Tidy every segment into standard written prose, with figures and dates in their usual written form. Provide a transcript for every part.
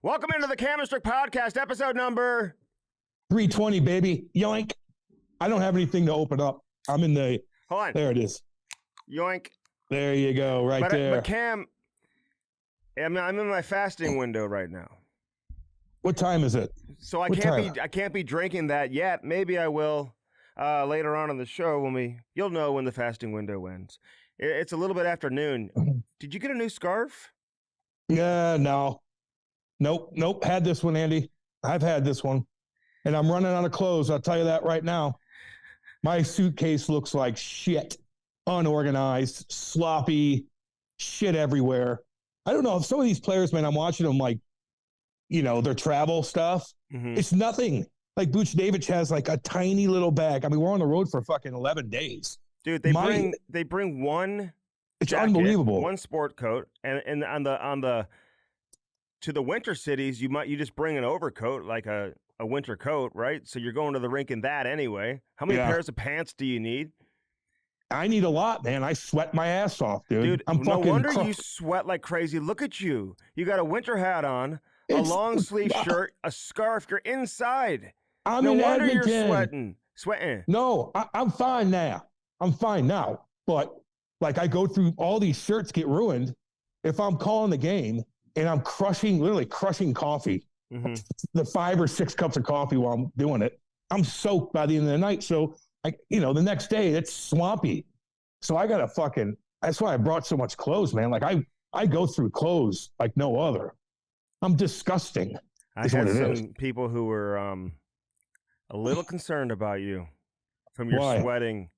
Welcome into the Chemistry Podcast, episode number 320, baby. Yoink. I don't have anything to open up. I'm in the... Hold on. There it is. Yoink. There you go, right there. But Cam, I'm in my fasting window right now. What time is it? So I can't be drinking that yet. Maybe I will later on in the show you'll know when the fasting window ends. It's a little bit after noon. Did you get a new scarf? Yeah, no. Nope. Had this one, Andy. I've had this one. And I'm running out of clothes. I'll tell you that right now. My suitcase looks like shit. Unorganized, sloppy, shit everywhere. I don't know. If some of these players, man, I'm watching them like, their travel stuff. Mm-hmm. It's nothing. Like Butch Davidge has like a tiny little bag. I mean, we're on the road for fucking 11 days. Dude, they bring one. It's jacket, unbelievable. One sport coat, and on the to the winter cities, you just bring an overcoat, like a winter coat, right? So you're going to the rink in that anyway. How many pairs of pants do you need? I need a lot, man. I sweat my ass off, dude. No wonder you sweat like crazy. Look at you. You got a winter hat on, a long sleeve shirt, a scarf. You're inside. No wonder you're sweating. No, I'm fine now. But like I go through all these shirts get ruined if I'm calling the game and I'm literally crushing coffee, the 5 or 6 cups of coffee while I'm doing it. I'm soaked by the end of the night. So the next day it's swampy. So I got that's why I brought so much clothes, man. Like I go through clothes like no other. I'm disgusting. I had some people who were a little concerned about you from your sweating.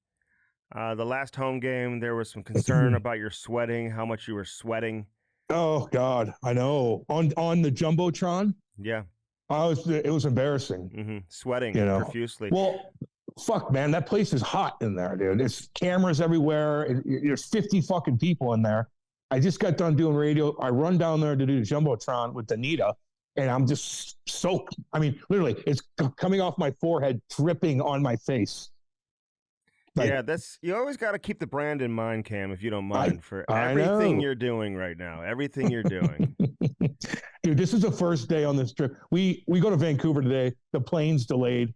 The last home game, there was some concern about your sweating, how much you were sweating. Oh God, I know. On the Jumbotron? Yeah. It was embarrassing. Sweating profusely. Well, fuck, man, that place is hot in there, dude. There's cameras everywhere. There's 50 fucking people in there. I just got done doing radio. I run down there to do the Jumbotron with Anita, and I'm just soaked. I mean, literally, it's coming off my forehead, dripping on my face. You always got to keep the brand in mind, Cam, if you don't mind, for everything you're doing right now. Everything you're doing. Dude, this is the first day on this trip. We go to Vancouver today. The plane's delayed.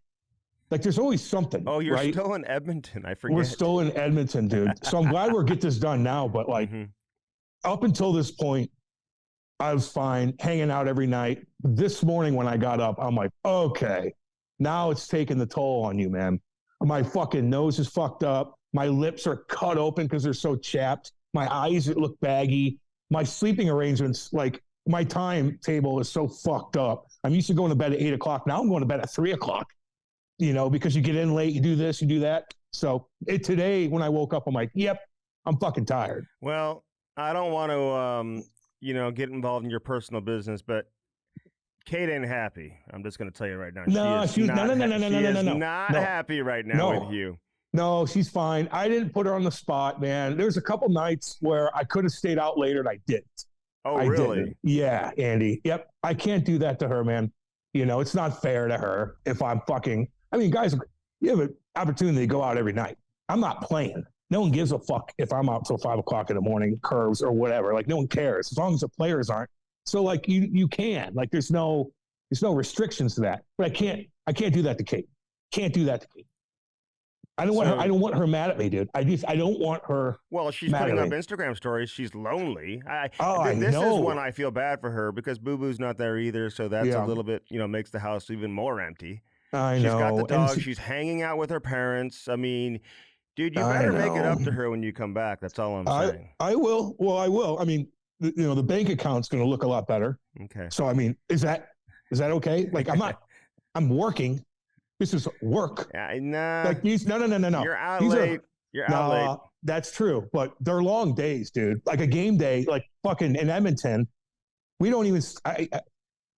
Like, there's always something. Oh, you're right? still in Edmonton. I forget. We're still in Edmonton, dude. So I'm glad we're get this done now. But like, up until this point, I was fine, hanging out every night. This morning when I got up, I'm like, okay, now it's taking the toll on you, man. My fucking nose is fucked up. My lips are cut open because they're so chapped. My eyes look baggy. My sleeping arrangements, like my timetable is so fucked up. I'm used to going to bed at 8 o'clock. Now I'm going to bed at 3 o'clock, because you get in late, you do this, you do that. So today when I woke up, I'm like, yep, I'm fucking tired. Well, I don't want to, get involved in your personal business, but Kate ain't happy. I'm just going to tell you right now. She's not happy right now with you. No, she's fine. I didn't put her on the spot, man. There's a couple nights where I could have stayed out later and I didn't. Oh, really? Didn't. Yeah, Andy. Yep. I can't do that to her, man. It's not fair to her if I'm guys, you have an opportunity to go out every night. I'm not playing. No one gives a fuck if I'm out till 5 o'clock in the morning, curves or whatever. Like, no one cares as long as the players aren't. So like you can, like there's no restrictions to that. But I can't do that to Kate. Can't do that to Kate. I don't want her mad at me, dude. I don't want her. Well, she's putting up Instagram stories. She's lonely. This is when I feel bad for her because Boo Boo's not there either. So that's a little bit, makes the house even more empty. She's got the dog. She's hanging out with her parents. I mean, dude, you better make it up to her when you come back. That's all I'm saying. I will. Well, I will. I mean, the bank account's going to look a lot better. Okay. So, I mean, is that okay? Like, I'm working. This is work. Nah. Like no. You're out late. You're out late. That's true. But they're long days, dude. Like a game day, like fucking in Edmonton, we don't even,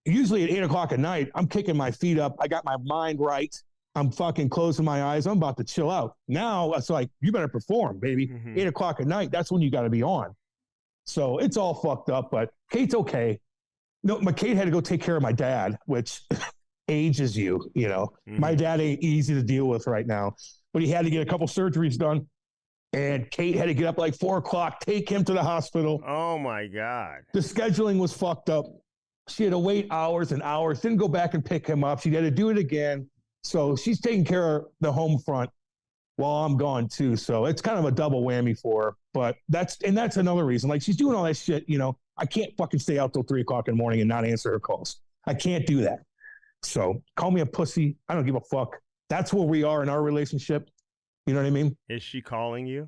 usually at 8 o'clock at night, I'm kicking my feet up. I got my mind right. I'm fucking closing my eyes. I'm about to chill out. Now it's like, you better perform, baby. 8 o'clock at night, that's when you got to be on. So it's all fucked up, but Kate's okay. No, my Kate had to go take care of my dad, which ages you, My dad ain't easy to deal with right now, but he had to get a couple surgeries done. And Kate had to get up like 4 o'clock, take him to the hospital. Oh my God. The scheduling was fucked up. She had to wait hours and hours, didn't go back and pick him up. She had to do it again. So she's taking care of the home front while I'm gone too. So it's kind of a double whammy for her. But that's another reason. Like, she's doing all that shit, you know. I can't fucking stay out till 3 o'clock in the morning and not answer her calls. I can't do that. So call me a pussy. I don't give a fuck. That's where we are in our relationship. You know what I mean? Is she calling you?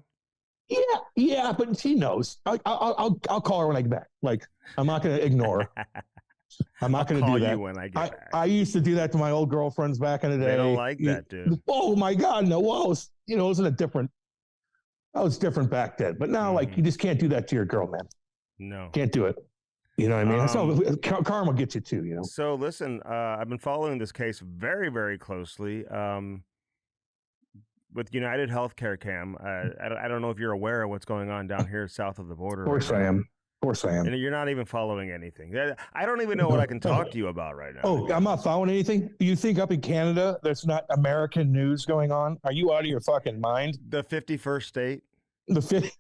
Yeah, but she knows. I'll call her when I get back. Like, I'm not going to ignore her. I'm not going to do that. You when I get back. I used to do that to my old girlfriends back in the day. They don't like that, dude. Oh my God, no. Well, it was different back then. But now, like, you just can't do that to your girl, man. No, can't do it. You know what I mean? So karma gets you too. You know. So listen, I've been following this case very, very closely. With United Healthcare, Cam, I don't know if you're aware of what's going on down here south of the border. Of course I am. Of course I am. And you're not even following anything. I don't even know what I can talk to you about right now. Oh, I'm not following anything? You think up in Canada there's not American news going on? Are you out of your fucking mind? The 51st state? The 50.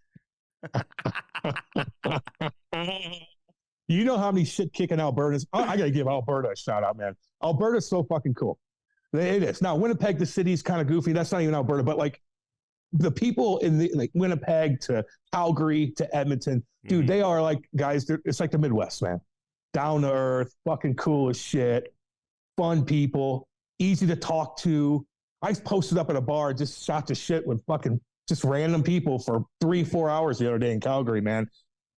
You know how many shit kicking Alberta's? I got to give Alberta a shout out, man. Alberta's so fucking cool. It is. Now, Winnipeg, the city's kind of goofy. That's not even Alberta, but like the people in like Winnipeg to Calgary to Edmonton, dude, they are like guys. It's like the Midwest, man. Down to earth, fucking cool as shit, fun people, easy to talk to. I posted up at a bar, just shot the shit with fucking just random people for 3-4 hours the other day in Calgary, man.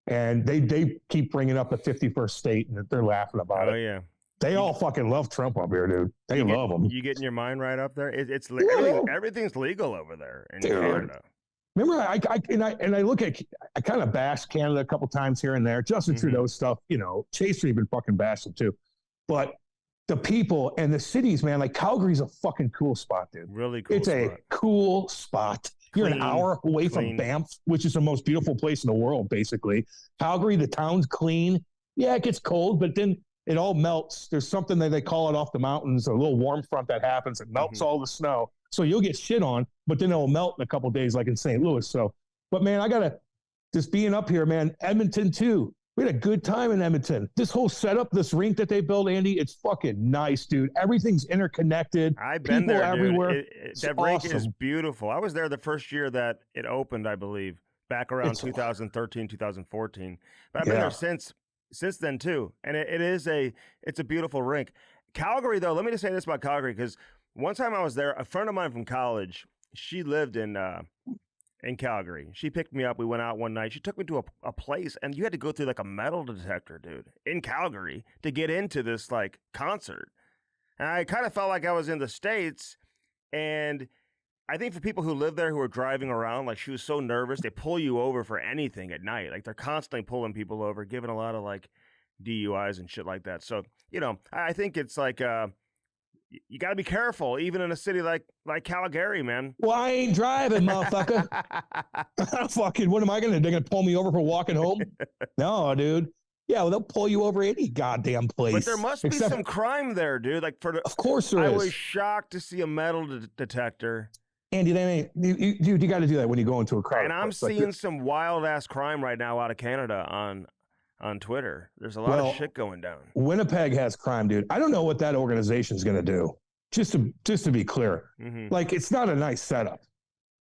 And they keep bringing up the 51st state and they're laughing about it. Oh, yeah. They all fucking love Trump up here, dude. They love him. You getting your mind right up there? Everything's legal over there in Canada. Remember, I look at, I kind of bashed Canada a couple times here and there. Justin Trudeau stuff, you know, Chaser even fucking bashed him too. But the people and the cities, man, like Calgary's a fucking cool spot, dude. Really cool. It's a cool spot. You're an hour away from Banff, which is the most beautiful place in the world, basically. Calgary, the town's clean. Yeah, it gets cold, but then it all melts. There's something that they call it off the mountains, a little warm front that happens. It melts all the snow. So you'll get shit on, but then it'll melt in a couple of days, like in St. Louis. So, but man, I got to just being up here, man. Edmonton, too. We had a good time in Edmonton. This whole setup, this rink that they built, Andy, it's fucking nice, dude. Everything's interconnected. I've been People there, everywhere. That rink is beautiful. I was there the first year that it opened, I believe, back around 2013, 2014. But I've been there since then too, and it's a beautiful rink. Calgary, though, let me just say this about Calgary, because one time I was there, a friend of mine from college, she lived in Calgary. She picked me up. We went out one night. She took me to a place, and you had to go through like a metal detector, dude, in Calgary to get into this like concert. And I kind of felt like I was in the States, and I think for people who live there who are driving around, like she was so nervous, they pull you over for anything at night. Like they're constantly pulling people over, giving a lot of like DUIs and shit like that. So, you know, I think it's like you got to be careful, even in a city like Calgary, man. Well, I ain't driving, motherfucker. Fucking, what am I going to do? They're going to pull me over for walking home? No, dude. Yeah, well, they'll pull you over any goddamn place. But there must be some crime there, dude. Like of course there is. I was shocked to see a metal detector. Andy, you got to do that when you go into a car. And I'm seeing some wild ass crime right now out of Canada on Twitter. There's a lot of shit going down. Winnipeg has crime, dude. I don't know what that organization's going to do. Just to be clear, like it's not a nice setup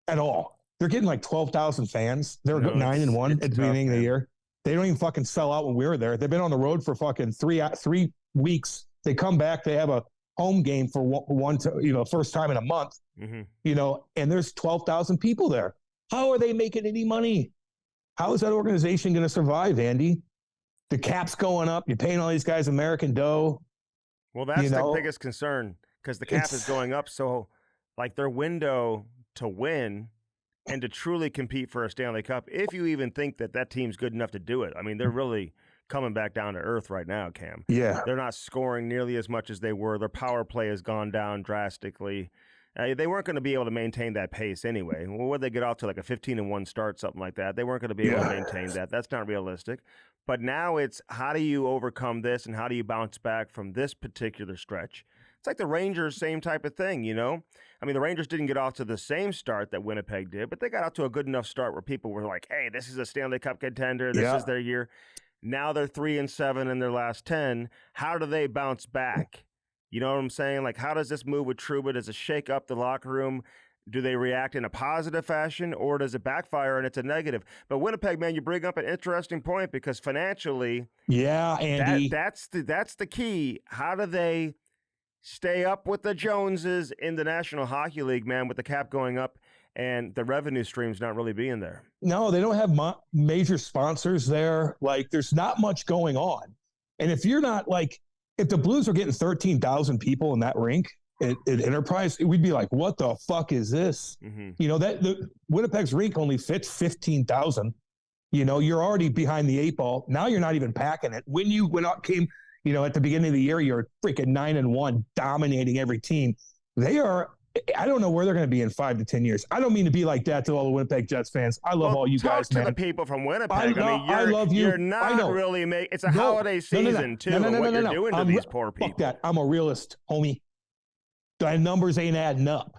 at all. They're getting like 12,000 fans. They're 9-1 at the beginning of the year. They don't even fucking sell out when we were there. They've been on the road for fucking three weeks. They come back. They have a home game for first time in a month. You know, and there's 12,000 people there. How are they making any money? How is that organization going to survive, Andy? The cap's going up. You're paying all these guys American dough. Well, that's the biggest concern because the cap is going up. So, like their window to win and to truly compete for a Stanley Cup, if you even think that team's good enough to do it. I mean, they're really coming back down to earth right now, Cam. Yeah. They're not scoring nearly as much as they were. Their power play has gone down drastically. They weren't going to be able to maintain that pace anyway. Well, would they get off to like a 15-1 start, something like that? They weren't going to be able to maintain that. That's not realistic. But now it's how do you overcome this and how do you bounce back from this particular stretch? It's like the Rangers, same type of thing, you know? I mean, the Rangers didn't get off to the same start that Winnipeg did, but they got out to a good enough start where people were like, hey, this is a Stanley Cup contender. This is their year. Now they're 3-7 in their last 10. How do they bounce back? You know what I'm saying? Like, how does this move with Trouba? Does it shake up the locker room? Do they react in a positive fashion, or does it backfire and it's a negative? But Winnipeg, man, you bring up an interesting point, because financially, yeah, Andy, that's the key. How do they stay up with the Joneses in the National Hockey League, man, with the cap going up and the revenue streams not really being there? No, they don't have major sponsors there. Like, there's not much going on. And if you're not like, if the Blues are getting 13,000 people in that rink at Enterprise, we'd be like, what the fuck is this? Mm-hmm. You know, that the Winnipeg's rink only fits 15,000. You know, you're already behind the 8 ball. Now you're not even packing it. When you came, you know, at the beginning of the year, you're freaking 9-1, dominating every team. They are. I don't know where they're going to be in 5 to 10 years. I don't mean to be like that to all the Winnipeg Jets fans. I love all you guys, man. Talk to the people from Winnipeg. I love you. You're not really making. It's a holiday season too. And what you're doing to these poor people. Fuck that. I'm a realist, homie. The numbers ain't adding up.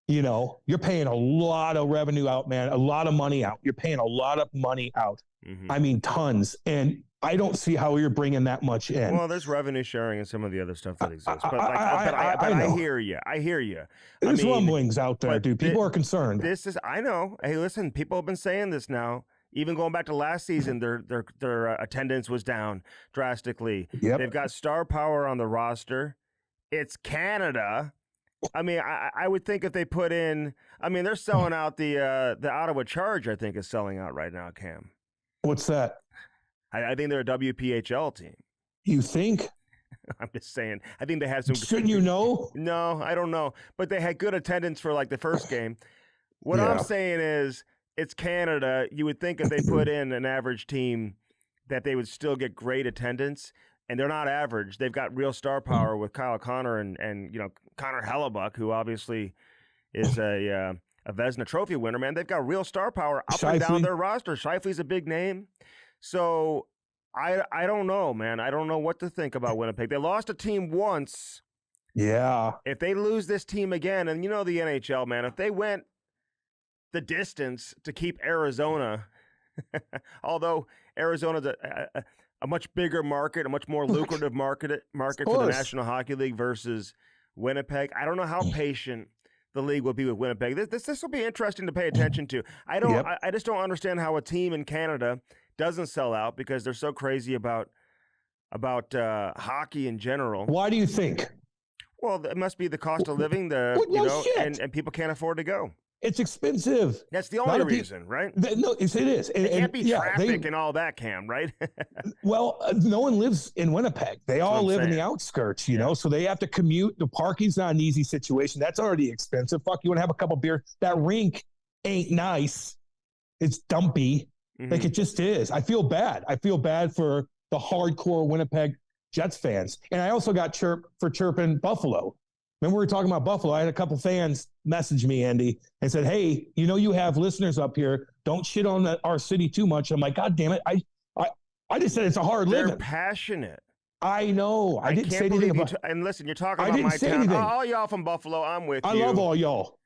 You know, you're paying a lot of revenue out, man. A lot of money out. You're paying a lot of money out. Mm-hmm. I mean, tons. And I don't see how you're bringing that much in. Well, there's revenue sharing and some of the other stuff that exists. But I hear you. I hear you. There's rumblings out there, dude. People are concerned. I know. Hey, listen, people have been saying this now. Even going back to last season, their attendance was down drastically. Yep. They've got star power on the roster. It's Canada. I mean, I would think if they put in, I mean, they're selling out the Ottawa Charge, I think, is selling out right now, Cam. What's that? I think they're a WPHL team. You think? I'm just saying. I think they had some. Shouldn't you know? No, I don't know. But they had good attendance for like the first game. What I'm saying is, it's Canada. You would think if they put in an average team that they would still get great attendance. And they're not average. They've got real star power with Kyle Connor and you know, Connor Hellebuck, who obviously is a Vezina Trophy winner, man. They've got real star power up and down their roster. Scheifele's a big name. So I don't know, man. I don't know what to think about Winnipeg. They lost a team once. Yeah. If they lose this team again, and you know the NHL, man, if they went the distance to keep Arizona, although Arizona's a much bigger market, a much more lucrative market for the National Hockey League versus Winnipeg. I don't know how patient the league will be with Winnipeg. This will be interesting to pay attention to. I just don't understand how a team in Canada doesn't sell out, because they're so crazy about hockey in general. Why do you think? Well, it must be the cost of living, and people can't afford to go. It's expensive. That's the only reason, right? No, it is. It can't be traffic and all that, Cam, right? Well, no one lives in Winnipeg. They all live in the outskirts, you know, so they have to commute. The parking's not an easy situation. That's already expensive. Fuck, you want to have a couple beers. That rink ain't nice. It's dumpy. Mm-hmm. Like, it just is. I feel bad. I feel bad for the hardcore Winnipeg Jets fans. And I also got chirping Buffalo. Remember we were talking about Buffalo? I had a couple fans message me, Andy, and said, hey, you know, you have listeners up here. Don't shit on our city too much. I'm like, God damn it. I just said it's a hard living. They're passionate. I know. I didn't say anything about and listen, you're talking about my town. All y'all from Buffalo, I'm with you. I love all y'all.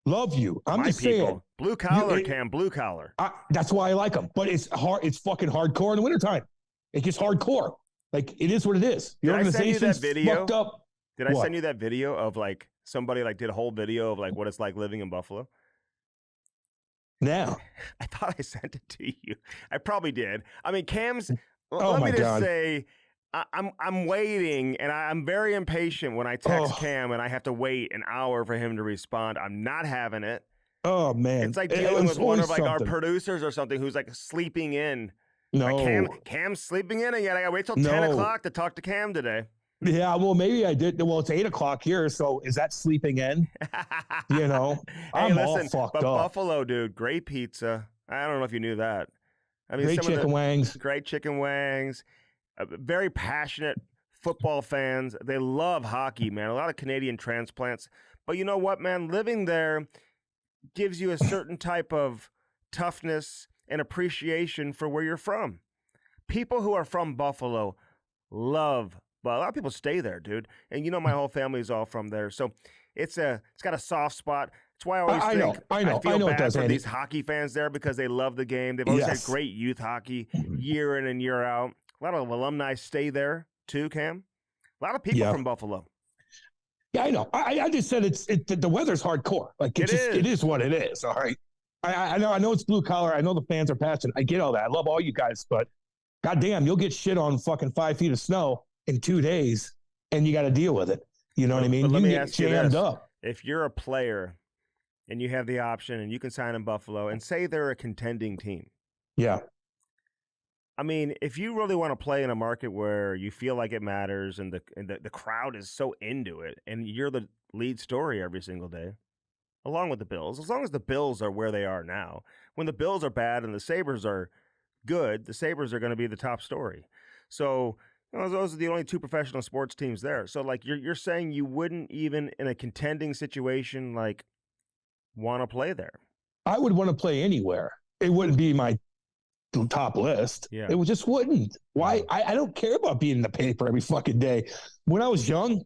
Love you. I'm just saying. Blue collar, Cam, blue collar. That's why I like them. But it's hard. It's fucking hardcore in the wintertime. It gets hardcore. Like, it is what it is. The organization's fucked up. Did I send you that video of like somebody like did a whole video of like what it's like living in Buffalo? No. I thought I sent it to you. I probably did. I mean, Cam's. Oh, let my me just God. say, I'm waiting, and I'm very impatient when I text Cam and I have to wait an hour for him to respond. I'm not having it. Oh man, it's like dealing with one of like our producers or something who's like sleeping in. No, like Cam's sleeping in, and yet I gotta wait till 10 o'clock to talk to Cam today. Yeah, well, maybe I did. Well, it's 8 o'clock here, so is that sleeping in? You know, I'm all fucked up. Buffalo, dude, great pizza. I don't know if you knew that. I mean, great chicken wings. Great chicken wings. Very passionate football fans. They love hockey, man. A lot of Canadian transplants. But you know what, man? Living there gives you a certain type of toughness and appreciation for where you're from. People who are from Buffalo love. But a lot of people stay there, dude. And you know, my whole family is all from there. So it's got a soft spot. That's why I always think I feel bad it does, for Andy. these hockey fans there because they love the game. They've always had great youth hockey year in and year out. A lot of alumni stay there too, Cam. A lot of people from Buffalo. Yeah, I know. I just said the weather's hardcore. Like it is what it is. All right. I know it's blue collar. I know the fans are passionate. I get all that. I love all you guys, but goddamn, you'll get shit on fucking 5 feet of snow in 2 days, and you got to deal with it. You know what I mean? But let me get ask you jammed this. up. If you're a player and you have the option and you can sign in Buffalo and say they're a contending team. Yeah. I mean, if you really want to play in a market where you feel like it matters and the crowd is so into it and you're the lead story every single day, along with the Bills, as long as the Bills are where they are now, when the Bills are bad and the Sabres are good, the Sabres are going to be the top story. So those are the only 2 professional sports teams there. So like you're saying you wouldn't even in a contending situation like want to play there. I would want to play anywhere. It wouldn't be my top list. Yeah. It just wouldn't. Why? I don't care about being in the paper every fucking day. When I was young,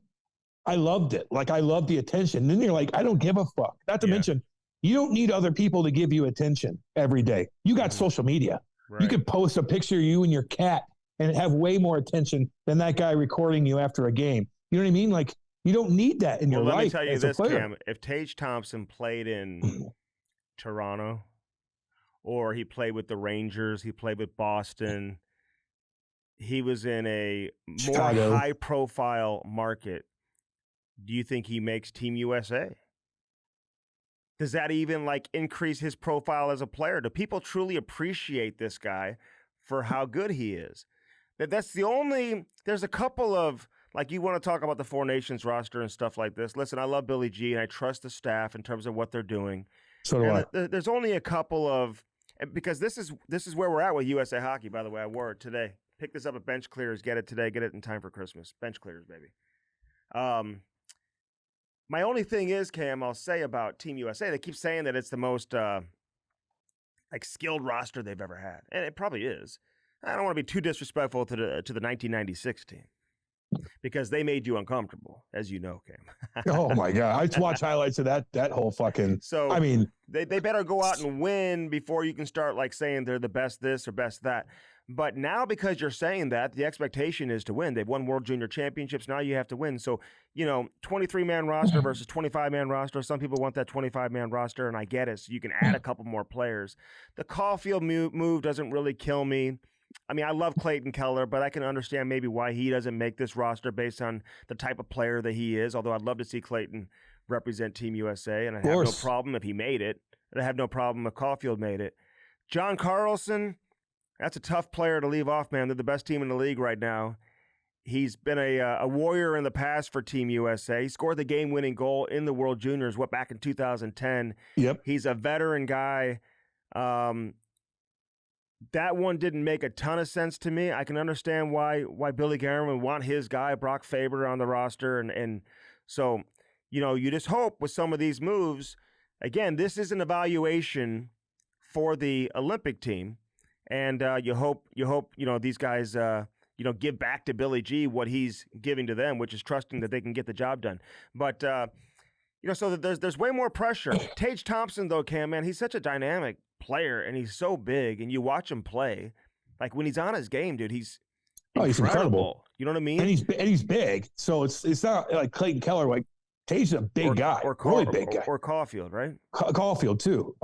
I loved it. Like I loved the attention. Then you're like, I don't give a fuck. Not to mention, you don't need other people to give you attention every day. You got social media. Right. You could post a picture of you and your cat and have way more attention than that guy recording you after a game. You know what I mean? Like you don't need that in your life. Let me tell you this, Cam. If Tage Thompson played in Toronto, or he played with the Rangers, he played with Boston, he was in a more high-profile market, do you think he makes Team USA? Does that even, like, increase his profile as a player? Do people truly appreciate this guy for how good he is? That's the only – there's a couple of – like, you want to talk about the Four Nations roster and stuff like this. Listen, I love Billy G, and I trust the staff in terms of what they're doing. So do I. There's only a couple of – because this is where we're at with USA Hockey, by the way. I wore it today. Pick this up at Bench Clears. Get it today. Get it in time for Christmas. Bench Clears, baby. My only thing is, Cam, I'll say about Team USA, they keep saying that it's the most skilled roster they've ever had, and it probably is. I don't want to be too disrespectful to the 1996 team because they made you uncomfortable, as you know, Cam. Oh my God, I watch highlights of that whole fucking. So I mean, they better go out and win before you can start like saying they're the best this or best that. But now, because you're saying that, the expectation is to win. They've won World Junior Championships. Now you have to win. So, 23-man roster versus 25-man roster. Some people want that 25-man roster, and I get it. So you can add a couple more players. The Caulfield move doesn't really kill me. I mean, I love Clayton Keller, but I can understand maybe why he doesn't make this roster based on the type of player that he is, although I'd love to see Clayton represent Team USA, and I'd have no problem if he made it. And I have no problem if Caulfield made it. John Carlson, that's a tough player to leave off, man. They're the best team in the league right now. He's been a warrior in the past for Team USA. He scored the game-winning goal in the World Juniors, back in 2010. Yep. He's a veteran guy. That one didn't make a ton of sense to me. I can understand why Billy Guerin would want his guy, Brock Faber, on the roster. And so, you just hope with some of these moves, again, this is an evaluation for the Olympic team. And you hope, these guys, give back to Billy G what he's giving to them, which is trusting that they can get the job done. But, so there's way more pressure. Tage Thompson, though, Cam, man, he's such a dynamic player, and he's so big, and you watch him play. Like, when he's on his game, dude, he's incredible. You know what I mean? And he's big. So it's not like Clayton Keller. Like, Tage's a big guy, really big guy. Or Caulfield, right? Caulfield, too.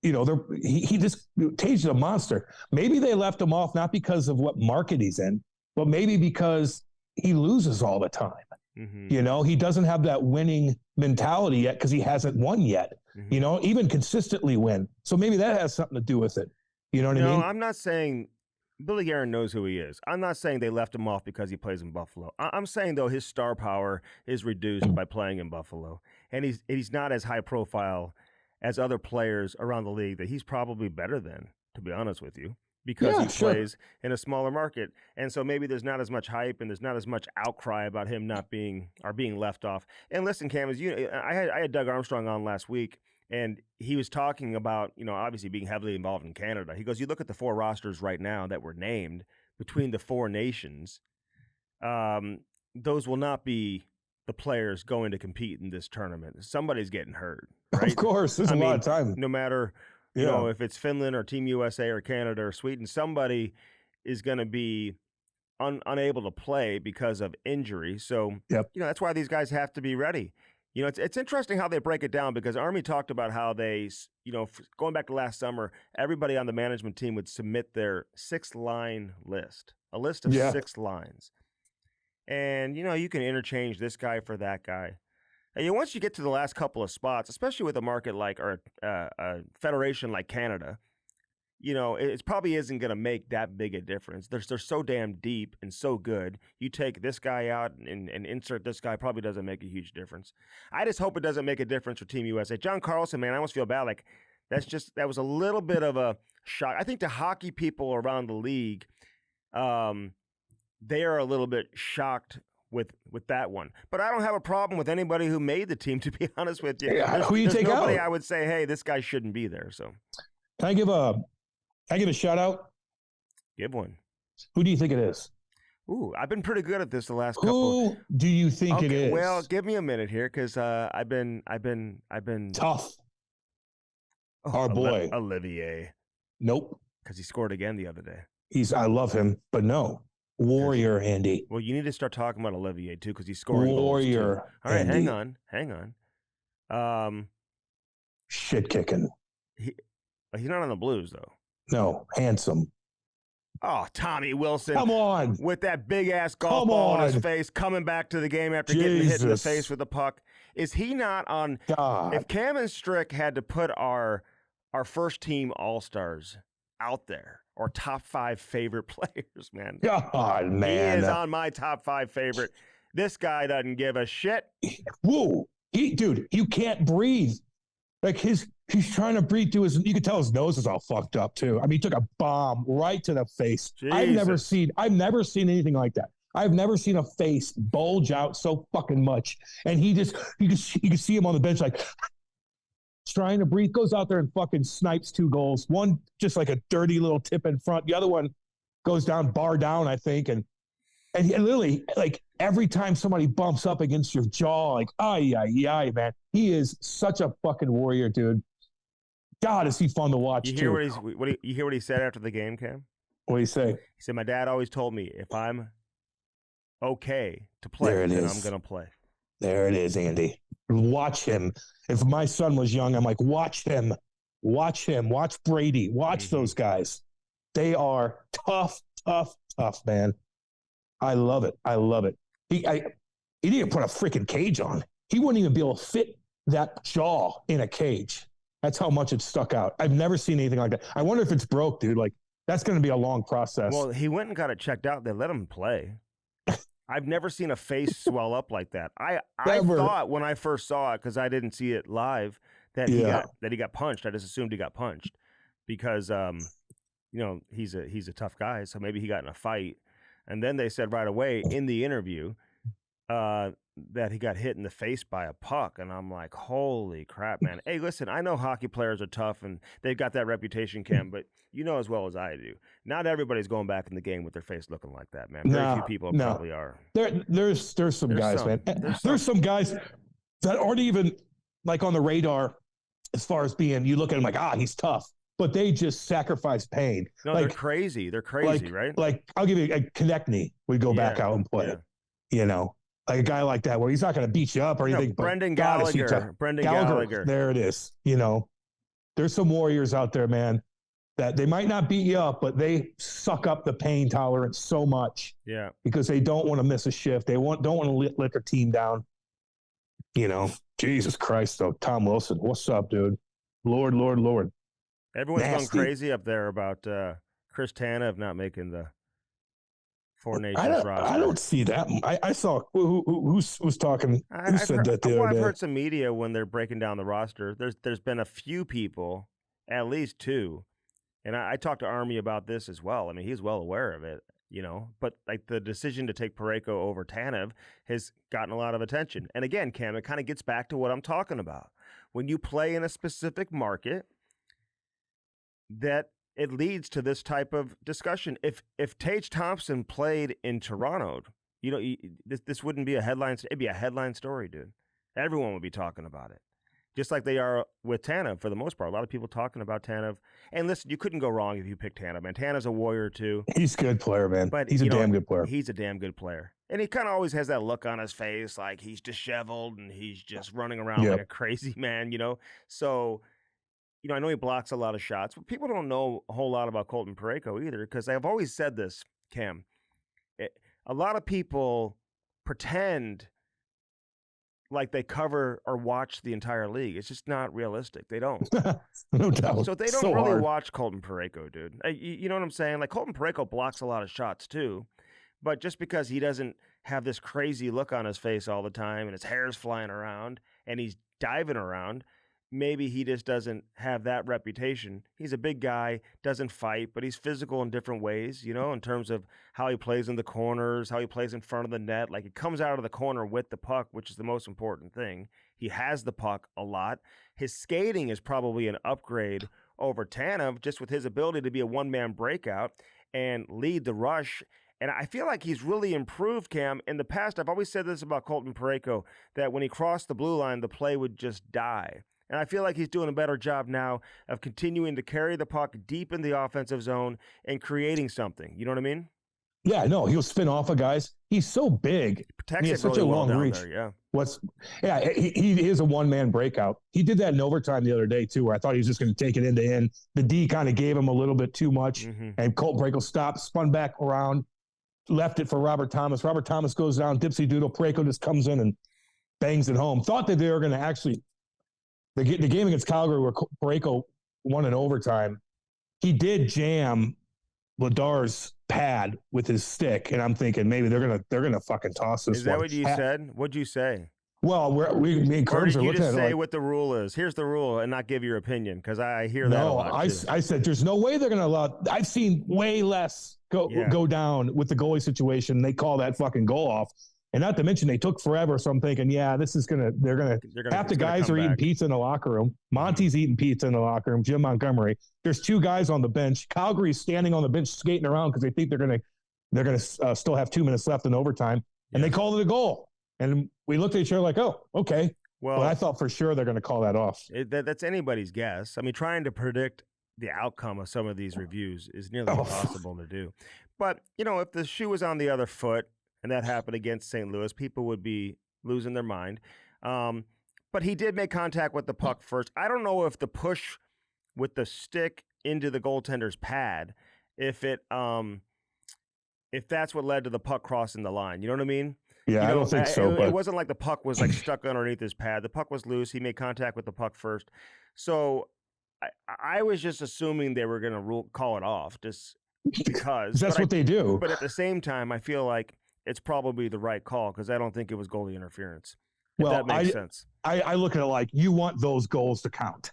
He just Tage is a monster. Maybe they left him off not because of what market he's in, but maybe because he loses all the time. Mm-hmm. He doesn't have that winning mentality yet because he hasn't won yet. Mm-hmm. Even consistently win. So maybe that has something to do with it. You know what I mean? No, I'm not saying Billy Guerin knows who he is. I'm not saying they left him off because he plays in Buffalo. I'm saying, though, his star power is reduced by playing in Buffalo. And he's not as high profile as other players around the league that he's probably better than, to be honest with you, because he plays in a smaller market. And so maybe there's not as much hype and there's not as much outcry about him not being or being left off. And listen, Cam, I had Doug Armstrong on last week, and he was talking about, obviously being heavily involved in Canada. He goes, you look at the 4 rosters right now that were named between the 4 nations, those will not be the players going to compete in this tournament. Somebody's getting hurt, right? Of course, there's a lot of time. No matter, you know, if it's Finland or Team USA or Canada or Sweden, somebody is going to be unable to play because of injury. So, you know, that's why these guys have to be ready. You know, it's interesting how they break it down, because Army talked about how they, you know, going back to last summer, everybody on the management team would submit their 6-line list, a list of 6 lines. And, you know, you can interchange this guy for that guy. And, you know, once you get to the last couple of spots, especially with a market like, or a federation like Canada, you know, it probably isn't going to make that big a difference. They're so damn deep and so good. You take this guy out and insert this guy, probably doesn't make a huge difference. I just hope it doesn't make a difference for Team USA. John Carlson, man, I almost feel bad. Like, that was a little bit of a shock. I think the hockey people around the league, they are a little bit shocked with that one. But I don't have a problem with anybody who made the team, to be honest with you. Yeah, who you take nobody out? I would say, hey, this guy shouldn't be there. So Can I give a shout out? Give one. Who do you think it is? Ooh, I've been pretty good at this the last couple. Who do you think it is? Well, give me a minute here, because I've been tough. Our boy Olivier. Nope. Because he scored again the other day. I love him, but no. Warrior, Andy. Well, you need to start talking about Olivier too, because he's scoring Warrior. Goals too. All right, Andy. hang on. Shit kicking. He's not on the Blues though. No, handsome. Oh, Tommy Wilson. Come on. With that big ass golf ball in his face, coming back to the game after getting hit in the face with the puck. Is he not on? God. If Cam and Strick had to put our first team All-Stars out there, or top 5 favorite players, man. God, man. He is on my top 5 favorite. This guy doesn't give a shit. Whoa. Dude, you can't breathe. Like he's trying to breathe through you can tell his nose is all fucked up too. I mean, he took a bomb right to the face. Jesus. I've never seen anything like that. I've never seen a face bulge out so fucking much. And you can see him on the bench like trying to breathe, goes out there and fucking snipes 2 goals. One just like a dirty little tip in front. The other one goes down, bar down, I think. And literally, like every time somebody bumps up against your jaw, like, ay, man, he is such a fucking warrior, dude. God, is he fun to watch, you hear what he said after the game, Cam? What do you say? He said, my dad always told me, if I'm okay to play, then I'm going to play. There it is, Andy. Watch him. If my son was young, I'm like, watch him. Watch Brady. Watch those guys. They are tough, man. I love it. He didn't put a freaking cage on. He wouldn't even be able to fit that jaw in a cage. That's how much it stuck out. I've never seen anything like that. I wonder if it's broke, dude. Like, that's going to be a long process. Well, he went and got it checked out. They let him play. I've never seen a face swell up like that. I thought when I first saw it, because I didn't see it live, that he got punched. I just assumed he got punched because you know, he's a tough guy, so maybe he got in a fight. And then they said right away in the interview that he got hit in the face by a puck. And I'm like, holy crap, man. Hey, listen, I know hockey players are tough and they've got that reputation, Cam, but you know as well as I do, not everybody's going back in the game with their face looking like that, man. Very few people probably are. There's some guys, man. There's some guys that aren't even like on the radar as far as being, you look at them like, he's tough. But they just sacrifice pain. No, like, they're crazy. They're crazy, right? Like, I'll give you a Konechny would go back out and play. You know, like a guy like that where he's not going to beat you up or anything. Brendan Gallagher. There it is. You know, there's some warriors out there, man, that they might not beat you up, but they suck up the pain tolerance so much. Yeah. Because they don't want to miss a shift. They don't want to let their team down. You know, Jesus Christ, though. Tom Wilson, what's up, dude? Lord. Everyone's going crazy up there about Chris Tanev not making the Four Nations roster. I don't see that. I saw who was talking. Who said that the other day? I've heard some media when they're breaking down the roster. There's been a few people, at least 2, and I talked to Army about this as well. I mean, he's well aware of it, you know. But like the decision to take Parayko over Tanev has gotten a lot of attention. And again, Cam, it kind of gets back to what I'm talking about. When you play in a specific market, that it leads to this type of discussion. If Tage Thompson played in Toronto, this wouldn't be a headline. It'd be a headline story, dude. Everyone would be talking about it. Just like they are with Tanev for the most part. A lot of people talking about Tanev. And listen, you couldn't go wrong if you picked Tanev, man. Tanev's a warrior too. He's a good player, man. But he's a damn good player. He's a damn good player. And he kind of always has that look on his face like he's disheveled and he's just running around like a crazy man, So, I know he blocks a lot of shots, but people don't know a whole lot about Colton Parayko either, because I've always said this, Cam. A lot of people pretend like they cover or watch the entire league. It's just not realistic. They don't. No doubt. So they don't really watch Colton Parayko, dude. You know what I'm saying? Like, Colton Parayko blocks a lot of shots too, but just because he doesn't have this crazy look on his face all the time and his hair's flying around and he's diving around, maybe he just doesn't have that reputation. He's a big guy, doesn't fight, but he's physical in different ways, in terms of how he plays in the corners, how he plays in front of the net. Like, he comes out of the corner with the puck, which is the most important thing. He has the puck a lot. His skating is probably an upgrade over Tanev, just with his ability to be a one-man breakout and lead the rush. And I feel like he's really improved, Cam. In the past, I've always said this about Colton Parayko, that when he crossed the blue line, the play would just die. And I feel like he's doing a better job now of continuing to carry the puck deep in the offensive zone and creating something. You know what I mean? Yeah, no, he'll spin off of guys. He's so big. Protects he has it such really a well long down reach. There, yeah. He is a one-man breakout. He did that in overtime the other day, too, where I thought he was just going to take it end to end. The D kind of gave him a little bit too much, and Colton Parayko stopped, spun back around, left it for Robert Thomas. Robert Thomas goes down, dipsy doodle. Parayko just comes in and bangs it home. Thought that they were going to actually – the game against Calgary where Parayko won in overtime, he did jam Ladar's pad with his stick, and I'm thinking maybe they're gonna fucking toss this. Is that what you said? What'd you say? Well, me and Curbs are looking at it. Or did you just say what the rule is? Here's the rule, and not give your opinion, because I hear that a lot. I said there's no way they're gonna allow. I've seen way less go down with the goalie situation. They call that fucking goal off. And not to mention, they took forever. So I'm thinking, they're gonna half the guys are eating pizza in the locker room. Monty's eating pizza in the locker room. Jim Montgomery. There's two guys on the bench. Calgary's standing on the bench skating around because they think they're gonna still have 2 minutes left in overtime. And they called it a goal. And we looked at each other like, oh, okay. Well, I thought for sure they're going to call that off. That's anybody's guess. I mean, trying to predict the outcome of some of these reviews is nearly impossible to do. But, if the shoe was on the other foot, and that happened against St. Louis, people would be losing their mind. But he did make contact with the puck first. I don't know if the push with the stick into the goaltender's pad, if that's what led to the puck crossing the line. You know what I mean? Yeah, I don't think so. It wasn't like the puck was stuck underneath his pad. The puck was loose. He made contact with the puck first. So I was just assuming they were going to call it off just because. That's what they do. But at the same time, I feel like it's probably the right call because I don't think it was goalie interference. Well, that makes sense. I look at it like you want those goals to count,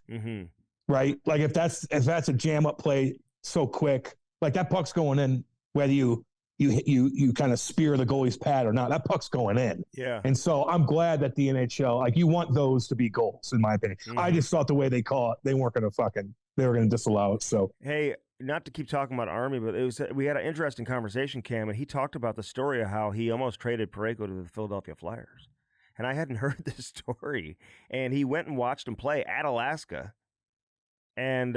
right? Like if that's a jam up play so quick, like that puck's going in, whether you kind of spear the goalie's pad or not, that puck's going in. Yeah. And so I'm glad that the NHL, like you want those to be goals, in my opinion. I just thought the way they call it, they weren't going to they were going to disallow it. So hey. Not to keep talking about Army, but we had an interesting conversation, Cam, and he talked about the story of how he almost traded Parayko to the Philadelphia Flyers. And I hadn't heard this story. And he went and watched him play at Alaska. And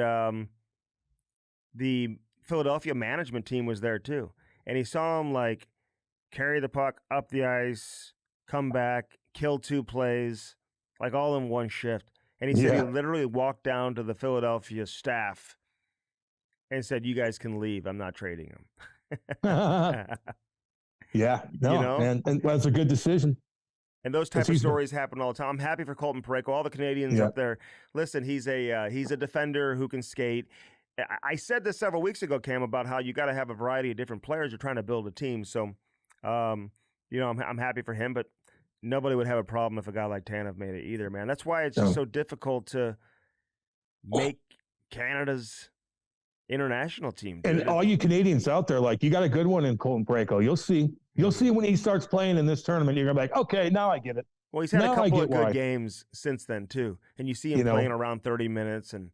the Philadelphia management team was there too. And he saw him carry the puck up the ice, come back, kill 2 plays, all in one shift. And he said he literally walked down to the Philadelphia staff and said, "You guys can leave. I'm not trading him." And that's a good decision. And those type of stories happen all the time. I'm happy for Colton Parayko. All the Canadians up there. Listen, he's a defender who can skate. I said this several weeks ago, Cam, about how you got to have a variety of different players. You're trying to build a team. So, I'm happy for him, but nobody would have a problem if a guy like Tanev made it either, man. That's why it's just so difficult to make Canada's international team, dude. And all you Canadians out there, you got a good one in Colton Parayko. You'll see when he starts playing in this tournament, you're gonna be like, okay, now I get it. Well, he's had a couple of good games since then too, and you see him playing around 30 minutes and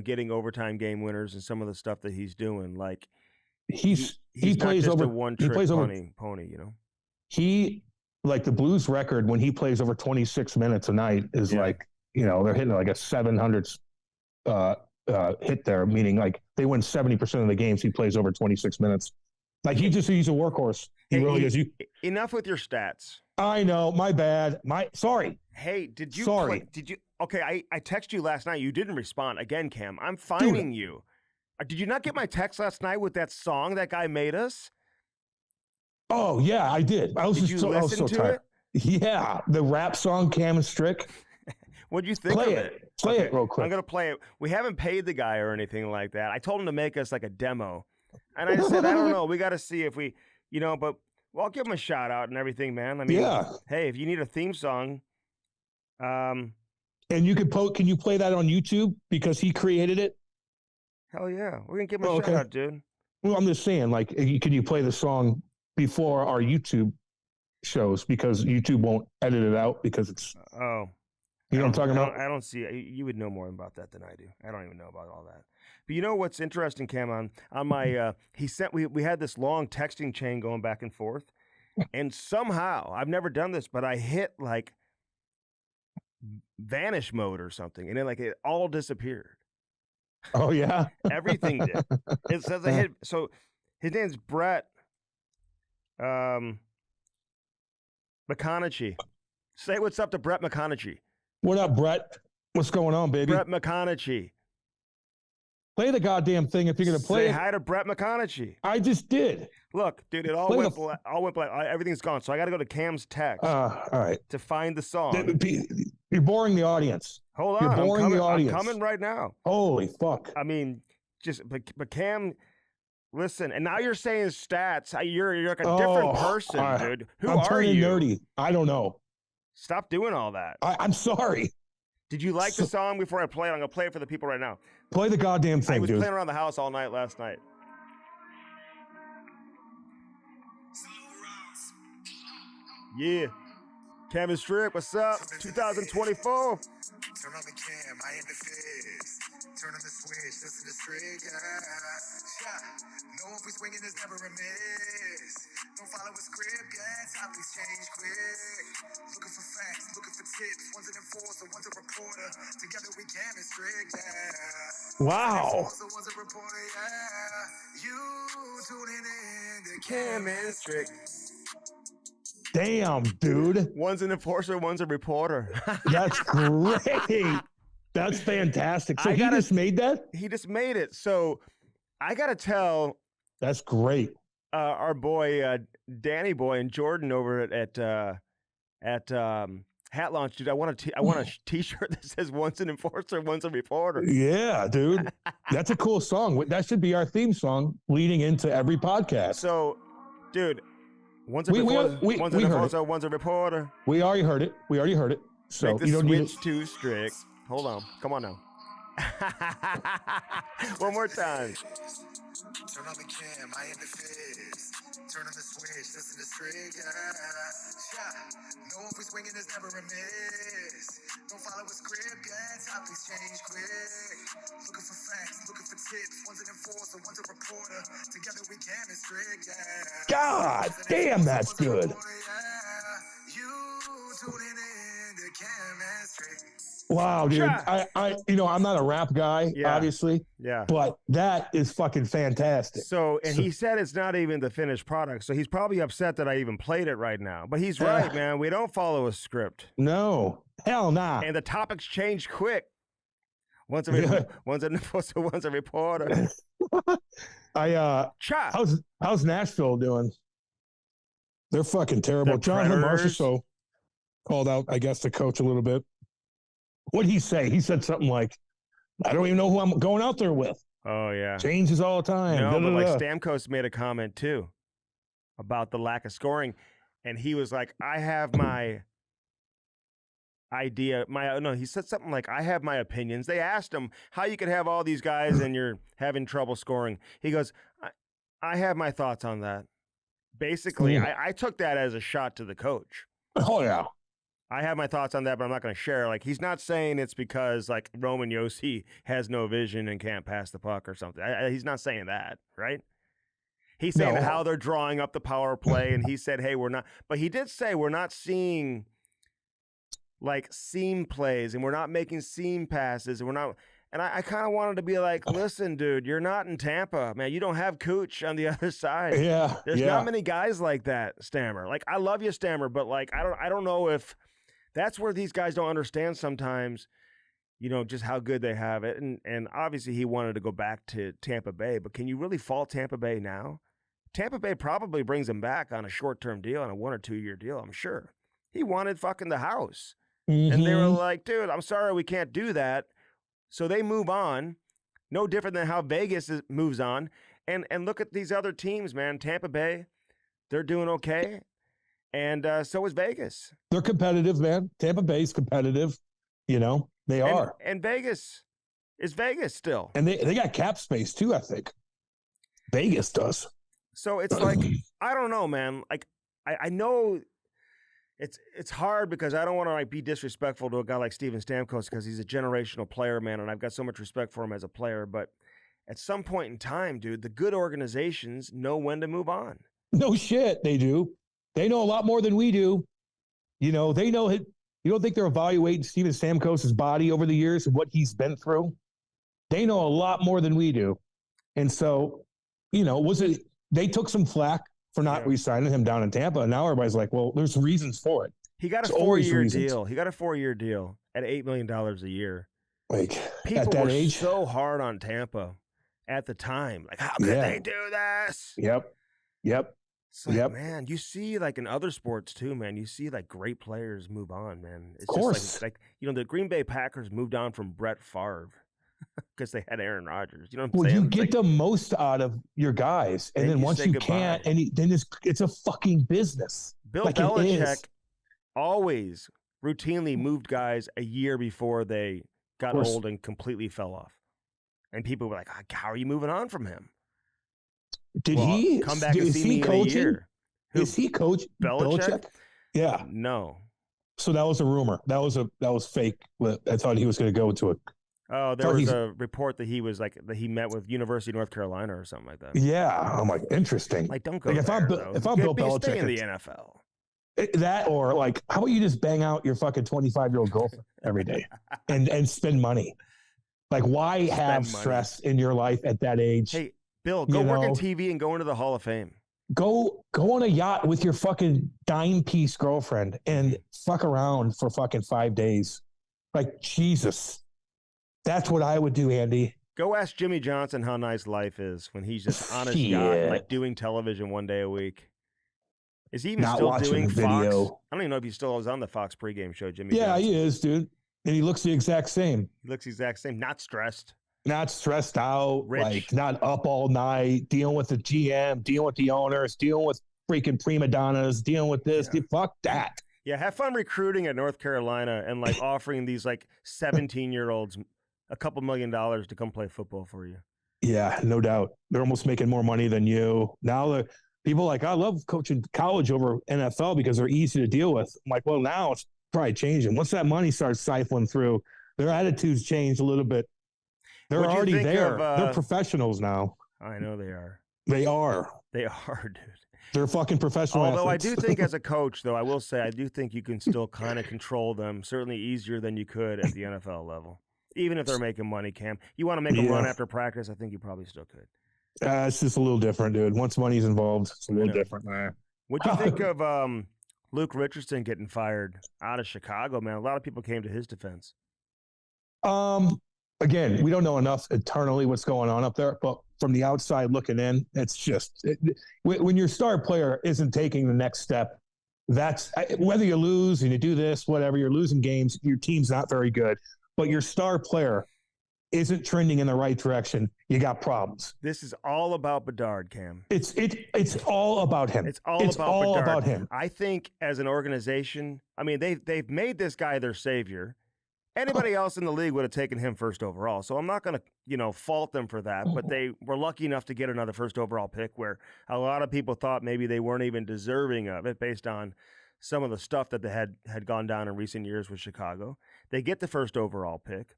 getting overtime game winners and some of the stuff that he's doing. He plays over a one-trick pony. he, like the Blues record, when he plays over 26 minutes a night is like, you know, they're hitting like a 700 hit there, meaning like they win 70% of the games he plays over 26 minutes. Like he's a workhorse. He really is. Enough with your stats. I know. My bad. Sorry. Hey, did you? Sorry. Did you? Okay, I texted you last night. You didn't respond again, Cam. I'm finding you. Did you not get my text last night with that song that guy made us? Oh yeah, I did. I was so tired. Yeah, the rap song Cam and Strick. What'd you think of it? Play it real quick. I'm gonna play it. We haven't paid the guy or anything like that. I told him to make us like a demo, and I said, I don't know. We got to see if we, you know, but I'll give him a shout out and everything, man. I mean, hey, if you need a theme song, and you can can you play that on YouTube because he created it? Hell yeah, we're gonna give him a shout out, dude. Well, I'm just saying, like, can you play the song before our YouTube shows because YouTube won't edit it out because it's you know what I'm talking about? I don't see. You would know more about that than I do. I don't even know about all that. But you know what's interesting, Cam? On my he sent we had this long texting chain going back and forth, and somehow I've never done this, but I hit like vanish mode or something, and then like it all disappeared. Oh yeah, everything did. It says I hit. So his name's Brett McConaughey. Say what's up to Brett McConaughey. What up, Brett? What's going on, baby? Brett McConaughey. Play the goddamn thing if you're going to play it. Say hi to Brett McConaughey. I just did. Look, dude, it all went black. Everything's gone. So I got to go to Cam's text all right. to find the song. You're boring the audience. Hold on. You're boring the audience. I'm coming right now. Holy fuck. I mean, but Cam, listen, and now you're saying stats. You're like a different person, dude. Who I'm are you? I'm turning nerdy. I don't know. Stop doing all that. I'm sorry. Did you like the song before I play it? I'm going to play it for the people right now. Play the goddamn thing, dude. I was playing around the house all night last night. Yeah. Cam and Strick, what's up? 2024. Turn on the cam, I hit the fizz. Turn on the switch, listen to Strick. No, if we swinging, there's never a miss. Don't follow a script, topics change quick. Looking for facts, looking for tips. One's an enforcer, one's a reporter. Together we Cam and Strick, Wow. One's a reporter, You tuning in to Cam and Strick. Damn, dude. One's an enforcer, one's a reporter. That's great. That's fantastic. So he just made that? He just made it. So I got to tell. That's great. Our boy, Danny Boy and Jordan over at Hat Launch, dude, I want a t-shirt that says one's an enforcer, one's a reporter. Yeah, dude. That's a cool song. That should be our theme song leading into every podcast. So, dude, one's a enforcer, one's a reporter. We already heard it. So make the you don't switch to strict. Hold on. Come on now. One more time. Turn on the cam, I hit the fizz. Turn on the switch, listen to Strick. No, if we swinging, there's never a miss. Don't follow a script, topics change quick. Looking for facts, looking for tips. One's an enforcer, one's a reporter. Together we Cam and Strick. God damn, that's good. You tuning in to Cam and Strick. Wow, dude. I'm not a rap guy, obviously. Yeah. But that is fucking fantastic. So he said it's not even the finished product. So he's probably upset that I even played it right now. But he's right, man. We don't follow a script. No. Hell nah. And the topics change quick. One's a reporter. How's Nashville doing? They're fucking terrible. Jonathan Marchessault called out, I guess, the coach a little bit. What'd he say? He said something like, I don't even know who I'm going out there with. Oh, yeah. Changes all the time. No, but like Stamkos made a comment, too, about the lack of scoring. And he was like, I have my idea. He said something like, I have my opinions. They asked him how you could have all these guys and you're having trouble scoring. He goes, I have my thoughts on that. Basically, I took that as a shot to the coach. Oh, yeah. I have my thoughts on that, but I'm not going to share. Like, he's not saying it's because, like, Roman Josi has no vision and can't pass the puck or something. He's not saying that, right? He's saying how they're drawing up the power play, and he said, hey, we're not. But he did say we're not seeing like seam plays, and we're not making seam passes, and we're not. And I kind of wanted to be like, listen, dude, you're not in Tampa, man. You don't have Cooch on the other side. Yeah, there's not many guys like that, Stammer. Like, I love you, Stammer, but like, I don't know if that's where these guys don't understand sometimes. You know, just how good they have it. And obviously he wanted to go back to Tampa Bay, but can you really fault Tampa Bay now? Tampa Bay probably brings him back on a short-term deal, on a 1 or 2 year deal, I'm sure. He wanted fucking the house. Mm-hmm. And they were like, dude, I'm sorry, we can't do that. So they move on, no different than how Vegas moves on. And look at these other teams, man. Tampa Bay, they're doing okay. And so is Vegas. They're competitive, man. Tampa Bay's competitive. You know, they are. And Vegas is Vegas still. And they got cap space too, I think. Vegas does. So it's like, I don't know, man. Like, I know it's hard because I don't want to like be disrespectful to a guy like Steven Stamkos because he's a generational player, man, and I've got so much respect for him as a player. But at some point in time, dude, the good organizations know when to move on. No shit, they do. They know a lot more than we do. You know, they know it. You don't think they're evaluating Steven Stamkos' body over the years and what he's been through? They know a lot more than we do. And so, you know, they took some flack for not re-signing him down in Tampa, and now everybody's like, well, there's reasons for it. He got a 4-year deal. He got a 4-year deal at $8 million a year. Like, people at that were age, so hard on Tampa at the time. Like, how could they do this? Yep. It's like, man, you see, like, in other sports, too, man, you see, like, great players move on, man. It's of course. Just like, you know, the Green Bay Packers moved on from Brett Favre because they had Aaron Rodgers. You know what I'm saying? You get the most out of your guys, and then once you can't, then it's a fucking business. Bill Belichick always routinely moved guys a year before they got old and completely fell off. And people were like, how are you moving on from him? Did he come back and see me in a year? Is he coach Belichick? Yeah. No. So that was a rumor. That was fake. I thought he was going to go to it. Oh, there was a report that he met with University of North Carolina or something like that. Yeah, I'm like, interesting. Like, don't go like there, if I'm Bill Belichick, stay in the NFL. That, or like, how about you just bang out your fucking 25-year-old girlfriend every day and spend money? Like, why have stress in your life at that age? Hey, Bill, go work in TV and go into the Hall of Fame. Go on a yacht with your fucking dime-piece girlfriend and fuck around for fucking 5 days. Like, Jesus. That's what I would do, Andy. Go ask Jimmy Johnson how nice life is when he's just on his yacht, like doing television 1 day a week. Is he even still doing Fox? I don't even know if he still is on the Fox pregame show, Jimmy Johnson. He is, dude. And he looks the exact same. Not stressed. Not stressed out. Rich. Like, not up all night, dealing with the GM, dealing with the owners, dealing with freaking prima donnas, dealing with this. Yeah. Fuck that. Yeah, have fun recruiting at North Carolina and like offering these like 17-year-olds a couple $1 million to come play football for you. Yeah, no doubt. They're almost making more money than you. Now the people are like, I love coaching college over NFL because they're easy to deal with. I'm like, well, now it's probably changing. Once that money starts siphoning through, their attitudes change a little bit. They're already there. They're professionals now. I know they are. They are, dude. They're fucking professional Although athletes. I do think as a coach, though, I will say I do think you can still kind of control them, certainly easier than you could at the NFL level. Even if they're making money, Cam. You want to make them run after practice, I think you probably still could. It's just a little different, dude. Once money's involved, it's a little different, man. What'd you think of Luke Richardson getting fired out of Chicago, man? A lot of people came to his defense. Again, we don't know enough internally what's going on up there, but from the outside looking in, it's just when your star player isn't taking the next step, that's whether you lose and you do this, whatever, you're losing games, your team's not very good, but your star player isn't trending in the right direction, you got problems. This is all about Bedard, Cam. It's all about him. It's all about him. I think as an organization, I mean, they've made this guy their savior. Anybody else in the league would have taken him first overall. So I'm not going to, fault them for that. But they were lucky enough to get another first overall pick where a lot of people thought maybe they weren't even deserving of it based on some of the stuff that they had gone down in recent years with Chicago. They get the first overall pick.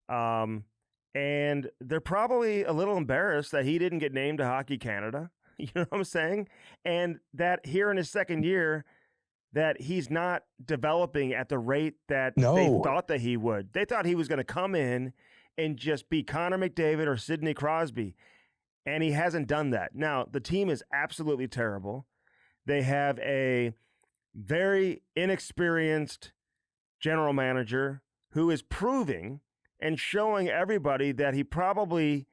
And they're probably a little embarrassed that he didn't get named to Hockey Canada. You know what I'm saying? And that here in his second year, that he's not developing at the rate that they thought that he would. They thought he was going to come in and just be Connor McDavid or Sidney Crosby, and he hasn't done that. Now, the team is absolutely terrible. They have a very inexperienced general manager who is proving and showing everybody that he probably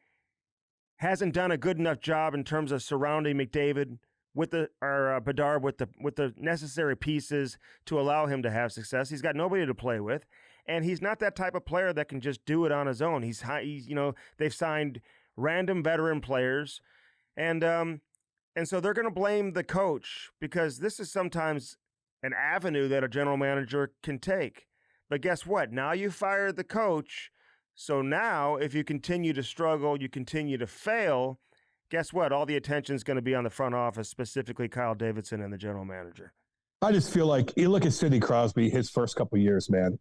hasn't done a good enough job in terms of surrounding McDavid with Bedard with the necessary pieces to allow him to have success. He's got nobody to play with, and he's not that type of player that can just do it on his own. He's they've signed random veteran players, and so they're going to blame the coach because this is sometimes an avenue that a general manager can take. But guess what? Now you fired the coach, so now if you continue to struggle, you continue to fail, guess what? All the attention is going to be on the front office, specifically Kyle Davidson and the general manager. I just feel like you look at Sidney Crosby, his first couple of years, man.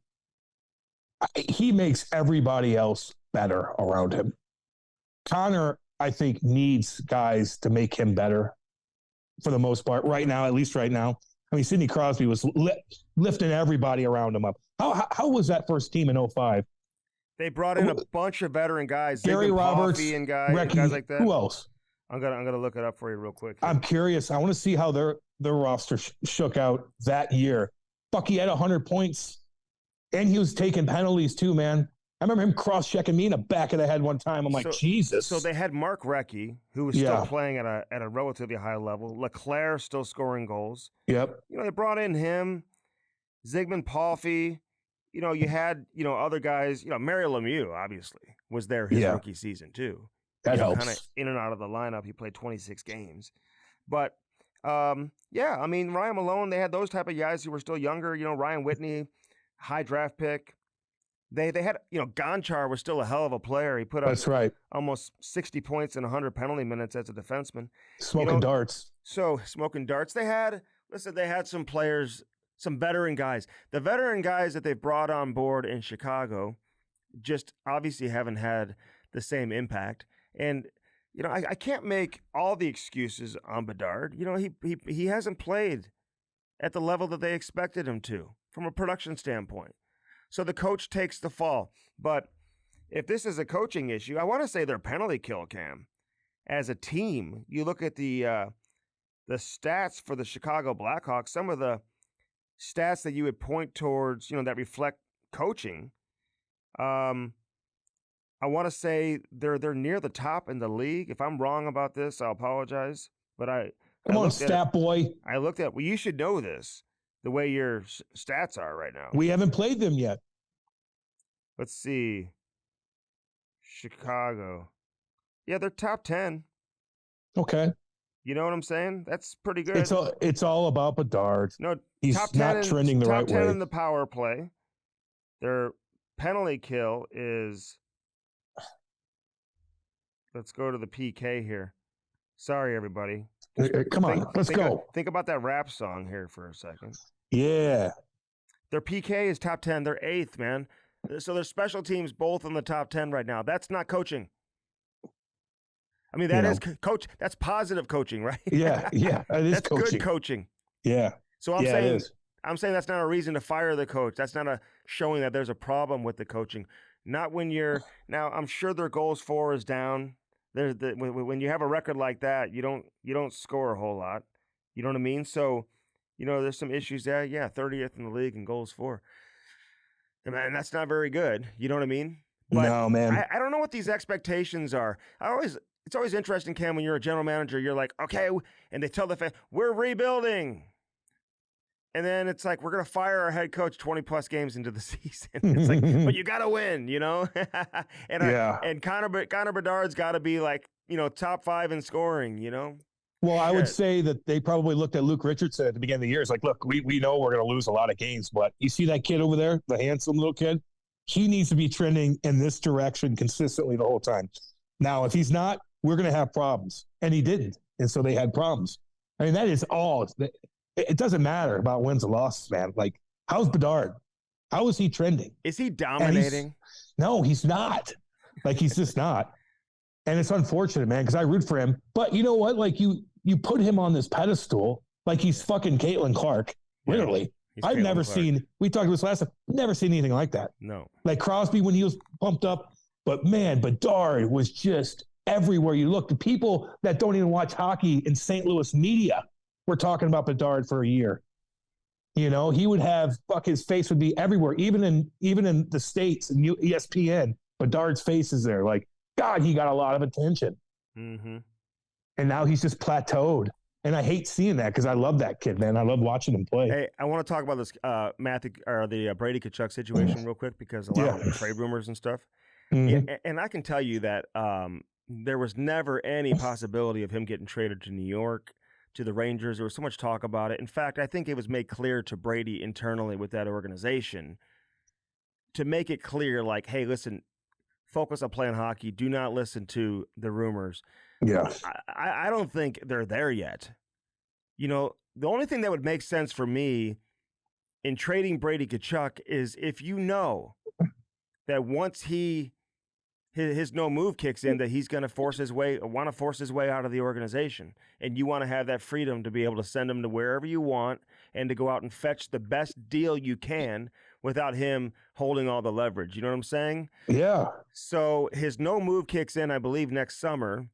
He makes everybody else better around him. Connor, I think, needs guys to make him better for the most part right now, at least right now. I mean, Sidney Crosby was lifting everybody around him up. How was that first team in 2005? They brought in a bunch of veteran guys. Gary Roberts, and guys like that. Who else? I'm gonna look it up for you real quick. I'm curious. I want to see how their roster shook out that year. Bucky had 100 points, and he was taking penalties too, man. I remember him cross-checking me in the back of the head one time. I'm like, Jesus. So they had Mark Recchi, who was still playing at a relatively high level. LeClaire still scoring goals. Yep. They brought in him, Zygmunt Palffy. You had, other guys. Mario Lemieux, obviously, was there his rookie season, too. That helps. Kind of in and out of the lineup. He played 26 games. But, Ryan Malone, they had those type of guys who were still younger. Ryan Whitney, high draft pick. They had, Gonchar was still a hell of a player. He put up almost 60 points and 100 penalty minutes as a defenseman. Smoking darts. So, smoking darts. They had some players, some veteran guys. The veteran guys that they've brought on board in Chicago just obviously haven't had the same impact. And, I can't make all the excuses on Bedard. He hasn't played at the level that they expected him to from a production standpoint. So the coach takes the fall. But if this is a coaching issue, I want to say their penalty kill, Cam. As a team, you look at the stats for the Chicago Blackhawks, some of the stats that you would point towards, that reflect coaching. I want to say they're near the top in the league. If I'm wrong about this, I'll apologize. But Come on, stat boy. I looked at, you should know this, the way your stats are right now. We haven't played them yet. Let's see. Chicago. Yeah, they're top 10. Okay. You know what I'm saying? That's pretty good. It's all about Bedard. No, he's top not trending the right way. Top 10 in the power play. Their penalty kill is... Let's go to the PK here. Sorry, everybody. Come on, let's go. Think about that rap song here for a second. Yeah. Their PK is top 10. They're 8th, man. So their special teams both in the top 10 right now. That's not coaching. I mean, that is coach. That's positive coaching, right? Yeah. That is that's coaching. Good coaching. Yeah. So I'm saying that's not a reason to fire the coach. That's not a showing that there's a problem with the coaching. Not when you're now. I'm sure their goals for is down. When you have a record like that, you don't score a whole lot. You know what I mean? So, there's some issues there. Yeah, 30th in the league in goals for. Man, that's not very good. You know what I mean? But no, man. I don't know what these expectations are. It's always interesting, Cam, when you're a general manager, you're like, okay, and they tell the fan, we're rebuilding. And then it's like, we're going to fire our head coach 20-plus games into the season. It's like, but you got to win, And Connor Bedard's got to be like, top 5 in scoring, Well, I would say that they probably looked at Luke Richardson at the beginning of the year. It's like, look, we know we're going to lose a lot of games, but you see that kid over there, the handsome little kid? He needs to be trending in this direction consistently the whole time. Now, if he's not, we're going to have problems. And he didn't. And so they had problems. I mean, that is all. It doesn't matter about wins and losses, man. Like, how's Bedard? How is he trending? Is he dominating? No, he's not. Like, he's just not. And it's unfortunate, man, because I root for him. But you know what? Like, you you put him on this pedestal like he's fucking Caitlin Clark, literally. I've never seen, we talked about this last time, never seen anything like that. No. Like Crosby when he was pumped up, but man, Bedard was just everywhere you look. The people that don't even watch hockey in St. Louis media were talking about Bedard for a year. You know, he would have, his face would be everywhere, even in the States and ESPN, Bedard's face is there. Like, God, he got a lot of attention. Mm-hmm. And now he's just plateaued. And I hate seeing that because I love that kid, man. I love watching him play. Hey, I want to talk about this Brady Tkachuk situation real quick because a lot of trade rumors and stuff. Mm-hmm. Yeah, and I can tell you that there was never any possibility of him getting traded to New York, to the Rangers. There was so much talk about it. In fact, I think it was made clear to Brady internally with that organization to make it clear, like, hey, listen, focus on playing hockey. Do not listen to the rumors. Yeah. I don't think they're there yet. You know, the only thing that would make sense for me in trading Brady Tkachuk is if you know that once his no move kicks in, that he's going to force his way out of the organization, and you want to have that freedom to be able to send him to wherever you want and to go out and fetch the best deal you can without him holding all the leverage. You know what I'm saying? Yeah. So his no move kicks in, I believe, next summer.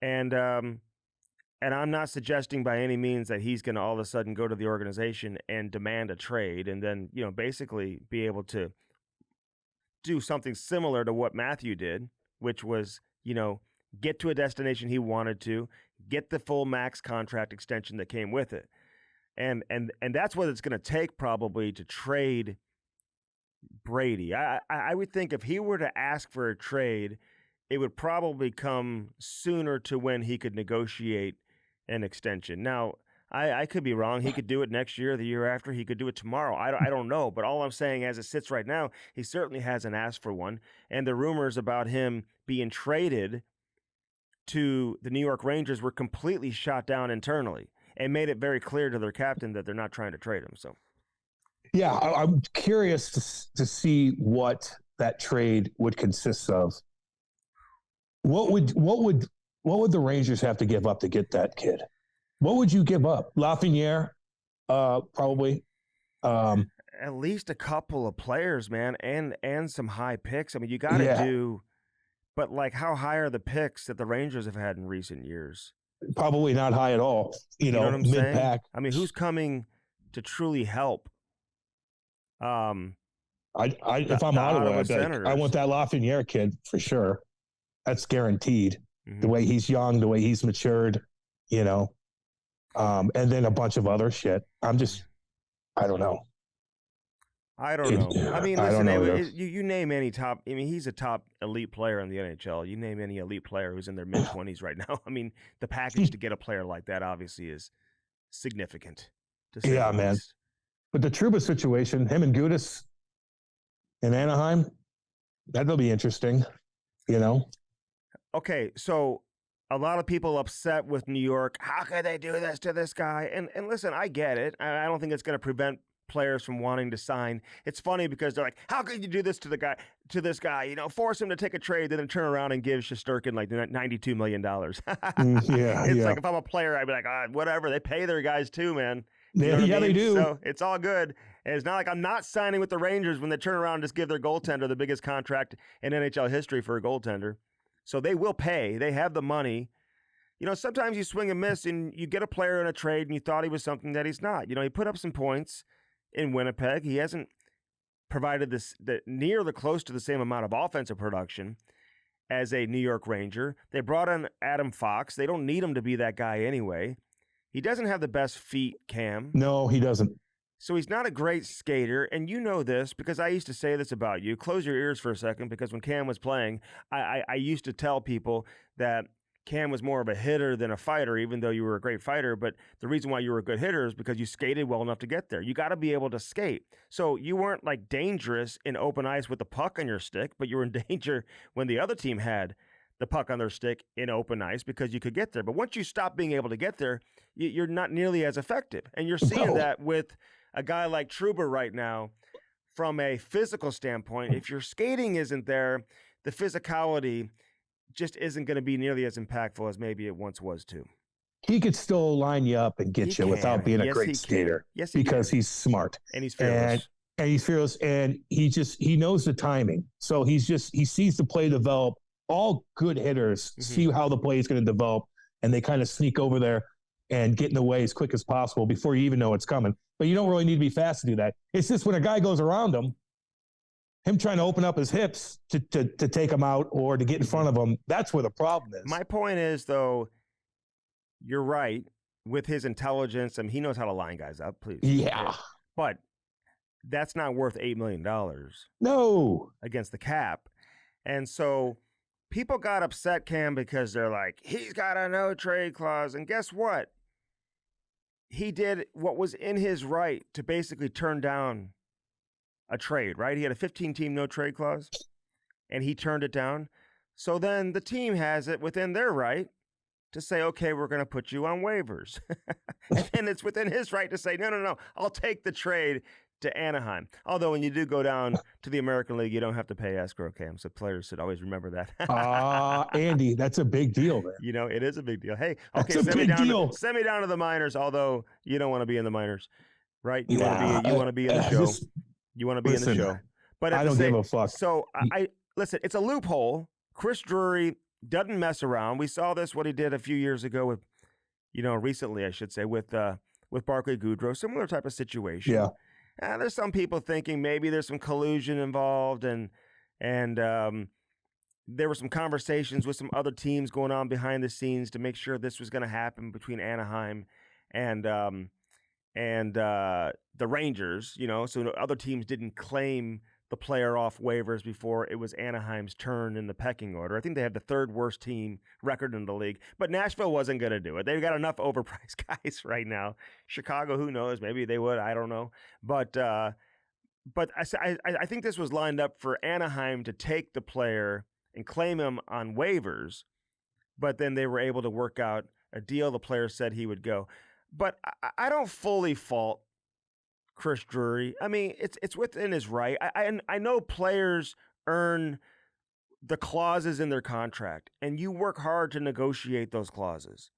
And I'm not suggesting by any means that he's going to all of a sudden go to the organization and demand a trade and then, you know, basically be able to do something similar to what Matthew did, which was, you know, get to a destination he wanted to, get the full max contract extension that came with it. And that's what it's going to take probably to trade Brady. I would think if he were to ask for a trade, it would probably come sooner to when he could negotiate an extension. Now, I could be wrong. He could do it next year, the year after. He could do it tomorrow. I don't know. But all I'm saying, as it sits right now, he certainly hasn't asked for one. And the rumors about him being traded to the New York Rangers were completely shot down internally and made it very clear to their captain that they're not trying to trade him. So, yeah, I'm curious to see what that trade would consist of. What would the Rangers have to give up to get that kid? What would you give up? Lafreniere, probably. At least a couple of players, man, and some high picks. I mean, you got to do. But like, how high are the picks that the Rangers have had in recent years? Probably not high at all. You know what I'm mid-pack. Saying? I mean, who's coming to truly help? If I'm Ottawa, I want that Lafreniere kid for sure. That's guaranteed. Mm-hmm. The way he's young, the way he's matured, you know, and then a bunch of other shit. I don't know. I don't know. I mean, listen, you name any top. I mean, he's a top elite player in the NHL. You name any elite player who's in their mid-20s right now. I mean, the package to get a player like that obviously is significant. Yeah, man. least. But the Trouba situation, him and Gudas in Anaheim, that'll be interesting, you know? Okay, so a lot of people upset with New York. How could they do this to this guy? And listen, I get it. I don't think it's going to prevent players from wanting to sign. It's funny because they're like, how could you do this to this guy? You know, force him to take a trade, then turn around and give Shesterkin like $92 million. It's like if I'm a player, I'd be like, whatever. They pay their guys too, man. You know they do. So it's all good. And it's not like I'm not signing with the Rangers when they turn around and just give their goaltender the biggest contract in NHL history for a goaltender. So they will pay. They have the money. You know, sometimes you swing and miss and you get a player in a trade and you thought he was something that he's not. You know, he put up some points in Winnipeg. He hasn't provided near the close to the same amount of offensive production as a New York Ranger. They brought in Adam Fox. They don't need him to be that guy anyway. He doesn't have the best feet, Cam. No, he doesn't. So he's not a great skater, and you know this because I used to say this about you. Close your ears for a second, because when Cam was playing, I used to tell people that Cam was more of a hitter than a fighter, even though you were a great fighter. But the reason why you were a good hitter is because you skated well enough to get there. You got to be able to skate. So you weren't like dangerous in open ice with the puck on your stick, but you were in danger when the other team had the puck on their stick in open ice because you could get there. But once you stop being able to get there, you're not nearly as effective. And you're seeing that with a guy like Trouba right now. From a physical standpoint, if your skating isn't there, the physicality just isn't going to be nearly as impactful as maybe it once was too. he could still line you up and get you without being a great skater. Yes, he because can. He's smart and he's fearless. And he's fearless, and he knows the timing. So he sees the play develop. All good hitters see how the play is going to develop, and they kind of sneak over there and get in the way as quick as possible before you even know it's coming. But you don't really need to be fast to do that. It's just when a guy goes around him trying to open up his hips to take him out or to get in front of him, that's where the problem is. My point is, though, you're right with his intelligence. I mean, he knows how to line guys up, please. Yeah. But that's not worth $8 million. No. Against the cap. And so people got upset, Cam, because they're like, he's got a no trade clause. And guess what? He did what was in his right to basically turn down a trade, right? He had a 15-team no trade clause, and he turned it down. So then the team has it within their right to say, okay, we're going to put you on waivers. And then it's within his right to say, no, I'll take the trade to Anaheim. Although when you do go down to the American League, you don't have to pay escrow, Cam. So players should always remember that. Andy, that's a big deal, man. You know, it is a big deal. Hey, okay, send me down to the minors, although you don't want to be in the minors, right? You want to be in the show. You want to be in the show. But I don't give a fuck. So I listen, it's a loophole. Chris Drury doesn't mess around. We saw this, what he did a few years ago with, recently, I should say, with Barclay Goodrow, similar type of situation. Yeah. There's some people thinking maybe there's some collusion involved, and there were some conversations with some other teams going on behind the scenes to make sure this was going to happen between Anaheim and the Rangers. So other teams didn't claim the player off waivers before it was Anaheim's turn in the pecking order. I think they had the third worst team record in the league, but Nashville wasn't going to do it. They've got enough overpriced guys right now. Chicago, who knows? Maybe they would. I don't know. But I think this was lined up for Anaheim to take the player and claim him on waivers, but then they were able to work out a deal. The player said he would go. But I don't fully fault Chris Drury. I mean, it's within his right. I know players earn the clauses in their contract, and you work hard to negotiate those clauses.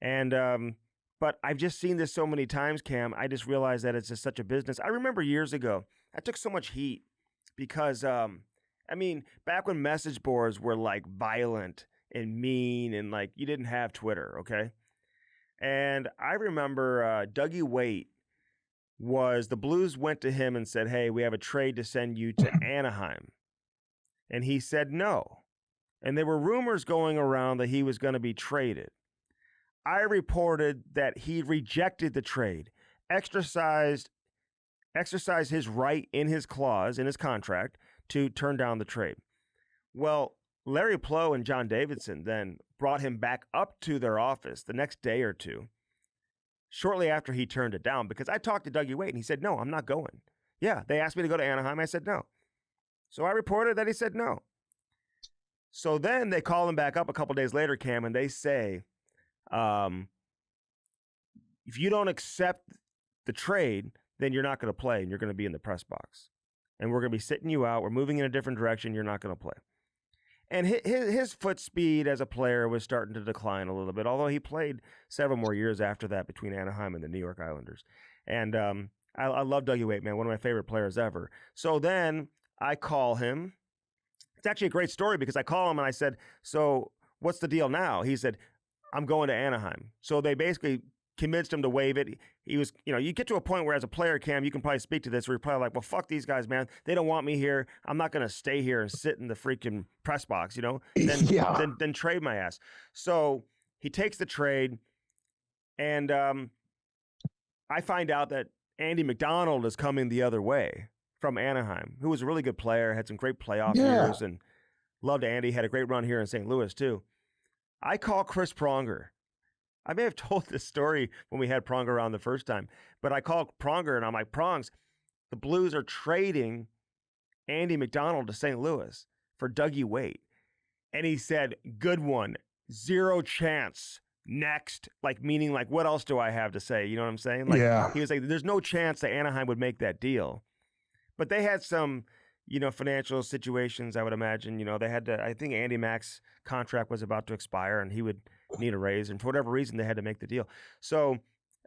And but I've just seen this so many times, Cam. I just realized that it's just such a business. I remember years ago, I took so much heat because back when message boards were like violent and mean, and like you didn't have Twitter, okay? And I remember Dougie Waite the Blues went to him and said, hey, we have a trade to send you to Anaheim. And he said no. And there were rumors going around that he was going to be traded. I reported that he rejected the trade, exercised his right in his clause, in his contract, to turn down the trade. Well, Larry Plow and John Davidson then brought him back up to their office the next day or two, shortly after he turned it down, because I talked to Dougie Waite and he said, no, I'm not going. Yeah, they asked me to go to Anaheim. I said no. So I reported that he said no. So then they call him back up a couple days later, Cam, and they say, if you don't accept the trade, then you're not going to play and you're going to be in the press box. And we're going to be sitting you out. We're moving in a different direction. You're not going to play. And his foot speed as a player was starting to decline a little bit, although he played several more years after that between Anaheim and the New York Islanders. And I love Dougie Waite, man, one of my favorite players ever. So then I call him. It's actually a great story because I call him and I said, so what's the deal now? He said, I'm going to Anaheim. So they basically convinced him to waive it. He was, you get to a point where as a player, Cam, you can probably speak to this, where you're probably like, well, fuck these guys, man. They don't want me here. I'm not going to stay here and sit in the freaking press box, Then trade my ass. So he takes the trade, and I find out that Andy McDonald is coming the other way from Anaheim, who was a really good player, had some great playoff years, and loved Andy, had a great run here in St. Louis, too. I call Chris Pronger. I may have told this story when we had Pronger on the first time, but I called Pronger and I'm like, Prongs, the Blues are trading Andy McDonald to St. Louis for Dougie Waite. And he said, good one, 0 chance. Next, meaning what else do I have to say? You know what I'm saying? He was like, there's no chance that Anaheim would make that deal. But they had some, financial situations, I would imagine. They had to, I think Andy Mack's contract was about to expire and he would need a raise. And for whatever reason, they had to make the deal. So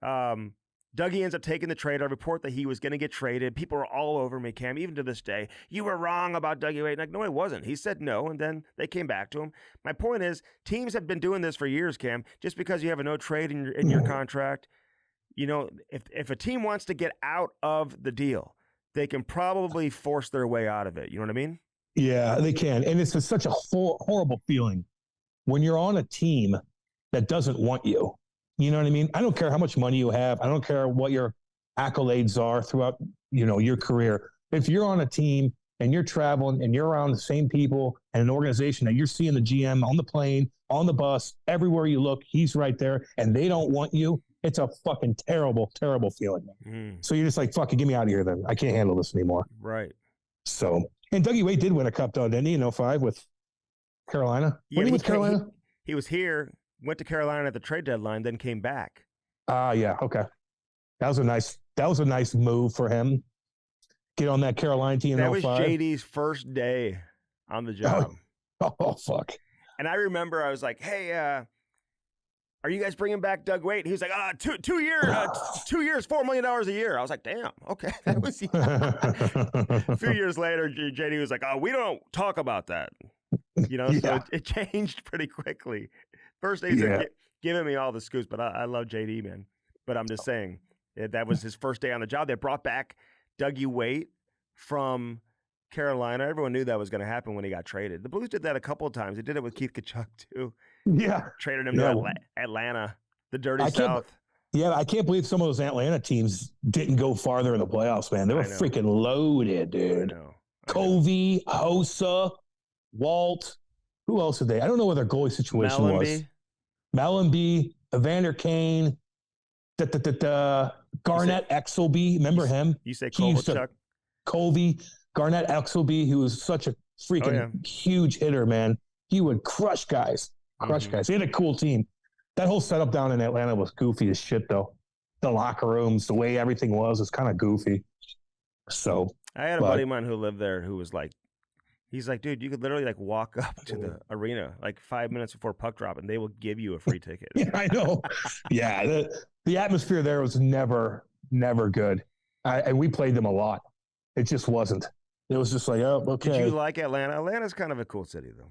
Dougie ends up taking the trade. I report that he was going to get traded. People are all over me, Cam, even to this day. You were wrong about Dougie Wade. Like, no, I wasn't. He said no, and then they came back to him. My point is, teams have been doing this for years, Cam. Just because you have a no trade in your contract, you know, if a team wants to get out of the deal, they can probably force their way out of it. You know what I mean? Yeah, they can. And it's just such a horrible feeling when you're on a team that doesn't want you. You know what I mean? I don't care how much money you have. I don't care what your accolades are throughout, you know, your career. If you're on a team and you're traveling and you're around the same people and an organization that you're seeing the GM on the plane, on the bus, everywhere you look, he's right there, and they don't want you, it's a fucking terrible, terrible feeling. So you're just like, fuck it, get me out of here then. I can't handle this anymore. Right. So, and Dougie Wade did win a cup, though, didn't he, in 05 with Carolina? Yeah, When he with Carolina? He was here, went to Carolina at the trade deadline, then came back. Yeah, okay. That was a nice move for him. Get on that Carolina team in 05. That was JD's first day on the job. Oh, fuck. And I remember I was like, hey, are you guys bringing back Doug Wade? He was like, 2 years, $4 million a year. I was like, damn, okay. That was a few years later, JD was like, oh, we don't talk about that. You know, so it changed pretty quickly. First day, he's like, giving me all the scoops, but I love JD, man. But I'm just saying, that was his first day on the job. They brought back Dougie Wade from Carolina. Everyone knew that was going to happen when he got traded. The Blues did that a couple of times. They did it with Keith Tkachuk, too. Yeah. Traded him to Atlanta, the dirty South. Yeah, I can't believe some of those Atlanta teams didn't go farther in the playoffs, man. They were freaking loaded, dude. I know. Covey, Hossa, Walt. Who else did they? I don't know what their goalie situation was. Mellenby, Evander Kane, Garnett Exelby. Remember him? You say Kovalchuk? Covey, Garnett Exelby, who was such a freaking huge hitter, man. He would crush guys. Guys. He had a cool team. That whole setup down in Atlanta was goofy as shit, though. The locker rooms, the way everything was kind of goofy. So I had a buddy of mine who lived there who was like, he's like, dude, you could literally like walk up to the arena like 5 minutes before puck drop and they will give you a free ticket. Yeah, I know. Yeah, the atmosphere there was never good. And we played them a lot. It just wasn't. It was just like, oh, okay. Did you like Atlanta? Atlanta's kind of a cool city, though.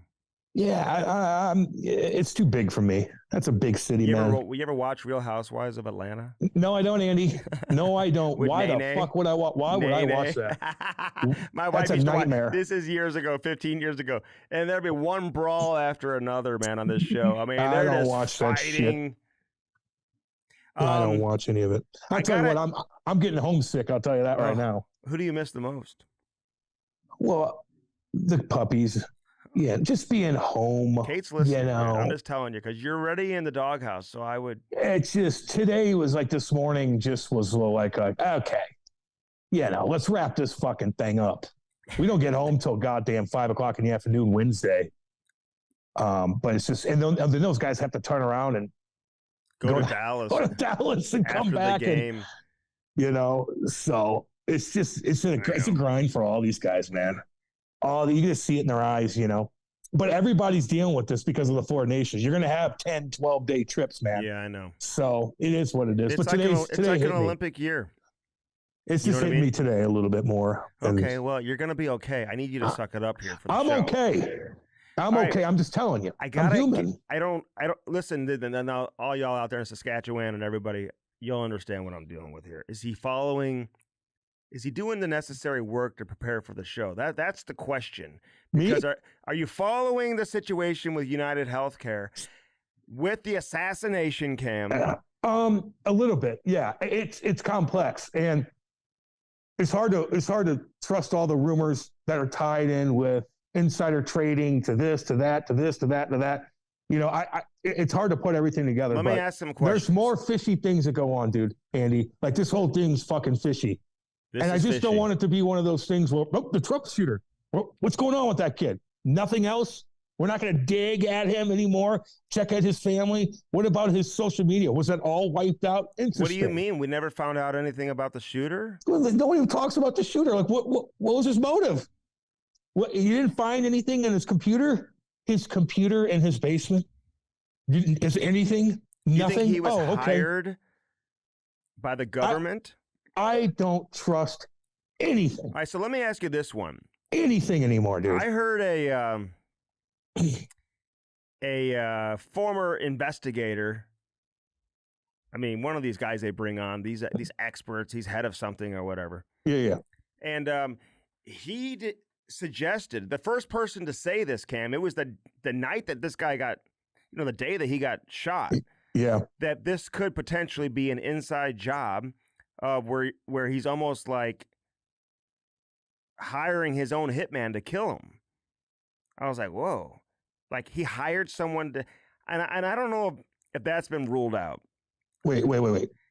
Yeah, it's too big for me. That's a big city, man. You ever watch Real Housewives of Atlanta? No, I don't, Andy. No, I don't. Why the fuck would I watch? Why would I watch that? My wife used to watch. This is years ago, 15 years ago, and there'd be one brawl after another, man, on this show. I mean, they're don't just watch fighting. That shit. I don't watch any of it. I'll tell you what, I'm getting homesick. I'll tell you that right now. Who do you miss the most? Well, the puppies. Yeah, just being home. Kate's listening. You know, I'm just telling you because you're already in the doghouse. So I would. It's just today was like this morning. Just was like okay, let's wrap this fucking thing up. We don't get home till goddamn 5 o'clock in the afternoon Wednesday. But it's just and then those guys have to turn around and go to Dallas. Go to Dallas and come back. The game. And, so it's just it's a grind for all these guys, man. You just see it in their eyes, But everybody's dealing with this because of the Four Nations. You're going to have 10, 12-day trips, man. Yeah, I know. So it is what it is. It's but it's like an Olympic year. It's just hitting me today a little bit more. Okay, well, you're going you're okay. I need you to suck it up here for the I'm show. Okay. I'm okay. Right. I'm just telling you. I'm human. I don't listen. Then all y'all out there in Saskatchewan and everybody, you'll understand what I'm dealing with here. Is he doing the necessary work to prepare for the show? That's the question. Because are you following the situation with United Healthcare with the assassination, Cam? A little bit, yeah. It's complex, and it's hard to trust all the rumors that are tied in with insider trading to this, to that, to this, to that, to that. It's hard to put everything together. Let me ask some questions. There's more fishy things that go on, dude. Andy, like this whole thing's fucking fishy. I just don't want it to be one of those things where, the Trump shooter, what's going on with that kid? Nothing else? We're not going to dig at him anymore, check at his family. What about his social media? Was that all wiped out? What do you mean? We never found out anything about the shooter? Well, no one even talks about the shooter. Like, what was his motive? You didn't find anything in his computer in his basement? Is anything? You Nothing? think he was hired by the government? I don't trust anything. All right, so let me ask you this one. Anything anymore, dude. I heard a former investigator. I mean, one of these guys they bring on, these experts, he's head of something or whatever. Yeah. And he suggested, the first person to say this, Cam, it was the night that this guy got, the day that he got shot. Yeah. That this could potentially be an inside job where he's almost like hiring his own hitman to kill him. I was like, whoa. Like he hired someone to, and I don't know if that's been ruled out. Wait.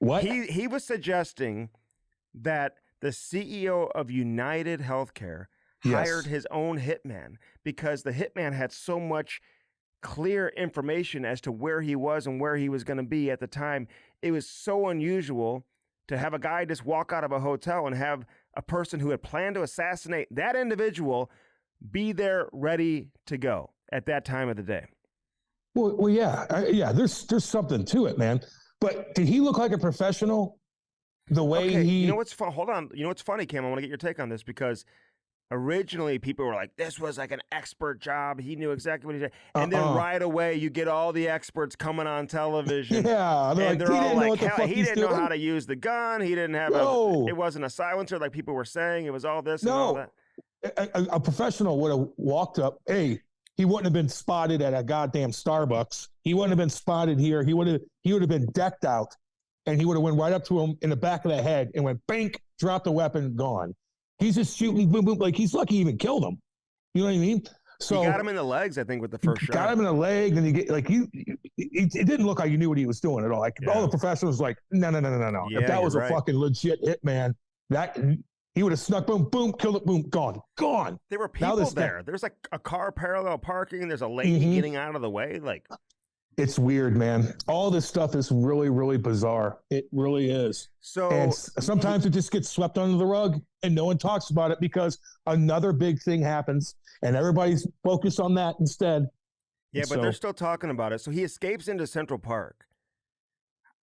What? He was suggesting that the CEO of United Healthcare hired his own hitman because the hitman had so much clear information as to where he was and where he was going to be at the time. It was so unusual to have a guy just walk out of a hotel and have a person who had planned to assassinate that individual be there ready to go at that time of the day. Well, yeah. There's something to it, man. But did he look like a professional? The way he... You know what's fun? Hold on. You know what's funny, Cam? I want to get your take on this because originally people were like, this was like an expert job. He knew exactly what he did. And then right away you get all the experts coming on television. Yeah. They're all like, he didn't know how to use the gun. He didn't have it wasn't a silencer like people were saying. It was all this and all that. A professional would have walked up. Hey, he wouldn't have been spotted at a goddamn Starbucks. He wouldn't have been spotted here. He would have been decked out, and he would have went right up to him in the back of the head and went bank, dropped the weapon, gone. He's just shooting, boom, boom. Like he's lucky he even killed him. You know what I mean? So he got him in the legs, I think, with the first shot. Got him in the leg, and it didn't look like you knew what he was doing at all. Like all the professionals, like no. Yeah, if that was a fucking legit hitman, that he would have snuck, boom, boom, killed it, boom, gone. There were people there. There's like a car parallel parking. There's a lady getting out of the way. Like, it's weird, man. All this stuff is really, really bizarre. It really is. And sometimes it just gets swept under the rug and no one talks about it because another big thing happens and everybody's focused on that instead. Yeah, but they're still talking about it. So he escapes into Central Park.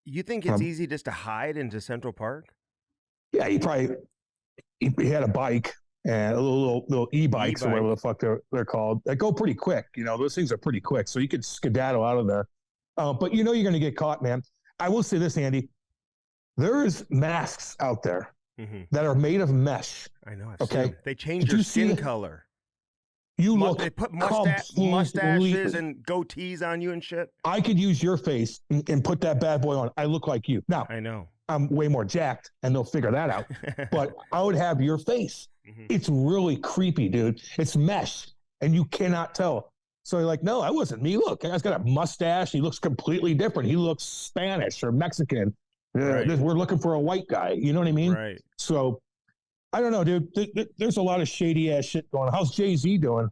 You think it's easy just to hide into Central Park? Yeah, he had a bike and a little e-bikes or whatever the fuck they're called. They go pretty quick. Those things are pretty quick. So you could skedaddle out of there. But you're going to get caught, man. I will say this, Andy. There's masks out there that are made of mesh. I know. They change your skin color. They put mustaches and goatees on you and shit. I could use your face and put that bad boy on. I look like you. Now, I know. I'm way more jacked, and they'll figure that out. But I would have your face. It's really creepy, dude. It's mesh, and you cannot tell. So you're like, no, that wasn't me. Look, that guy's got a mustache. He looks completely different. He looks Spanish or Mexican. Right. We're looking for a white guy. You know what I mean? Right. So I don't know, dude. There's a lot of shady-ass shit going on. How's Jay-Z doing?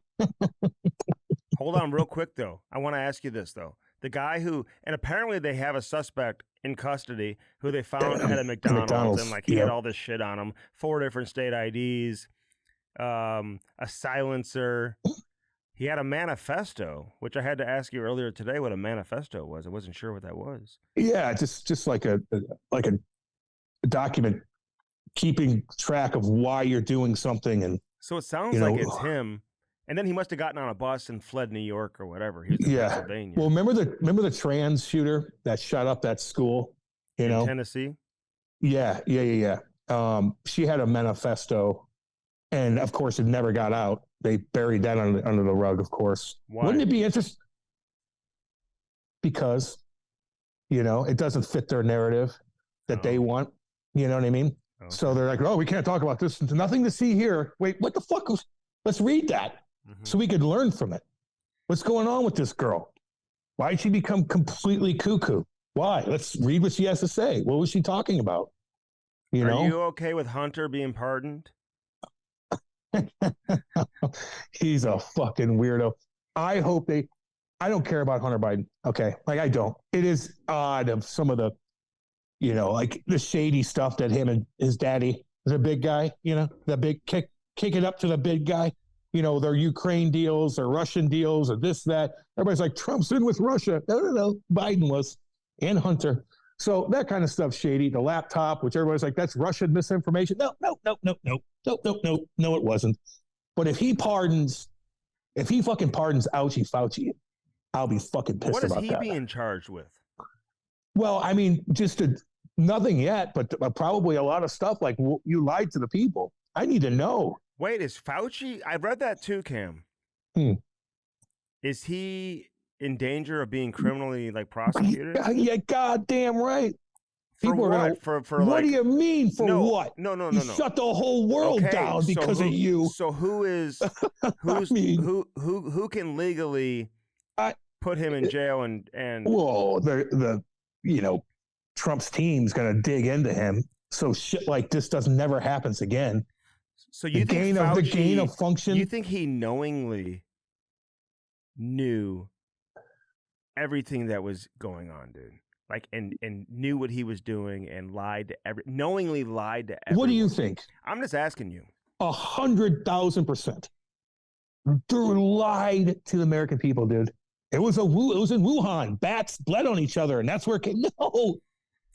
Hold on real quick, though. I want to ask you this, though. The guy and apparently they have a suspect in custody who they found at a McDonald's and he had all this shit on him. 4 different state IDs, a silencer. He had a manifesto, which I had to ask you earlier today what a manifesto was. I wasn't sure what that was. Yeah, just like a document keeping track of why you're doing something. And so it sounds like it's him. And then he must have gotten on a bus and fled New York or whatever. He was in Pennsylvania. Well, remember the trans shooter that shot up that school? In Tennessee? Yeah. She had a manifesto, and of course it never got out. They buried that under the rug, of course. Why? Wouldn't it be interesting? Because, it doesn't fit their narrative that they want. You know what I mean? Okay. So they're like, oh, we can't talk about this. There's nothing to see here. Wait, what the fuck? Let's read that so we could learn from it. What's going on with this girl? Why did she become completely cuckoo? Why? Let's read what she has to say. What was she talking about? Are you okay with Hunter being pardoned? He's a fucking weirdo. I don't care about Hunter Biden. Okay. I don't. It is odd of some of the, the shady stuff that him and his daddy is a big guy, the big kick it up to the big guy. their Ukraine deals or Russian deals or this, that. Everybody's like, Trump's in with Russia. No. Biden was, and Hunter. So that kind of stuff shady. The laptop, which everybody's like, that's Russian misinformation. No, it wasn't. But if he fucking pardons Ouchie Fauci, I'll be fucking pissed about that. What is he being charged with? Well, I mean, nothing yet, but probably a lot of stuff like you lied to the people. I need to know. Wait, is Fauci? I read that too, Cam. Is he in danger of being criminally prosecuted? Yeah, goddamn right. For people what? Are gonna, what do you mean for what? No. Shut the whole world down because of you. So who can legally put him in jail and well, Trump's team's gonna dig into him, so shit like this never happens again. So you think the gain of function? You think he knowingly knew everything that was going on, dude? And knew what he was doing and knowingly lied to everyone. What do you think? I'm just asking you. 100,000%. They lied to the American people, dude. It was in Wuhan. Bats bled on each other, and that's where it came. No.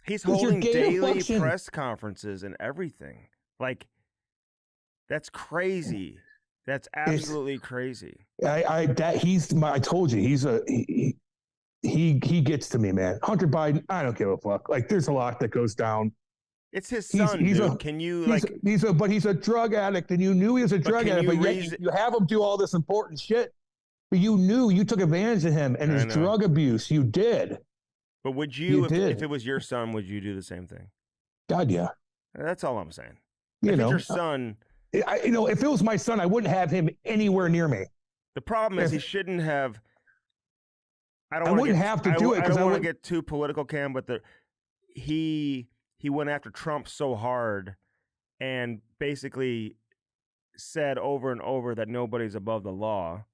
He's holding daily press conferences and everything. That's crazy. That's absolutely crazy. I told you he gets to me, man. Hunter Biden, I don't give a fuck. There's a lot that goes down. It's his son, dude. Can you but he's a drug addict, and you knew he was a drug addict, but yet you have him do all this important shit. But you took advantage of him and his drug abuse. You did. But would you if it was your son, would you do the same thing? God, yeah. That's all I'm saying. If it's your son, if it was my son, I wouldn't have him anywhere near me. The problem is he shouldn't have. I don't want to get too political, Cam, but he went after Trump so hard and basically said over and over that nobody's above the law.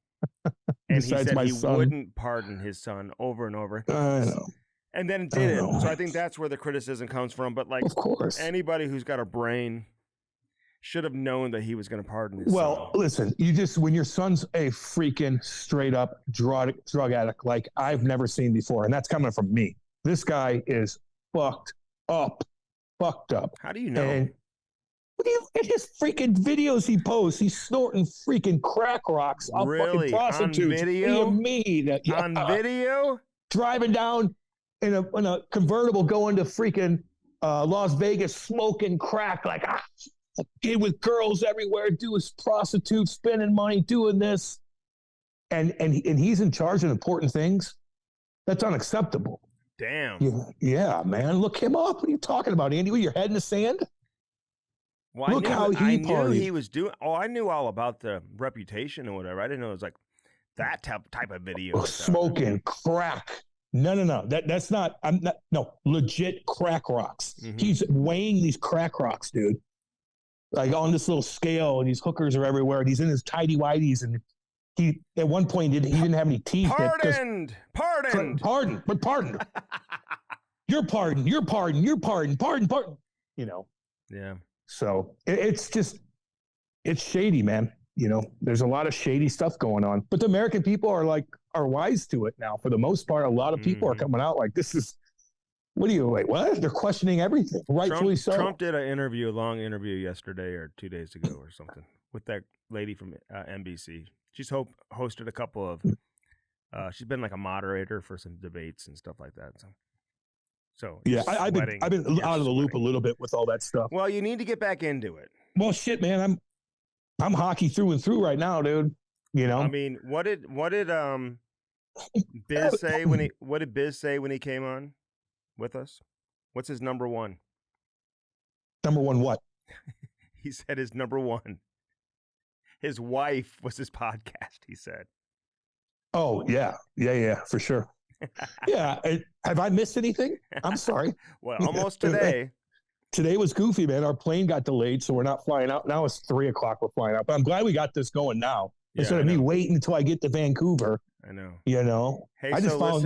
And he said he wouldn't pardon his son over and over. I know. And then did it. So I think that's where the criticism comes from. But of course, anybody who's got a brain should have known that he was going to pardon his son. Well, listen, when your son's a freaking straight up drug addict like I've never seen before, and that's coming from me. This guy is fucked up. How do you know? And at his freaking videos he posts, he's snorting freaking crack rocks off fucking prostitutes. On video? On video? Driving down in a convertible going to freaking Las Vegas smoking crack kid with girls everywhere, doing prostitutes, spending money, doing this, and he's in charge of important things. That's unacceptable. Damn. Yeah, man. Look him up. What are you talking about, Andy? With your head in the sand? Well, Look how he knew he was doing. Oh, I knew all about the reputation or whatever. I didn't know it was that type of video. Smoking crack. No. That's not. I'm not. No, legit crack rocks. Mm-hmm. He's weighing these crack rocks, dude. On this little scale, and these hookers are everywhere. And he's in his tidy whities, and he at one point he didn't have any teeth. Pardoned. You're pardoned. Yeah. So it's shady, man. There's a lot of shady stuff going on, but the American people are wise to it now. For the most part, a lot of people are coming out this is. What They're questioning everything. Rightfully so. Trump did a long interview yesterday or 2 days ago or something with that lady from NBC. She's hosted a couple of. She's been a moderator for some debates and stuff like that. So yeah, I've been out of the loop a little bit with all that stuff. Well, you need to get back into it. Well, shit, man, I'm hockey through and through right now, dude. I mean, what did Biz say when he came on with us? What's his number one? Number one what? He said his number one. His wife was his podcast, he said. Oh, yeah, for sure. Yeah. Have I missed anything? I'm sorry. Well, almost today. Today was goofy, man. Our plane got delayed, so we're not flying out. Now it's 3:00. We're flying out. But I'm glad we got this going now. Instead of me waiting until I get to Vancouver. I know. Hey, I just found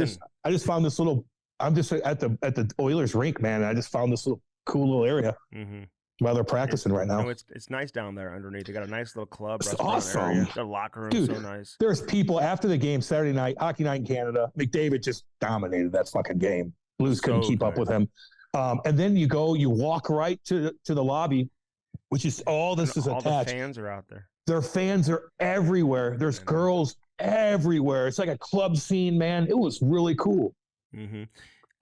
this little. I'm just at the Oilers rink, man. And I just found this cool little area. Mm-hmm. While they're practicing right now. No, it's nice down there underneath. They got a nice little club, It's restaurant awesome. area. The locker room is so nice. There's people after the game Saturday night, hockey night in Canada. McDavid just dominated that fucking game. Blues couldn't keep up with him. And then you walk right to the lobby, which is all this is attached. All the fans are out there. Their fans are everywhere. There's girls everywhere. It's like a club scene, man. It was really cool. Mm-hmm.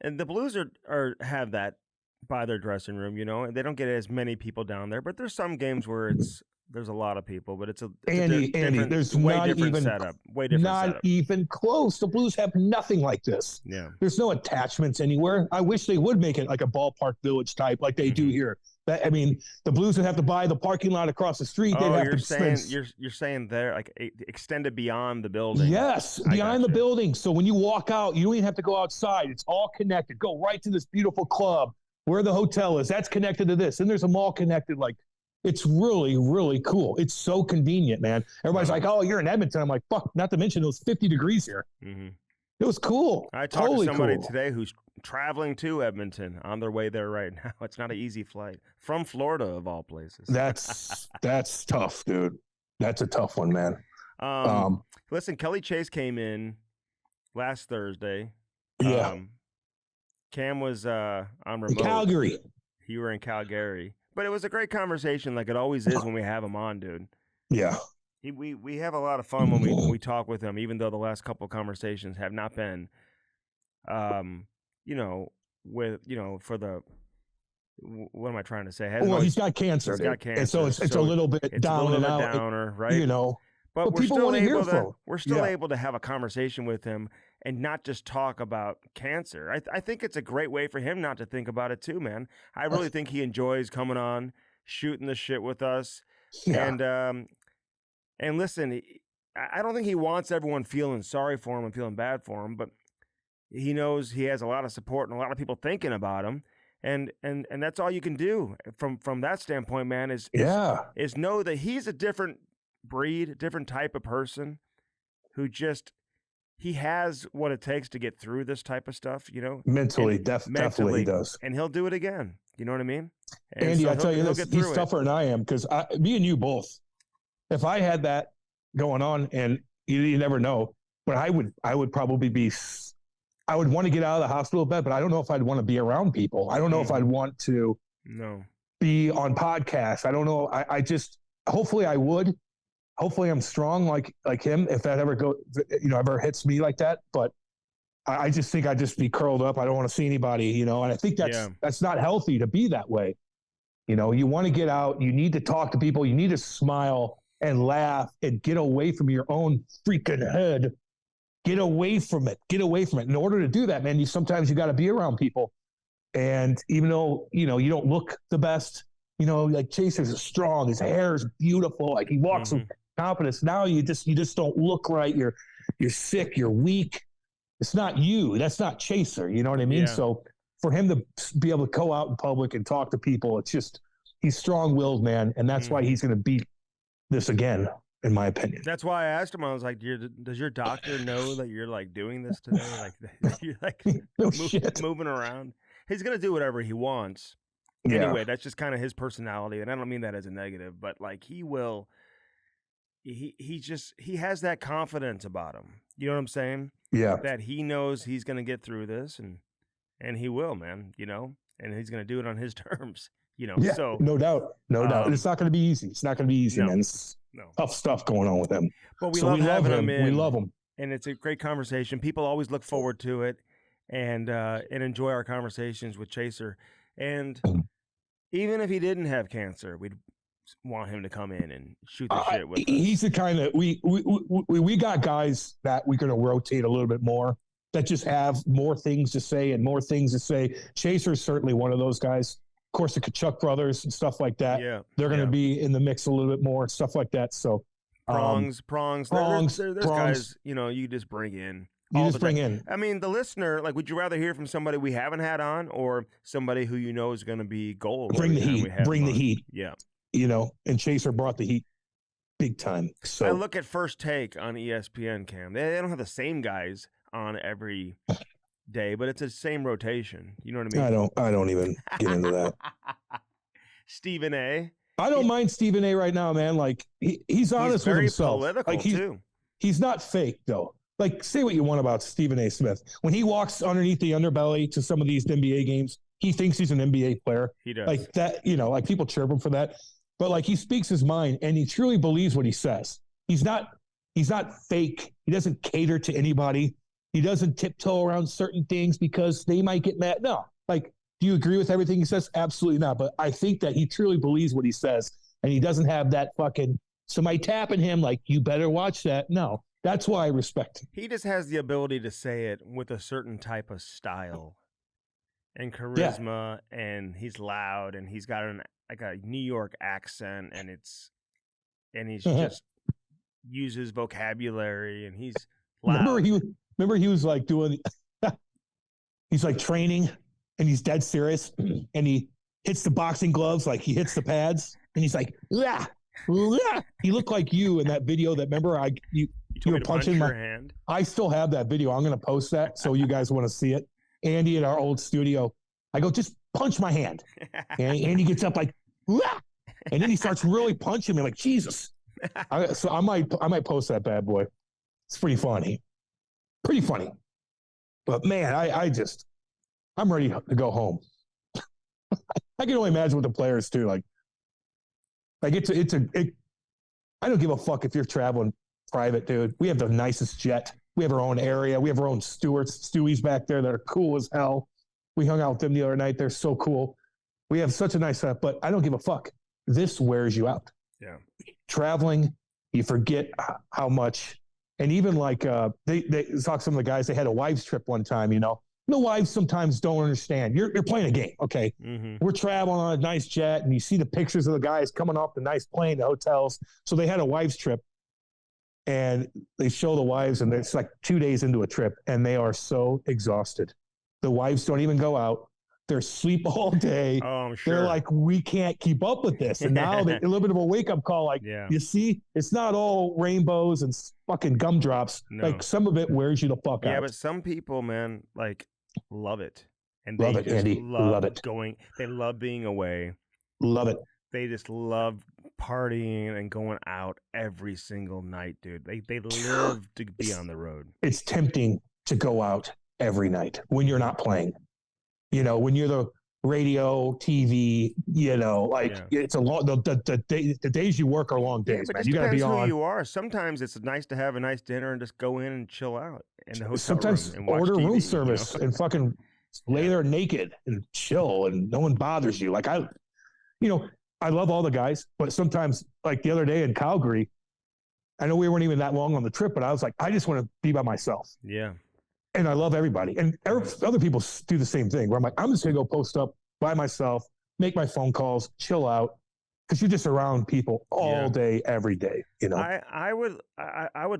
And the Blues have that by their dressing room, and they don't get as many people down there, but there's some games where there's a lot of people, but it's Andy, there's way different setup. Way different setup. Even close. The Blues have nothing like this. Yeah. There's no attachments anywhere. I wish they would make it like a ballpark village type like they do here. The Blues would have to buy the parking lot across the street. They'd have you're saying they're like extended beyond the building. Yes, behind the building. So when you walk out, you don't even have to go outside. It's all connected. Go right to this beautiful club where the hotel is. That's connected to this. And there's a mall connected. Like, it's really, really cool. It's so convenient, man. Everybody's like, oh, you're in Edmonton. I'm like, fuck, not to mention it was 50 degrees here. Mm-hmm. It was cool. I talked to somebody today who's traveling to Edmonton on their way there right now. It's not an easy flight from Florida, of all places. That's tough, dude. That's a tough one, man. Listen, Kelly Chase came in last Thursday. Yeah. Cam was on remote. Calgary. You were in Calgary. But it was a great conversation like it always is when we have him on, dude. Yeah. We have a lot of fun when we talk with him, even though the last couple of conversations have not been, for the, what am I trying to say? He's got cancer. He's got cancer. And so it's a little bit down and out. Downer, right? But we're people still want to hear from him. We're still able to have a conversation with him and not just talk about cancer. I think it's a great way for him not to think about it too, man. I really think he enjoys coming on, shooting the shit with us. Yeah. And listen, I don't think he wants everyone feeling sorry for him and feeling bad for him, but he knows he has a lot of support and a lot of people thinking about him. And that's all you can do from that standpoint, man, is know that he's a different breed, different type of person who he has what it takes to get through this type of stuff, mentally, definitely he does. And he'll do it again. You know what I mean? And Andy, I tell you this, he's tougher than I am because me and you both, if I had that going on, and you never know, but I would probably I would want to get out of the hospital bed, but I don't know if I'd want to be around people. I don't know if I'd want to be on podcasts. I don't know. Hopefully I would. Hopefully I'm strong like him if that ever hits me like that. But I just think I'd just be curled up. I don't want to see anybody, and I think that's not healthy to be that way. You want to get out. You need to talk to people. You need to smile and laugh and get away from your own freaking head. Get away from it. In order to do that, man, sometimes you got to be around people. And even though, you don't look the best, like Chaser's strong, his hair is beautiful. Like he walks with confidence. Now you just don't look right. You're sick. You're weak. It's not you. That's not Chaser. You know what I mean? Yeah. So for him to be able to go out in public and talk to people, it's just, he's strong-willed, man. And that's why he's going to beat this again, in my opinion. That's why I asked him. I was like, does your doctor know that you're like doing this today? Like you're like moving around. He's going to do whatever he wants. Yeah. Anyway, that's just kind of his personality. And I don't mean that as a negative, but like he has that confidence about him. You know what I'm saying? Yeah. That he knows he's going to get through this and he will, man, and he's going to do it on his terms, Yeah, so no doubt. It's not going to be easy. It's not going to be easy, man. It's tough stuff going on with him. But we love having him in. We love him. And it's a great conversation. People always look forward to it and enjoy our conversations with Chaser. And even if he didn't have cancer, we'd want him to come in and shoot the shit with us. He's the kind of we got guys that we're going to rotate a little bit more that just have more things to say and more things to say. Chaser's certainly one of those guys. Of course, the Kachuk brothers and stuff like that. Yeah, they're going to be in the mix a little bit more, stuff like that. So prongs. There's guys, you just bring in. I mean, the listener, like, would you rather hear from somebody we haven't had on or somebody who is going to be gold? Bring the heat. Bring the heat. Yeah. And Chaser brought the heat big time. So I look at First Take on ESPN, Cam. They don't have the same guys on every day, but it's the same rotation. You know what I mean? I don't even get into that. Stephen A. I don't mind Stephen A. right now, man. Like he's honest with himself. Political like too. He's not fake though. Like say what you want about Stephen A. Smith. When he walks underneath the underbelly to some of these NBA games, he thinks he's an NBA player. He does. Like that, like people chirp him for that. But like he speaks his mind and he truly believes what he says. He's not fake. He doesn't cater to anybody. He doesn't tiptoe around certain things because they might get mad. No. Like, do you agree with everything he says? Absolutely not. But I think that he truly believes what he says and he doesn't have that fucking somebody tapping him like, you better watch that. No, that's why I respect him. He just has the ability to say it with a certain type of style and charisma, and he's loud, and he's got a New York accent, and he's just uses vocabulary, and he's loud. Remember he was like doing, he's like training, and he's dead serious, and he hits the boxing gloves like he hits the pads, and he's like, yeah. He looked like you in that video that remember you were punching my hand. I still have that video. I'm going to post that so you guys want to see it. Andy in our old studio, I go, just punch my hand. And Andy gets up like, Wah! And then he starts really punching me like, Jesus. So I might post that bad boy. It's pretty funny. But man, I'm ready to go home. I can only imagine with the players too. Like I don't give a fuck if you're traveling private, dude. We have the nicest jet. We have our own area. We have our own Stewies back there that are cool as hell. We hung out with them the other night. They're so cool. We have such a nice setup, but I don't give a fuck. This wears you out. Yeah. Traveling, you forget how much. And even like they talk to some of the guys, they had a wives trip one time, The wives sometimes don't understand. You're playing a game, okay? Mm-hmm. We're traveling on a nice jet, and you see the pictures of the guys coming off the nice plane, the hotels. So they had a wives trip, and they show the wives, and it's like 2 days into a trip, and they are so exhausted. The wives don't even go out. They're asleep all day. Oh, I'm sure. They're like, we can't keep up with this. And now a little bit of a wake-up call, like, You see, it's not all rainbows and fucking gumdrops. No. Like, some of it wears you the fuck out. Yeah, but some people, man, like, love it. And love it, Andy. Love it. They love being away. Love it. They just love partying and going out every single night, dude. They live to be on the road. It's tempting to go out every night when you're not playing. When you're the radio, TV, it's a long. The days you work are long days, man. You got to be on. Who you are. Sometimes it's nice to have a nice dinner and just go in and chill out in the hotel Sometimes room and watch order TV, room service and fucking lay there naked and chill, and no one bothers you. Like I love all the guys, but sometimes, like the other day in Calgary, I know we weren't even that long on the trip, but I was like, I just want to be by myself. Yeah. And I love everybody. And other people do the same thing where I'm like, I'm just going to go post up by myself, make my phone calls, chill out. Because you're just around people all day, every day. I would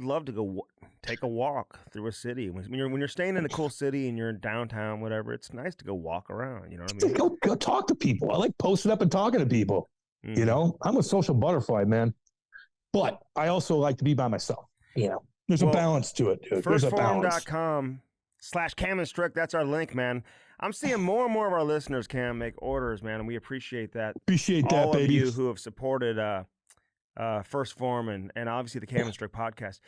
love to go take a walk through a city. When you're staying in a cool city and you're in downtown, whatever, it's nice to go walk around. You know what I mean? Go talk to people. I like posting up and talking to people. Mm-hmm. I'm a social butterfly, man. But I also like to be by myself. There's a balance to it, dude. Firstform.com/Cam&Strick. That's our link, man. I'm seeing more and more of our listeners, Cam, make orders, man, and we appreciate that. All of you who have supported First Form and obviously the Cam&Strick podcast.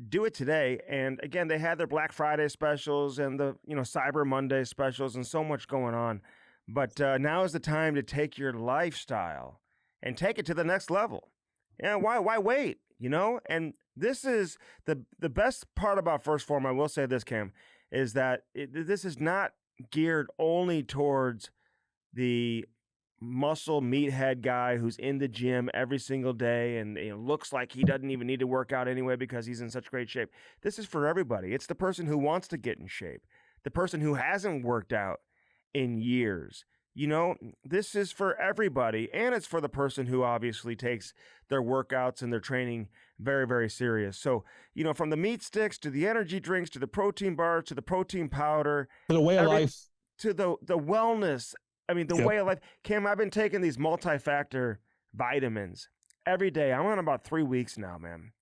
Do it today. And again, they had their Black Friday specials and the Cyber Monday specials and so much going on. But now is the time to take your lifestyle and take it to the next level. Yeah, why wait? And this is the best part about First Form. I will say this, Cam, is that this is not geared only towards the muscle meathead guy who's in the gym every single day and looks like he doesn't even need to work out anyway because he's in such great shape. This is for everybody. It's the person who wants to get in shape, the person who hasn't worked out in years. This is for everybody, and it's for the person who obviously takes their workouts and their training very, very serious. So, from the meat sticks to the energy drinks to the protein bars to the protein powder, to the way of life, to the wellness. I mean, the way of life. Cam, I've been taking these multi-factor vitamins every day. I'm on about 3 weeks now, man,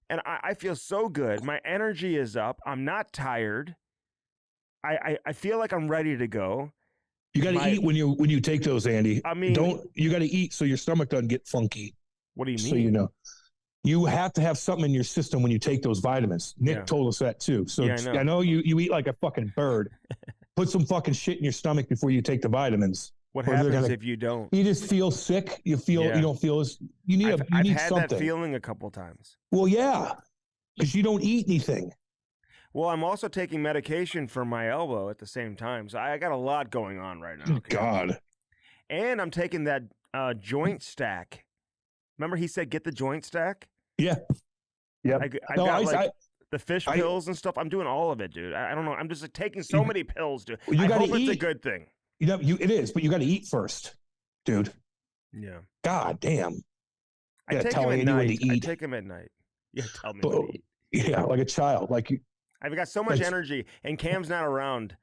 and I feel so good. My energy is up. I'm not tired. I feel like I'm ready to go. You got to eat when you take those, Andy. I mean, you got to eat so your stomach doesn't get funky. What do you mean? So you know, you have to have something in your system when you take those vitamins. Nick told us that too. So I know you eat like a fucking bird. Put some fucking shit in your stomach before you take the vitamins. What happens if you don't? You just feel sick. You don't feel as you need. I've need had something. that feeling a couple times. Well, yeah, because you don't eat anything. Well, I'm also taking medication for my elbow at the same time, so I got a lot going on right now. Okay? God. And I'm taking that joint stack. Remember, he said get the joint stack. Yeah. Yeah. I got the fish pills and stuff. I'm doing all of it, dude. I don't know. I'm just taking so many pills, dude. I hope it's a good thing. It is, but you got to eat first, dude. Yeah. God damn. I take him at night. I take him at night. Yeah, tell me when to eat. Yeah, like a child. Like you. I've got so much energy, and Cam's not around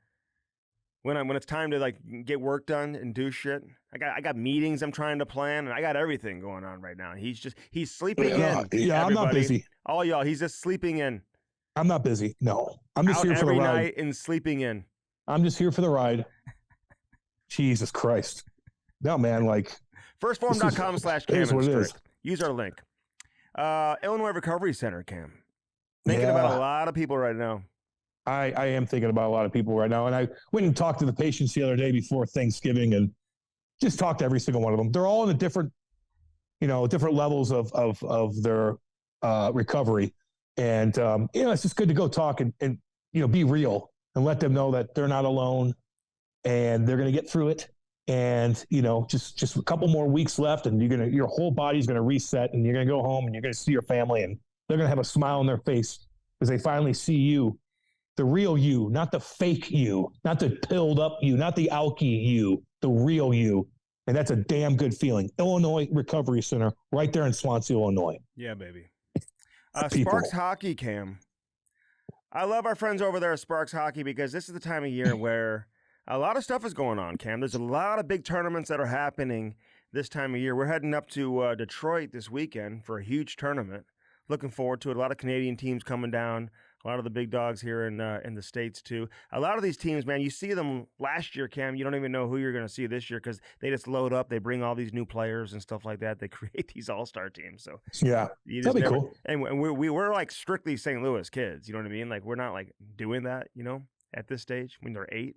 when it's time to like get work done and do shit. I got meetings I'm trying to plan, and I got everything going on right now. He's sleeping in. Yeah, everybody. I'm not busy. All y'all, he's just sleeping in. I'm not busy. No, I'm just here for the ride. Every night and sleeping in. I'm just here for the ride. Jesus Christ. No, man, like. Firstform.com/Cam. Use our link. Illinois Recovery Center, Cam. Thinking about a lot of people right now. I am thinking about a lot of people right now. And I went and talked to the patients the other day before Thanksgiving and just talked to every single one of them. They're all in a different levels of their recovery. And, it's just good to go talk and be real and let them know that they're not alone and they're going to get through it. And, just a couple more weeks left and your whole body's going to reset and you're going to go home and you're going to see your family and they're going to have a smile on their face because they finally see you, the real you, not the fake you, not the pilled up you, not the alky you, the real you. And that's a damn good feeling. Illinois Recovery Center, right there in Swansea, Illinois. Yeah, baby. Sparks Hockey, Cam. I love our friends over there at Sparks Hockey because this is the time of year where a lot of stuff is going on, Cam. There's a lot of big tournaments that are happening this time of year. We're heading up to Detroit this weekend for a huge tournament. Looking forward to it. A lot of Canadian teams coming down. A lot of the big dogs here in the States, too. A lot of these teams, man, you see them last year, Cam. You don't even know who you're going to see this year because they just load up. They bring all these new players and stuff like that. They create these all-star teams. So yeah, that'd be cool. And we're like strictly St. Louis kids. You know what I mean? Like we're not like doing that, at this stage when they're 8.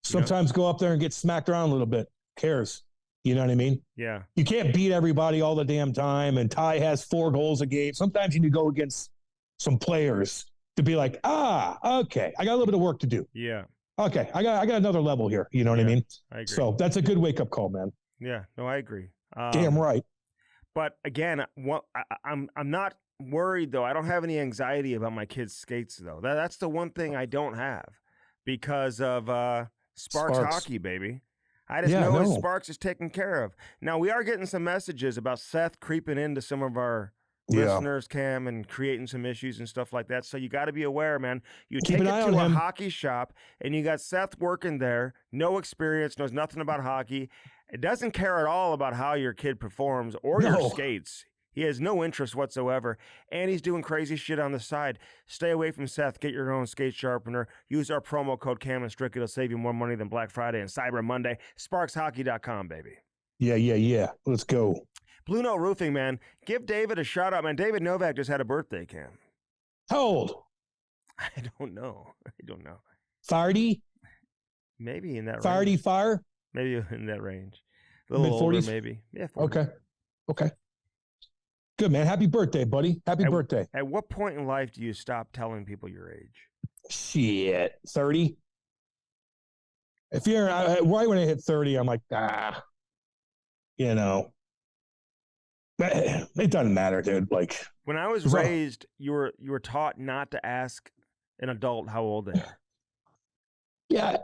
Sometimes go up there and get smacked around a little bit. Who cares? You know what I mean? Yeah. You can't beat everybody all the damn time. And Ty has 4 goals a game. Sometimes you need to go against some players to be like, okay, I got a little bit of work to do. Yeah. Okay, I got another level here. You know what I mean? I agree. So that's a good wake up call, man. Yeah. No, I agree. Damn right. But again, I'm not worried though. I don't have any anxiety about my kids' skates though. That's the one thing I don't have because of Sparks Hockey, baby. I just know Sparks is taken care of. Now, we are getting some messages about Seth creeping into some of our listeners, Cam, and creating some issues and stuff like that. So you got to be aware, man. You take it to a hockey shop, and you got Seth working there, no experience, knows nothing about hockey. It doesn't care at all about how your kid performs or your skates. He has no interest whatsoever, and he's doing crazy shit on the side. Stay away from Seth. Get your own skate sharpener. Use our promo code Cam and Strick. It'll save you more money than Black Friday and Cyber Monday. SparksHockey.com, baby. Yeah. Let's go. Blue Note Roofing, man. Give David a shout out, man. David Novak just had a birthday, Cam. How old? I don't know. 30? Maybe in that 30 range. fire? Maybe in that range. A little older, maybe. Yeah, 40. Okay. Good, man. Happy birthday, buddy. Happy birthday. At what point in life do you stop telling people your age? Shit. 30? If you're right when I hit 30, I'm like, it doesn't matter, dude. Like when I was raised, you were taught not to ask an adult how old they are. Yeah,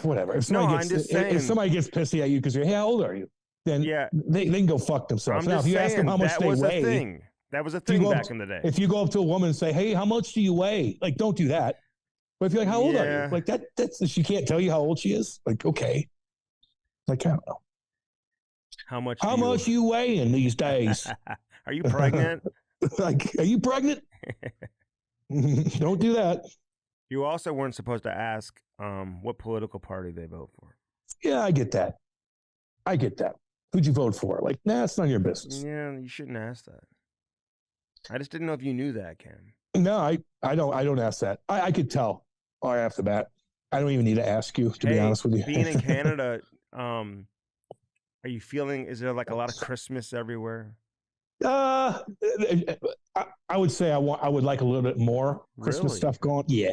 whatever. If somebody gets pissy at you because you're, hey, how old are you? Then they can go fuck themselves. Now, if you ask them how much they weigh, that was a thing back in the day. If you go up to a woman and say, hey, how much do you weigh? Like, don't do that. But if you're like, how old are you? Like that's she can't tell you how old she is. Like, okay. Like, I don't know. How much you weigh in these days? Are you pregnant? Like, are you pregnant? Don't do that. You also weren't supposed to ask what political party they vote for. Yeah, I get that. Who'd you vote for? Like, nah, it's none of your business. Yeah, you shouldn't ask that. I just didn't know if you knew that, Cam. No, I don't ask that. I could tell right off the bat. I don't even need to ask you, to be honest with you. Being in Canada, are you feeling, is there like a lot of Christmas everywhere? I would say I would like a little bit more Christmas stuff going. Yeah.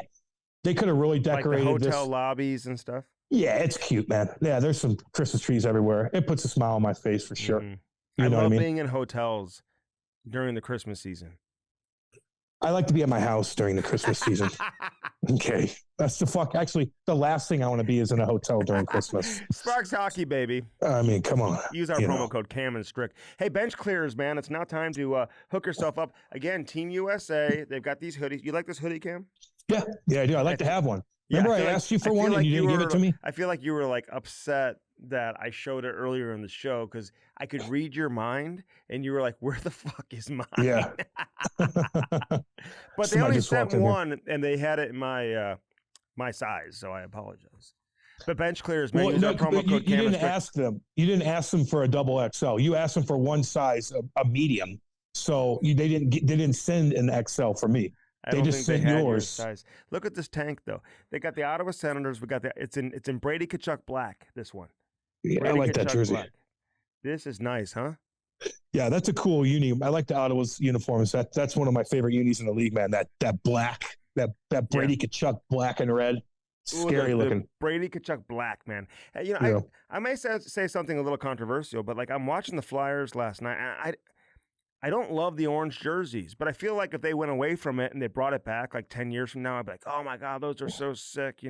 They could have really decorated like the hotel lobbies and stuff. Yeah, it's cute, man. Yeah, there's some Christmas trees everywhere. It puts a smile on my face for sure. Mm-hmm. I love being in hotels during the Christmas season. I like to be at my house during the Christmas season. Okay. That's actually, the last thing I want to be is in a hotel during Christmas. Sparks hockey, baby. I mean, come on. Use our promo code Cam and Strick. Hey, bench clearers, man. It's now time to hook yourself up. Again, Team USA. They've got these hoodies. You like this hoodie, Cam? Yeah, I do. I like to have one. Remember, I asked you for one and you didn't give it to me? I feel like you were like upset that I showed it earlier in the show because I could read your mind and you were like, where the fuck is mine? Yeah. But they only sent one and they had it in my my size, so I apologize. But bench clearers, man, use our promo code you didn't ask them. You didn't ask them for a double XL. You asked them for one size, a medium. So they didn't send an XL for me. They just sent yours. Size. Look at this tank, though. They got the Ottawa Senators. We got it's in Brady Tkachuk black. This one. Yeah, Brady I like that jersey. Black. This is nice, huh? Yeah, that's a cool uni. I like the Ottawa's uniforms. That's one of my favorite unis in the league, man. That black, that Brady Tkachuk black and red. Scary looking. The Brady Tkachuk black, man. I may say something a little controversial, but like I'm watching the Flyers last night. I don't love the orange jerseys, but I feel like if they went away from it and they brought it back like 10 years from now, I'd be like, oh my God, those are so sick,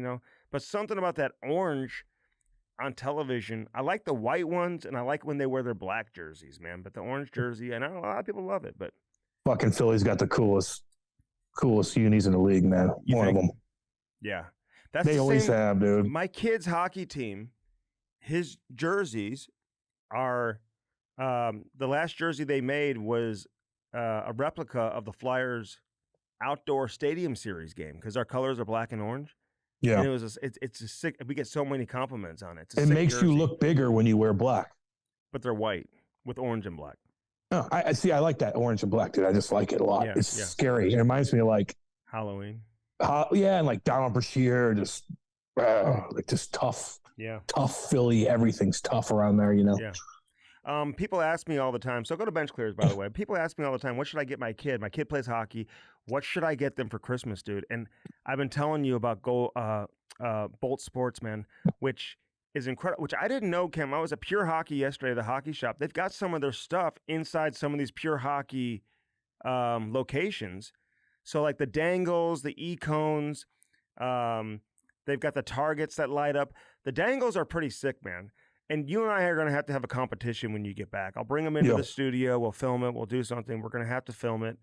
But something about that orange on television, I like the white ones and I like when they wear their black jerseys, man. But the orange jersey, I know a lot of people love it, but fucking Philly's got the coolest unis in the league, man. One of them. Yeah. They always have, dude. My kid's hockey team, his jerseys are the last jersey they made was a replica of the Flyers outdoor stadium series game because our colors are black and orange. Yeah, and it's a sick. We get so many compliments on it. It makes you look bigger when you wear black, but they're white with orange and black. Oh, I see. I like that orange and black, dude. I just like it a lot. It's scary. It reminds me of like Halloween. Yeah, and like Donald Brashear, just tough. Yeah, tough Philly. Everything's tough around there, Yeah. People ask me all the time. So go to Bench Clears, by the way. People ask me all the time, what should I get my kid? My kid plays hockey. What should I get them for Christmas, dude? And I've been telling you about Bolt Sports, man, which is incredible. Which I didn't know, Kim. I was at Pure Hockey yesterday, the hockey shop. They've got some of their stuff inside some of these Pure Hockey locations. So like the dangles, the e-cones, they've got the targets that light up. The dangles are pretty sick, man. And you and I are going to have a competition when you get back. I'll bring them into the studio. We'll film it. We'll do something. We're going to have to film it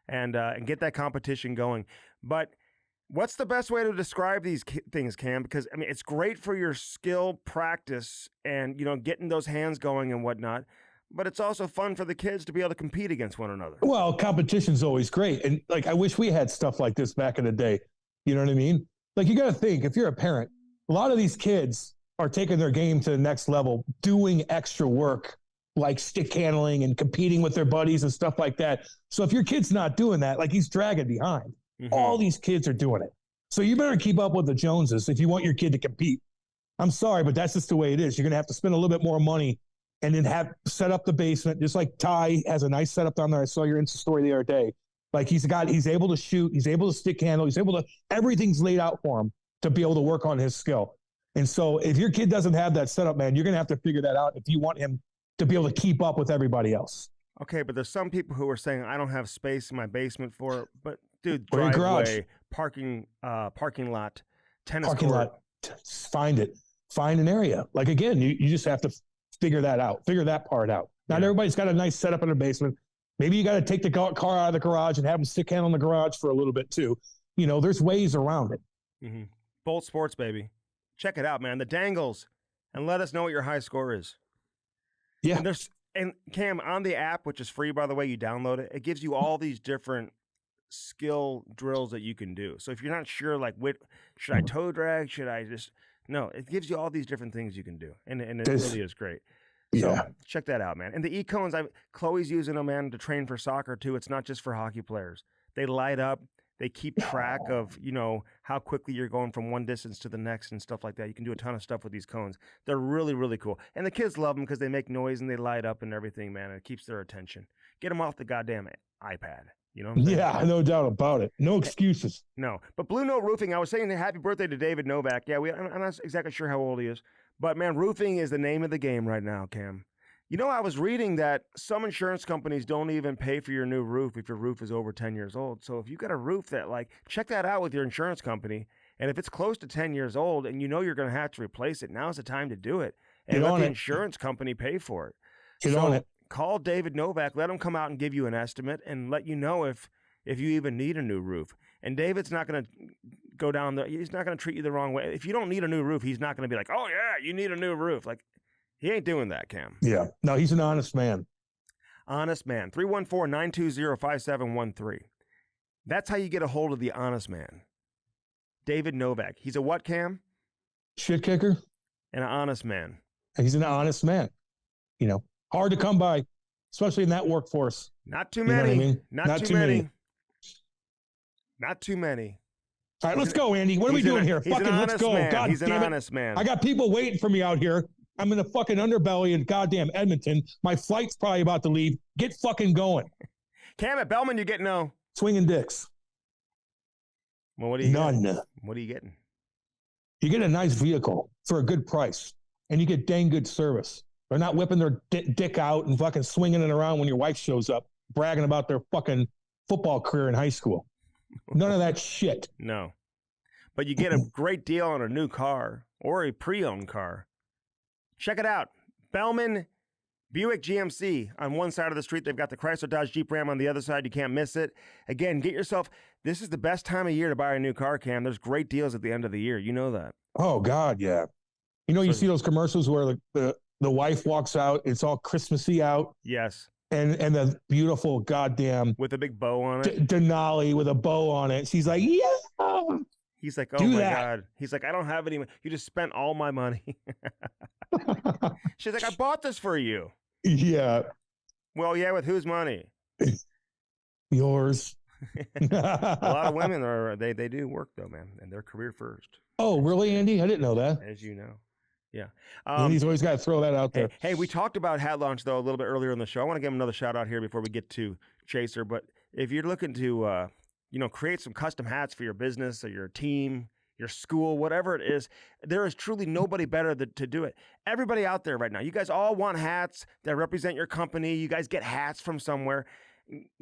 and get that competition going. But what's the best way to describe these things, Cam? Because, I mean, it's great for your skill practice and, getting those hands going and whatnot. But it's also fun for the kids to be able to compete against one another. Well, competition's always great. And, like, I wish we had stuff like this back in the day. You know what I mean? Like, you got to think, if you're a parent, a lot of these kids are taking their game to the next level, doing extra work like stick handling and competing with their buddies and stuff like that. So if your kid's not doing that, like he's dragging behind. Mm-hmm. All these kids are doing it. So you better keep up with the Joneses if you want your kid to compete. I'm sorry, but that's just the way it is. You're going to have to spend a little bit more money and then set up the basement. Just like Ty has a nice setup down there. I saw your Insta story the other day. Like he's able to shoot. He's able to stick handle. Everything's laid out for him to be able to work on his skill. And so if your kid doesn't have that setup, man, you're going to have to figure that out if you want him to be able to keep up with everybody else. Okay, but there's some people who are saying, I don't have space in my basement for it. But, dude, driveway, parking lot, tennis court. Find it. Find an area. Like, again, you just have to figure that out. Figure that part out. Not everybody's got a nice setup in their basement. Maybe you got to take the car out of the garage and have them stick handle in the garage for a little bit, too. There's ways around it. Mm-hmm. Bolt Sports, baby. Check it out, man. The dangles, and let us know what your high score is. Yeah. And Cam, on the app, which is free, by the way, you download it. It gives you all these different skill drills that you can do. So if you're not sure, like, should I toe drag? Should I just no? It gives you all these different things you can do, and it really is great. So check that out, man. And the e-cones, Chloe's using them, man, to train for soccer too. It's not just for hockey players. They light up. They keep track of, how quickly you're going from one distance to the next and stuff like that. You can do a ton of stuff with these cones. They're really, really cool. And the kids love them because they make noise and they light up and everything, man. It keeps their attention. Get them off the goddamn iPad. You know what I'm saying? Yeah, no doubt about it. No excuses. No. But Blue Note Roofing, I was saying happy birthday to David Novak. Yeah, I'm not exactly sure how old he is. But, man, roofing is the name of the game right now, Cam. I was reading that some insurance companies don't even pay for your new roof if your roof is over 10 years old. So if you got a roof that, check that out with your insurance company. And if it's close to 10 years old and you're going to have to replace it, now's the time to do it. And let the insurance company pay for it. Get on it. Call David Novak. Let him come out and give you an estimate and let you know if you even need a new roof. And David's not going to go down he's not going to treat you the wrong way. If you don't need a new roof, he's not going to be like, oh, yeah, you need a new roof. He ain't doing that, Cam. Yeah. No, he's an honest man. Honest man. 314-920-5713. That's how you get a hold of the honest man. David Novak. He's a what, Cam? Shit kicker. And an honest man. He's an honest man. Hard to come by, especially in that workforce. Not too many. You know what I mean? Not too many. Not too many. All right, let's go, Andy. What are we doing here? Fucking let's go. Man. God he's damn an it. honest man. I got people waiting for me out here. I'm in the fucking underbelly in goddamn Edmonton. My flight's probably about to leave. Get fucking going. Cam, at Bellman, you get no. Swinging dicks. Well, what are you None. Getting? What are you getting? You get a nice vehicle for a good price, and you get dang good service. They're not whipping their dick out and fucking swinging it around when your wife shows up, bragging about their fucking football career in high school. None of that shit. No. But you get a great deal on a new car or a pre-owned car. Check it out. Bellman Buick GMC on one side of the street. They've got the Chrysler Dodge Jeep Ram on the other side. You can't miss it. Again, this is the best time of year to buy a new car, Cam. There's great deals at the end of the year. You know that. Oh, God, yeah. You see those commercials where the wife walks out. It's all Christmassy out. Yes. And the beautiful goddamn. With a big bow on it. Denali with a bow on it. She's like, yeah. He's like, oh, my God. He's like, I don't have any money. You just spent all my money. She's like, I bought this for you. Yeah. Well, yeah, with whose money? Yours. A lot of women they do work though, man, and their career first. Oh, really, Andy? I didn't know that. As you know. Yeah. Andy's always got to throw that out there. Hey, we talked about Hat Launch though a little bit earlier in the show. I want to give him another shout out here before we get to Chaser. But if you're looking to create some custom hats for your business or your team, your school, whatever it is, there is truly nobody better to do it. Everybody out there right now, you guys all want hats that represent your company. You guys get hats from somewhere.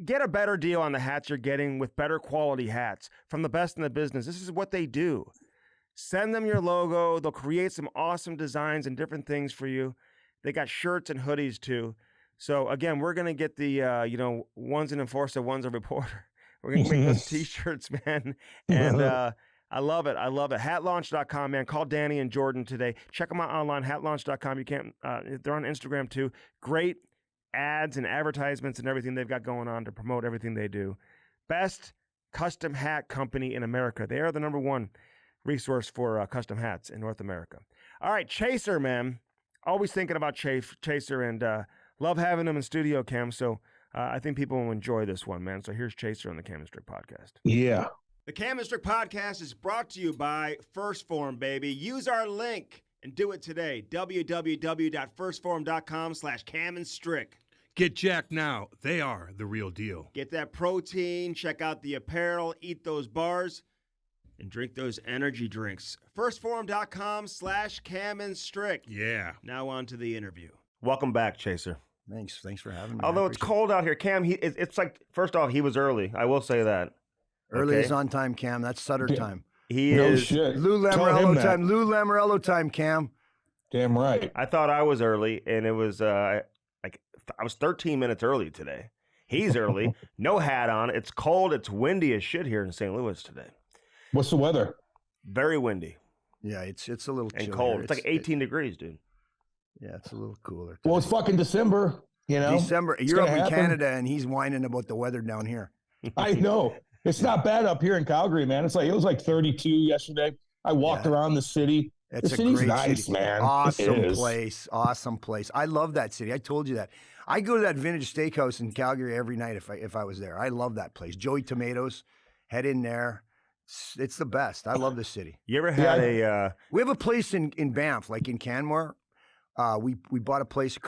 Get a better deal on the hats you're getting with better quality hats from the best in the business. This is what they do. Send them your logo. They'll create some awesome designs and different things for you. They got shirts and hoodies too. So again, we're going to get the, one's an enforcer, one's a reporter. We're going to make those t-shirts, man. And I love it. I love it. Hatlaunch.com, man. Call Danny and Jordan today. Check them out online, hatlaunch.com. You can't, they're on Instagram too. Great ads and advertisements and everything they've got going on to promote everything they do. Best custom hat company in America. They are the number one resource for custom hats in North America. All right, Chaser, man. Always thinking about Chaser and love having them in studio, Cam. So I think people will enjoy this one, man. So here's Chaser on the Cam and Strick podcast. Yeah. The Cam and Strick podcast is brought to you by First Form, baby. Use our link and do it today. www.firstform.com/camandstrick. Get jacked now. They are the real deal. Get that protein, check out the apparel, eat those bars, and drink those energy drinks. Firstform.com/camandstrick. Yeah. Now on to the interview. Welcome back, Chaser. Thanks for having me. Although it's cold out here, Cam, it's like, first off, he was early. I will say that. Early is on time, Cam. That's Sutter time. He no is. Shit. Lou Lamorello time. Lou Lamorello time, Cam. Damn right. I thought I was early, and it was I was 13 minutes early today. He's early. No hat on. It's cold. It's windy as shit here in St. Louis today. What's the weather? Very windy. Yeah, it's a little and chillier. cold. It's like 18 degrees, dude. Yeah, it's a little cooler. Well, it's fucking December. December. You're up in Canada, and he's whining about the weather down here. I know. It's not bad up here in Calgary, man. It was like 32 yesterday. I walked around the city. It's the a city's great nice, city. man. Awesome place. Awesome place. I love that city. I told you that. I go to that vintage steakhouse in Calgary every night if I was there. I love that place. Joey Tomatoes, head in there. It's the best. I love the city. You ever had We have a place in Banff, like in Canmore. We bought a place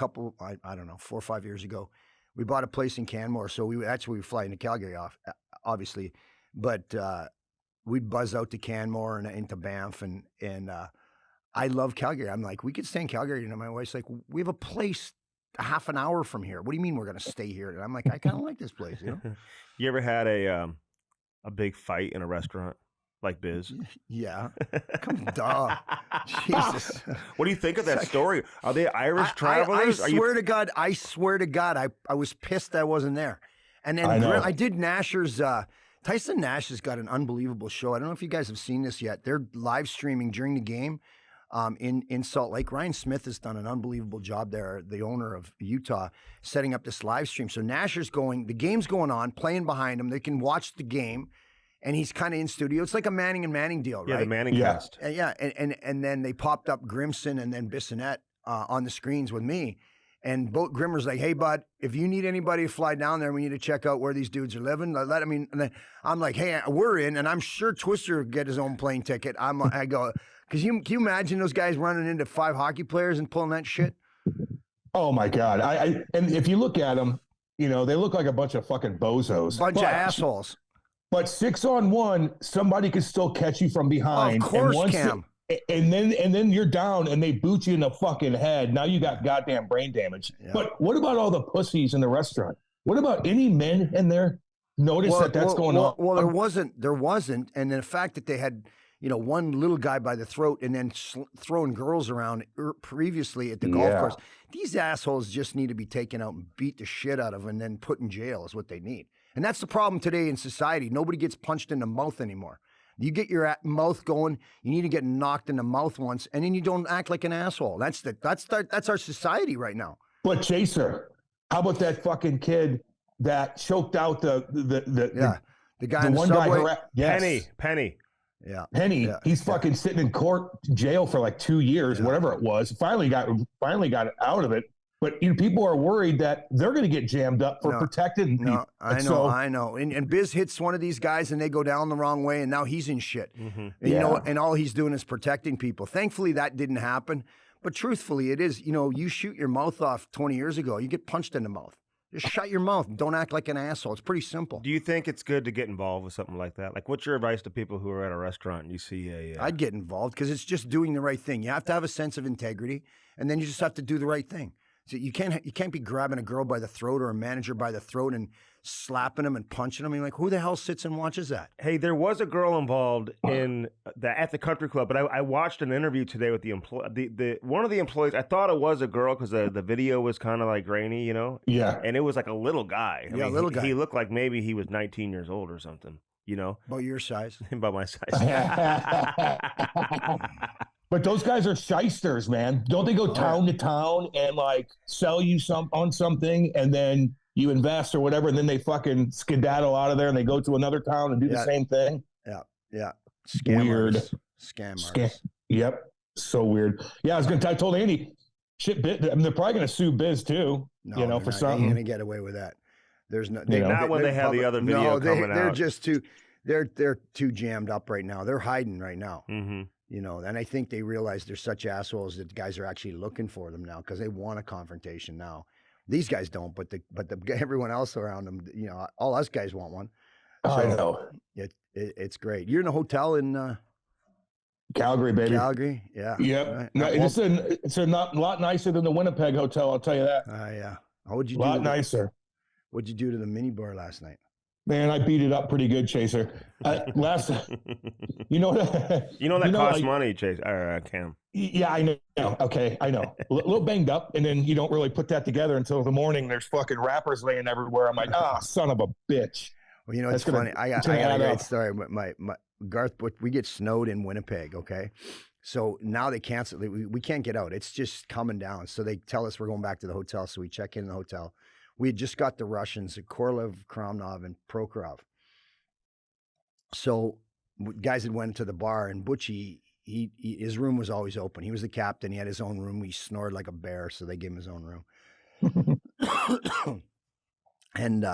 I don't know, 4 or 5 years ago. We bought a place in Canmore, so that's where we fly into Calgary off, obviously. But we'd buzz out to Canmore and into Banff, and I love Calgary. I'm like, we could stay in Calgary, and my wife's like, we have a place a half an hour from here. What do you mean we're going to stay here? And I'm like, I kind of like this place, you know. You ever had a big fight in a restaurant like Biz? Yeah. Come on. Jesus. What do you think of that story? Are they Irish travelers? I swear to God, I was pissed I wasn't there. And then I did Nasher's. Tyson Nash has got an unbelievable show. I don't know if you guys have seen this yet. They're live streaming during the game in Salt Lake. Ryan Smith has done an unbelievable job there, the owner of Utah, setting up this live stream. So Nasher's the game's going on, playing behind him. They can watch the game. And he's kind of in studio. It's like a Manning and Manning deal, right? Yeah, the Manning cast. And then they popped up Grimson and then Bissonnette on the screens with me. And Grimmer's like, hey, bud, if you need anybody to fly down there, we need to check out where these dudes are living. And then I'm like, hey, we're in. And I'm sure Twister will get his own plane ticket. I go, because can you imagine those guys running into 5 hockey players and pulling that shit? Oh, my God. And if you look at them, they look like a bunch of fucking bozos. Bunch of assholes. But 6-on-1, somebody could still catch you from behind. Of course, Cam. And then you're down and they boot you in the fucking head. Now you got goddamn brain damage. Yeah. But what about all the pussies in the restaurant? What about any men in there? Notice that's going on. Well, there wasn't. And the fact that they had, one little guy by the throat and then throwing girls around previously at the golf course. These assholes just need to be taken out and beat the shit out of and then put in jail is what they need. And that's the problem today in society. Nobody gets punched in the mouth anymore. You get your mouth going, you need to get knocked in the mouth once, and then you don't act like an asshole. That's our society right now. But Chaser, how about that fucking kid that choked out the guy in the subway? Penny. Yeah. Penny. Yeah. He's fucking sitting in court jail for like 2 years, whatever it was. Finally got out of it. But people are worried that they're going to get jammed up for protecting people. I know. And Biz hits one of these guys and they go down the wrong way and now he's in shit. Mm-hmm. And, and all he's doing is protecting people. Thankfully, that didn't happen. But truthfully, it is, you shoot your mouth off 20 years ago, you get punched in the mouth. Just shut your mouth. Don't act like an asshole. It's pretty simple. Do you think it's good to get involved with something like that? Like, what's your advice to people who are at a restaurant and you see I'd get involved because it's just doing the right thing. You have to have a sense of integrity and then you just have to do the right thing. So you can't be grabbing a girl by the throat or a manager by the throat and slapping them and punching them. I mean, like, who the hell sits and watches that? Hey, there was a girl involved at the country club, but I watched an interview today with the one of the employees. I thought it was a girl because the video was kind of like grainy, Yeah. And it was like a little guy. I mean, little guy. He looked like maybe he was 19 years old or something. About your size. About my size. But those guys are shysters, man. Don't they go town to town and like sell you on something and then you invest or whatever, and then they fucking skedaddle out of there and they go to another town and do the same thing? Yeah. Weird. Scammers. Yep. So weird. Yeah, I told Andy, shit, they're probably going to sue Biz too, for something. They're going to get away with that. There's no. Not when they have the other video coming out. They're just too. They're too jammed up right now. They're hiding right now. Mm-hmm. And I think they realize they're such assholes that guys are actually looking for them now because they want a confrontation now. These guys don't, but everyone else around them, all us guys want one. So I know. It's great. You're in a hotel in Calgary, baby. Calgary, yeah. Yep. Right. No, it's a lot nicer than the Winnipeg hotel. I'll tell you that. Yeah. How would you? A lot nicer. What'd you do to the mini bar last night? Man, I beat it up pretty good, Chaser. That costs money, Chaser. Cam. Yeah, I know. Okay, I know. A little banged up, and then you don't really put that together until the morning. There's fucking wrappers laying everywhere. I'm like, son of a bitch. Well, it's funny. I got a great story. My Garth, we get snowed in Winnipeg. Okay, so now they cancel. We can't get out. It's just coming down. So they tell us we're going back to the hotel. So we check in the hotel. We had just got the Russians, Korlev, Kramnov, and Prokhorov. So guys had went to the bar, and Butchie, his room was always open. He was the captain. He had his own room. He snored like a bear, so they gave him his own room. And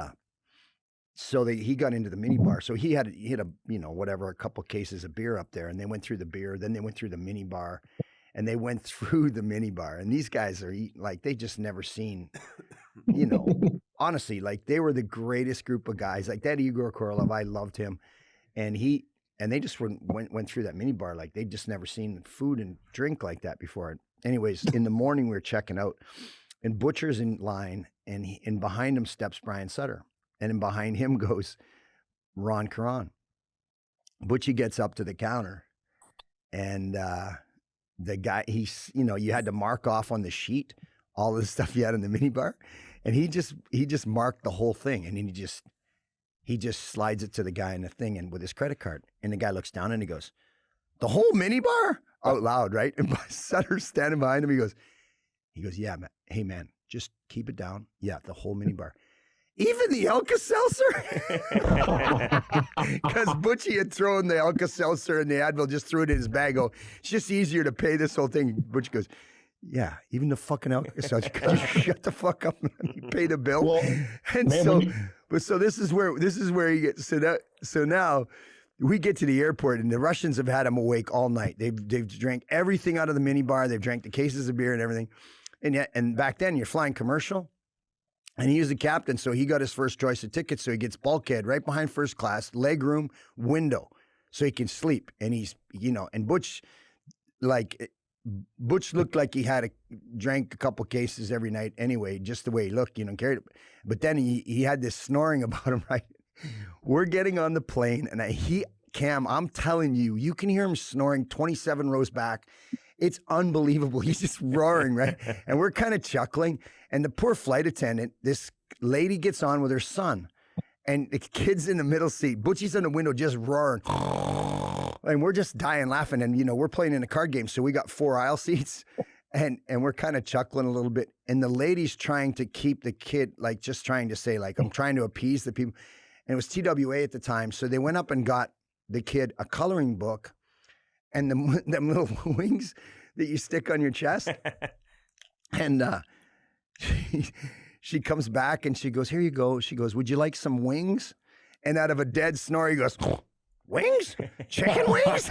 so he got into the mini bar. So he had a a couple cases of beer up there, and they went through the beer. Then they went through the mini bar, and they went through the mini bar. And these guys are eating like they just never seen, honestly, like they were the greatest group of guys. Like that Igor Korolov, I loved him, and they just went through that mini bar like they'd just never seen food and drink like that before. Anyways, in the morning we were checking out, and Butcher's in line, and behind him steps Brian Sutter. And then behind him goes Ron Caron. Butchie gets up to the counter, and the guy, you had to mark off on the sheet all the stuff you had in the minibar, and he just marked the whole thing, and he just slides it to the guy in the thing and with his credit card, and the guy looks down and he goes, "The whole minibar?" Out loud, right? And Sutter's standing behind him. He goes, "Yeah, man. Hey, man, just keep it down. Yeah, the whole minibar." Even the Alka-Seltzer? Because Butchie had thrown the Alka-Seltzer and the Advil, just threw it in his bag. It's just easier to pay this whole thing. Butchie goes, "Yeah, even the fucking Alka-Seltzer. Could you shut the fuck up and pay the bill?" Well, and man, so this is where he gets. So now we get to the airport, and the Russians have had him awake all night. They've drank everything out of the minibar. They've drank the cases of beer and everything. And back then, you're flying commercial. And he was the captain, so he got his first choice of tickets. So he gets bulkhead right behind first class, leg room, window, so he can sleep. And he's, and Butch looked like he drank a couple cases every night anyway, just the way he looked, carried it. But then he had this snoring about him, right? We're getting on the plane, and Cam, I'm telling you, you can hear him snoring 27 rows back. It's unbelievable. He's just roaring, right? And we're kind of chuckling. And the poor flight attendant, this lady gets on with her son. And the kid's in the middle seat. Butchie's in the window just roaring. And we're just dying laughing. And, we're playing in a card game. So we got 4 aisle seats. And we're kind of chuckling a little bit. And the lady's trying to keep the kid, just trying to say, I'm trying to appease the people. And it was TWA at the time. So they went up and got the kid a coloring book. And them little wings that you stick on your chest. And she comes back and she goes, "Here you go." She goes, "Would you like some wings?" And out of a dead snore, he goes, "Wings? Chicken wings?"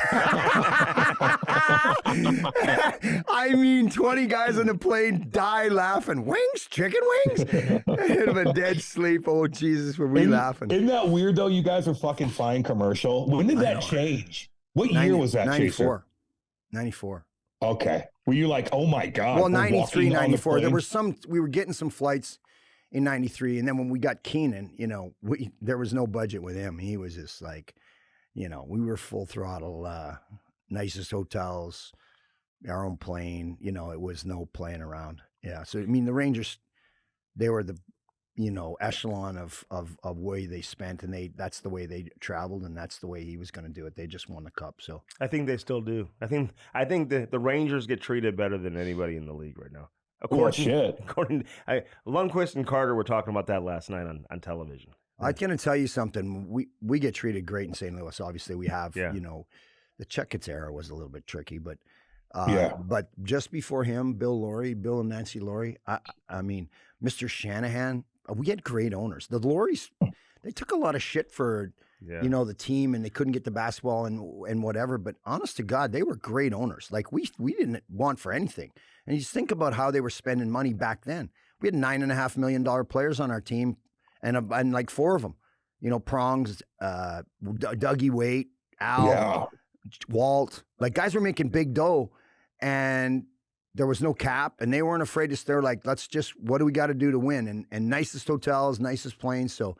I mean, 20 guys on the plane die laughing. "Wings? Chicken wings?" Out of a dead sleep. Oh, Jesus, were we laughing. Isn't that weird, though? You guys were fucking flying commercial. When did that change? What year was that, 94. 94. Okay. Were you like, oh my God? Well, 93, 94. There were we were getting some flights in 93. And then when we got Keenan, there was no budget with him. He was just like, we were full throttle, nicest hotels, our own plane, it was no playing around. Yeah. So, I mean, the Rangers, they were the, echelon of way they spent, and that's the way they traveled, and that's the way he was going to do it. They just won the cup. So I think they still do. I think the Rangers get treated better than anybody in the league right now. According Lundqvist and Carter were talking about that last night on television. I'm going to tell you something. We get treated great in St. Louis. Obviously, we have. The Checkits era was a little bit tricky, but but just before him, Bill and Nancy Laurie. I mean, Mr. Shanahan. We had great owners. The Lauries, they took a lot of shit for, the team, and they couldn't get the basketball and whatever. But honest to God, they were great owners. Like we didn't want for anything. And you just think about how they were spending money back then. We had $9.5 million players on our team, and like 4 of them, Prongs, Dougie Waite, Al, Walt. Like guys were making big dough, and there was no cap, and they weren't afraid to. They're like, what do we got to do to win? And nicest hotels, nicest planes. So,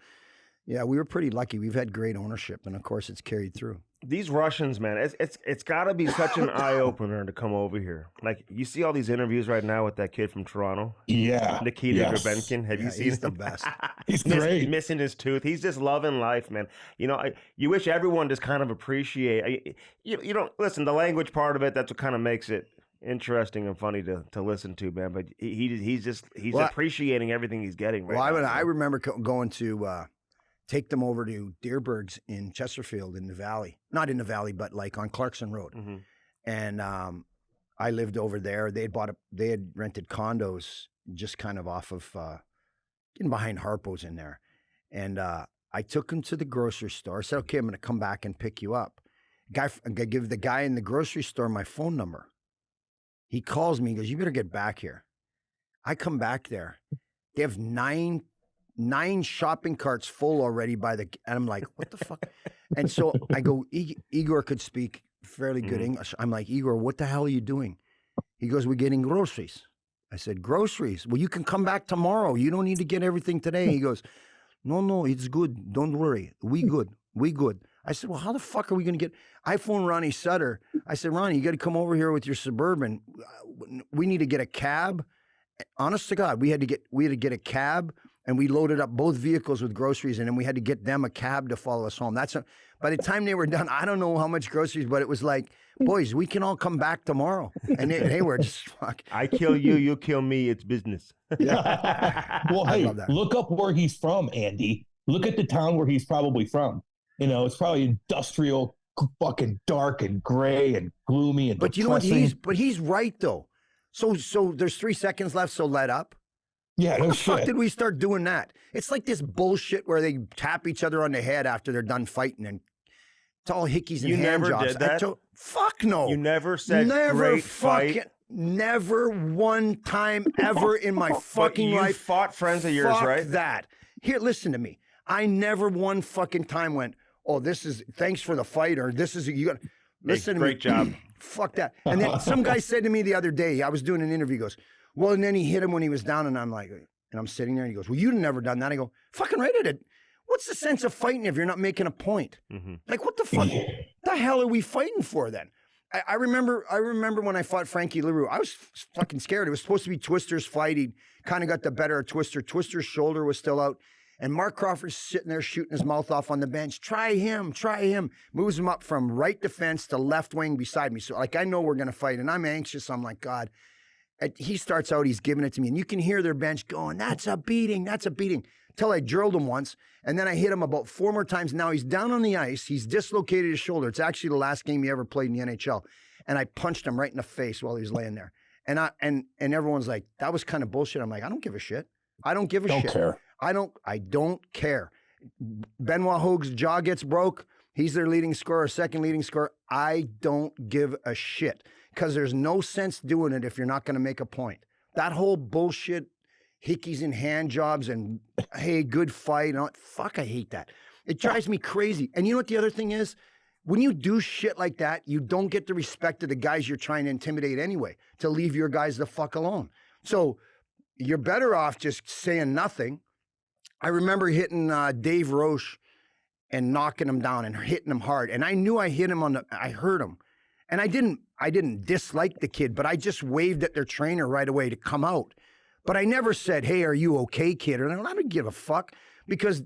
yeah, we were pretty lucky. We've had great ownership, and of course, it's carried through. These Russians, man, it's got to be such an eye opener to come over here. Like you see all these interviews right now with that kid from Toronto, Nikita Grabenkin. Have you seen? He's the best. He's great. Missing his tooth. He's just loving life, man. You wish everyone just kind of appreciate. Listen. The language part of it, that's what kind of makes it interesting and funny to listen to, man. But he's appreciating everything he's getting right now. I remember going to take them over to Deerberg's in Chesterfield in the valley. Not in the valley, but like on Clarkson Road. Mm-hmm. And I lived over there. They had rented condos just kind of off of getting behind Harpo's in there. And I took him to the grocery store. I said, okay, I'm going to come back and pick you up. I give the guy in the grocery store my phone number. He calls me. He goes, you better get back here. I come back there. They have nine shopping carts full already and I'm like, what the fuck? And so I go, Igor could speak fairly good English. I'm like, Igor, what the hell are you doing? He goes, we're getting groceries. I said, groceries? Well, you can come back tomorrow. You don't need to get everything today. He goes, no, it's good. Don't worry. We good. I said, well, how the fuck are we going to get? I phoned Ronnie Sutter. I said, Ronnie, you got to come over here with your Suburban. We need to get a cab. Honest to God, we had to get a cab, and we loaded up both vehicles with groceries, and then we had to get them a cab to follow us home. By the time they were done, I don't know how much groceries, but it was like, boys, we can all come back tomorrow. And they were just fuck. I kill you, you kill me. It's business. Yeah. Well, hey, look up where he's from, Andy. Look at the town where he's probably from. You know, it's probably industrial, fucking dark and gray and gloomy and But depressing. you know what? He's right though. So there's 3 seconds left. So let up. Yeah, When no the shit. fuck did we start doing that? It's like this bullshit where they tap each other on the head after they're done fighting, and it's all hickeys and You hand never jobs. did that? Fuck no. You never said great fight. Never one time ever in my fucking you life. fought friends of yours, Fuck right? that. Here, listen to me. I never one fucking time went, oh, this is thanks for the fight, or this is you got. Listen to me. Great job. Fuck that. And then some guy said to me the other day, I was doing an interview. He goes, well, and then he hit him when he was down, and I'm like, and I'm sitting there, and he goes, well, you've never done that. I go, fucking right, I did. What's the sense of fighting if you're not making a point? Mm-hmm. Like, what the fuck? The hell are we fighting for then? I remember when I fought Frankie LaRue, I was fucking scared. It was supposed to be Twister's fight. He kind of got the better of Twister. Twister's shoulder was still out. And Mark Crawford's sitting there shooting his mouth off on the bench. Try him. Moves him up from right defense to left wing beside me. So, like, I know we're going to fight, and I'm anxious. I'm like, God. He starts out, he's giving it to me, and you can hear their bench going, that's a beating. Till I drilled him once, and then I hit him about 4 more times. Now he's down on the ice. He's dislocated his shoulder. It's actually the last game he ever played in the NHL. And I punched him right in the face while he was laying there. And everyone's like, that was kind of bullshit. I'm like, I don't give a shit. I don't give a shit. Care. I don't care. Benoit Hogue's jaw gets broke. He's their leading scorer, second leading scorer. I don't give a shit, because there's no sense doing it if you're not going to make a point. That whole bullshit, hickeys and hand jobs and, hey, good fight. Fuck, I hate that. It drives me crazy. And you know what the other thing is? When you do shit like that, you don't get the respect of the guys you're trying to intimidate anyway, to leave your guys the fuck alone. So you're better off just saying nothing. I remember hitting Dave Roche and knocking him down and hitting him hard. And I knew I hit him I hurt him. And I didn't dislike the kid, but I just waved at their trainer right away to come out. But I never said, hey, are you okay, kid? Or I don't give a fuck, because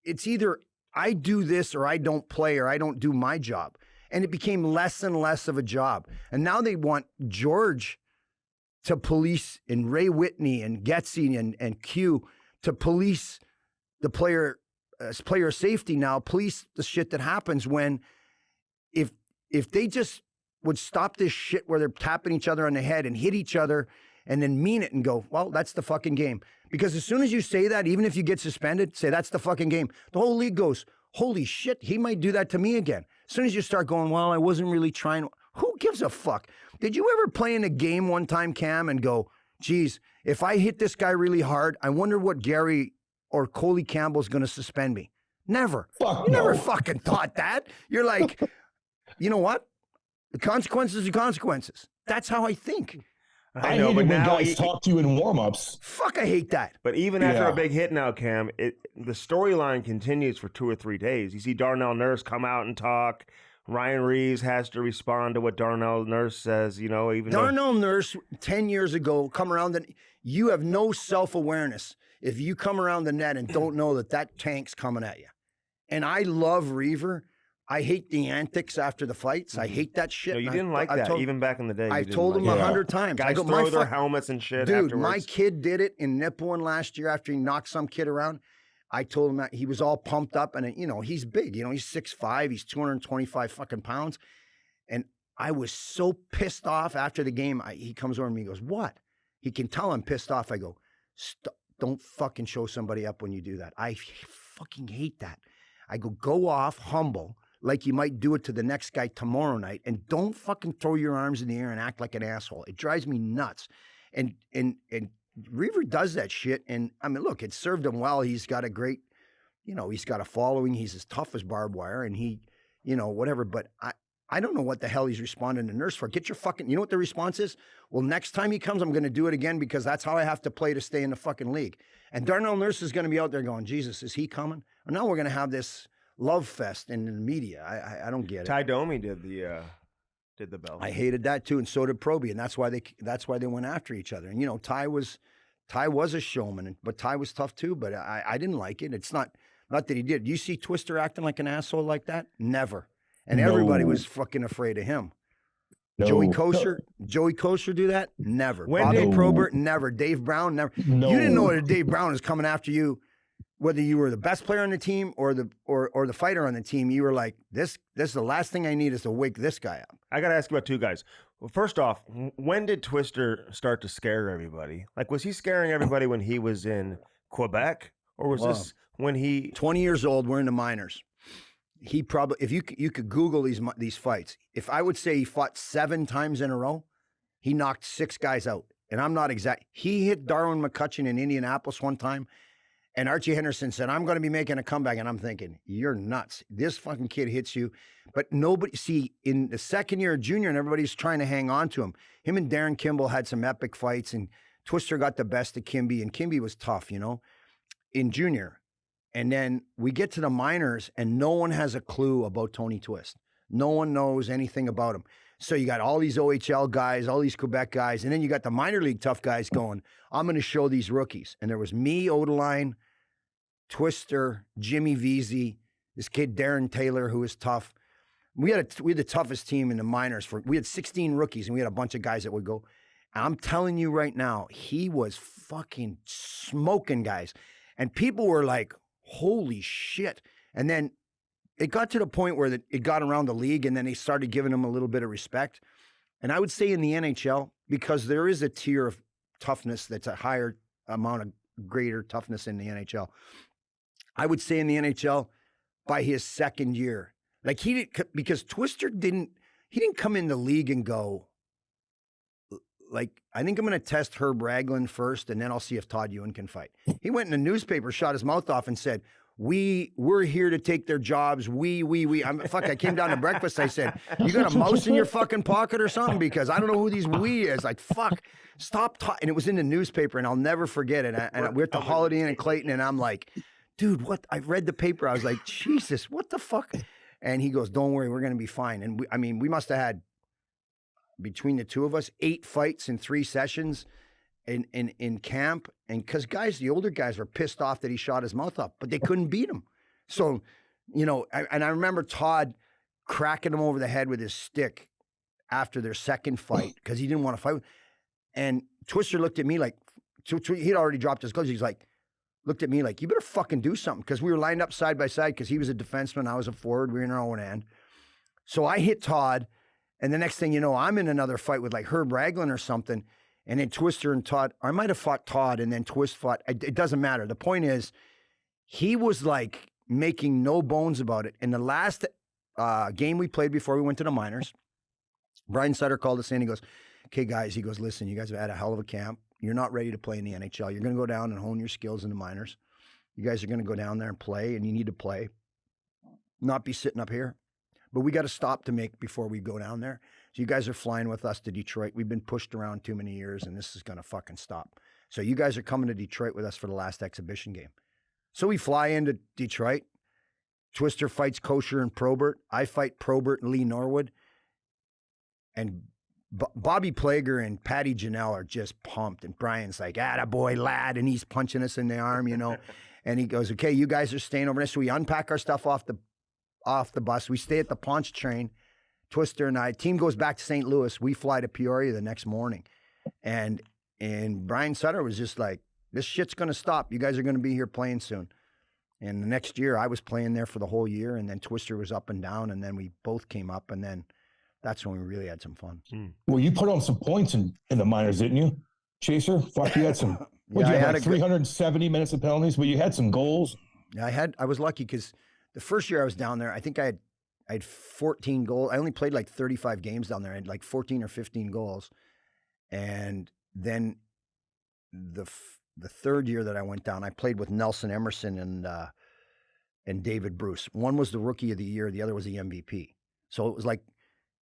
it's either I do this or I don't play or I don't do my job. And it became less and less of a job. And now they want George to police, and Ray Whitney and Getsy and Q to police the player safety now, police the shit that happens when if they just would stop this shit where they're tapping each other on the head and hit each other and then mean it and go, well, that's the fucking game. Because as soon as you say that, even if you get suspended, say that's the fucking game, the whole league goes, holy shit, he might do that to me again. As soon as you start going, well, I wasn't really trying. Who gives a fuck? Did you ever play in a game one time, Cam, and go, geez, if I hit this guy really hard, I wonder what Gary or Coley Campbell's going to suspend me? Never. You never fucking thought that. You're like, you know what? The consequences are consequences. That's how I think. I know, but now guys talk to you in warm-ups. Fuck, I hate that. But even after a big hit now, Cam, the storyline continues for 2 or 3 days. You see Darnell Nurse come out and talk. Ryan Reeves has to respond to what Darnell Nurse says, you know, even Darnell Nurse 10 years ago come around, and you have no self-awareness if you come around the net and don't know that tank's coming at you. And I love Reaver. I hate the antics after the fights. I hate that shit. No, you didn't like that even back in the day. I told him 100 times. Guys throw their helmets and shit dude, afterwards. my kid did it in Nipawin last year after he knocked some kid around. I told him that he was all pumped up, and he's big. He's 6'5", he's 225 fucking pounds, and I was so pissed off after the game. He comes over to me, he goes, "What?" He can tell I'm pissed off. I go, "Don't fucking show somebody up when you do that. I fucking hate that." I go off humble, like you might do it to the next guy tomorrow night, and don't fucking throw your arms in the air and act like an asshole. It drives me nuts. And Reaver does that shit, and I mean, look, it served him well. He's got a great, he's got a following. He's as tough as barbed wire, and he, whatever. But I don't know what the hell he's responding to Nurse for. Get your fucking, you know what the response is? Well, next time he comes, I'm going to do it again because that's how I have to play to stay in the fucking league. And Darnell Nurse is going to be out there going, Jesus, is he coming? And now we're going to have this love fest in the media. I don't get it. Ty Domi did the belt. I hated that too, and so did Proby, and that's why they went after each other. And Ty was a showman, but Ty was tough too. But I didn't like it. It's not that he did. You see Twister acting like an asshole like that? Never. And everybody was fucking afraid of him. No. Joey Kosher do that? Never. Bobby Probert? Never. Dave Brown? Never. No. You didn't know that Dave Brown is coming after you, whether you were the best player on the team or the fighter on the team. You were like, this is the last thing I need is to wake this guy up. I got to ask you about two guys. Well, first off, when did Twister start to scare everybody? Like, was he scaring everybody when he was in Quebec, or was this when he 20 years old? We're in the minors. He probably, if you could Google these fights, if I would say he fought 7 times in a row, he knocked 6 guys out. And I'm not exact. He hit Darwin McCutcheon in Indianapolis one time, and Archie Henderson said, "I'm going to be making a comeback." And I'm thinking, you're nuts. This fucking kid hits you. But nobody, see, in the second year of junior, and everybody's trying to hang on to him. Him and Darren Kimball had some epic fights, and Twister got the best of Kimby, and Kimby was tough, in junior. And then we get to the minors, and no one has a clue about Tony Twist. No one knows anything about him. So you got all these OHL guys, all these Quebec guys, and then you got the minor league tough guys going, I'm going to show these rookies. And there was me, Odeline, Twister, Jimmy Veazey, this kid Darren Taylor, who was tough. We had the toughest team in the minors. We had 16 rookies, and we had a bunch of guys that would go. I'm telling you right now, he was fucking smoking guys. And people were like, holy shit. And then it got to the point where it got around the league, and then they started giving him a little bit of respect. And I would say in the NHL, because there is a tier of toughness that's a higher amount of greater toughness in the NHL, I would say in the NHL, by his second year, like because Twister didn't come in the league and go, like, I think I'm going to test Herb Ragland first, and then I'll see if Todd Ewan can fight. He went in the newspaper, shot his mouth off, and said, we're here to take their jobs. I came down to breakfast. I said, you got a mouse in your fucking pocket or something? Because I don't know who these we is. Like, fuck, stop talking. And it was in the newspaper, and I'll never forget it. And we're at the Holiday Inn in Clayton, and I'm like, dude, what? I read the paper. I was like, Jesus, what the fuck? And he goes, don't worry, we're going to be fine. And we must have had, between the two of us, 8 fights in 3 sessions in camp. And because the older guys were pissed off that he shot his mouth up, but they couldn't beat him. So, and I remember Todd cracking him over the head with his stick after their second fight because he didn't want to fight. And Twister looked at me like, he'd already dropped his gloves. He's like, looked at me like, you better fucking do something, because we were lined up side by side because he was a defenseman, I was a forward, we were in our own end. So I hit Todd. And the next thing you know, I'm in another fight with like Herb Ragland or something. And then Twister and Todd, I might have fought Todd and then Twist fought. It doesn't matter. The point is, he was like making no bones about it. In the last game we played before we went to the minors, Brian Sutter called us in. He goes, okay, guys, he goes, listen, you guys have had a hell of a camp. You're not ready to play in the NHL. You're going to go down and hone your skills in the minors. You guys are going to go down there and play, and you need to play, not be sitting up here. But we got a stop to make before we go down there. So you guys are flying with us to Detroit. We've been pushed around too many years, and this is going to fucking stop. So you guys are coming to Detroit with us for the last exhibition game. So we fly into Detroit. Twister fights Kosher and Probert. I fight Probert and Lee Norwood. And Bobby Plager and Patty Janelle are just pumped. And Brian's like, attaboy, lad. And he's punching us in the arm, And he goes, okay, you guys are staying over there. So we unpack our stuff off the bus. We stay at the Ponch train, Twister and I. Team goes back to St. Louis. We fly to Peoria the next morning. And Brian Sutter was just like, this shit's going to stop. You guys are going to be here playing soon. And the next year, I was playing there for the whole year, and then Twister was up and down, and then we both came up, and then that's when we really had some fun. Well, you put on some points in the minors, didn't you, Chaser? Fuck, you had some. Yeah, you I had had like 370 minutes of penalties, but you had some goals. Yeah, I was lucky because the first year I was down there, I think I had 14 goals. I only played like 35 games down there. I had like 14 or 15 goals. And then the third year that I went down, I played with Nelson Emerson and David Bruce. One was the rookie of the year, the other was the MVP. So it was like,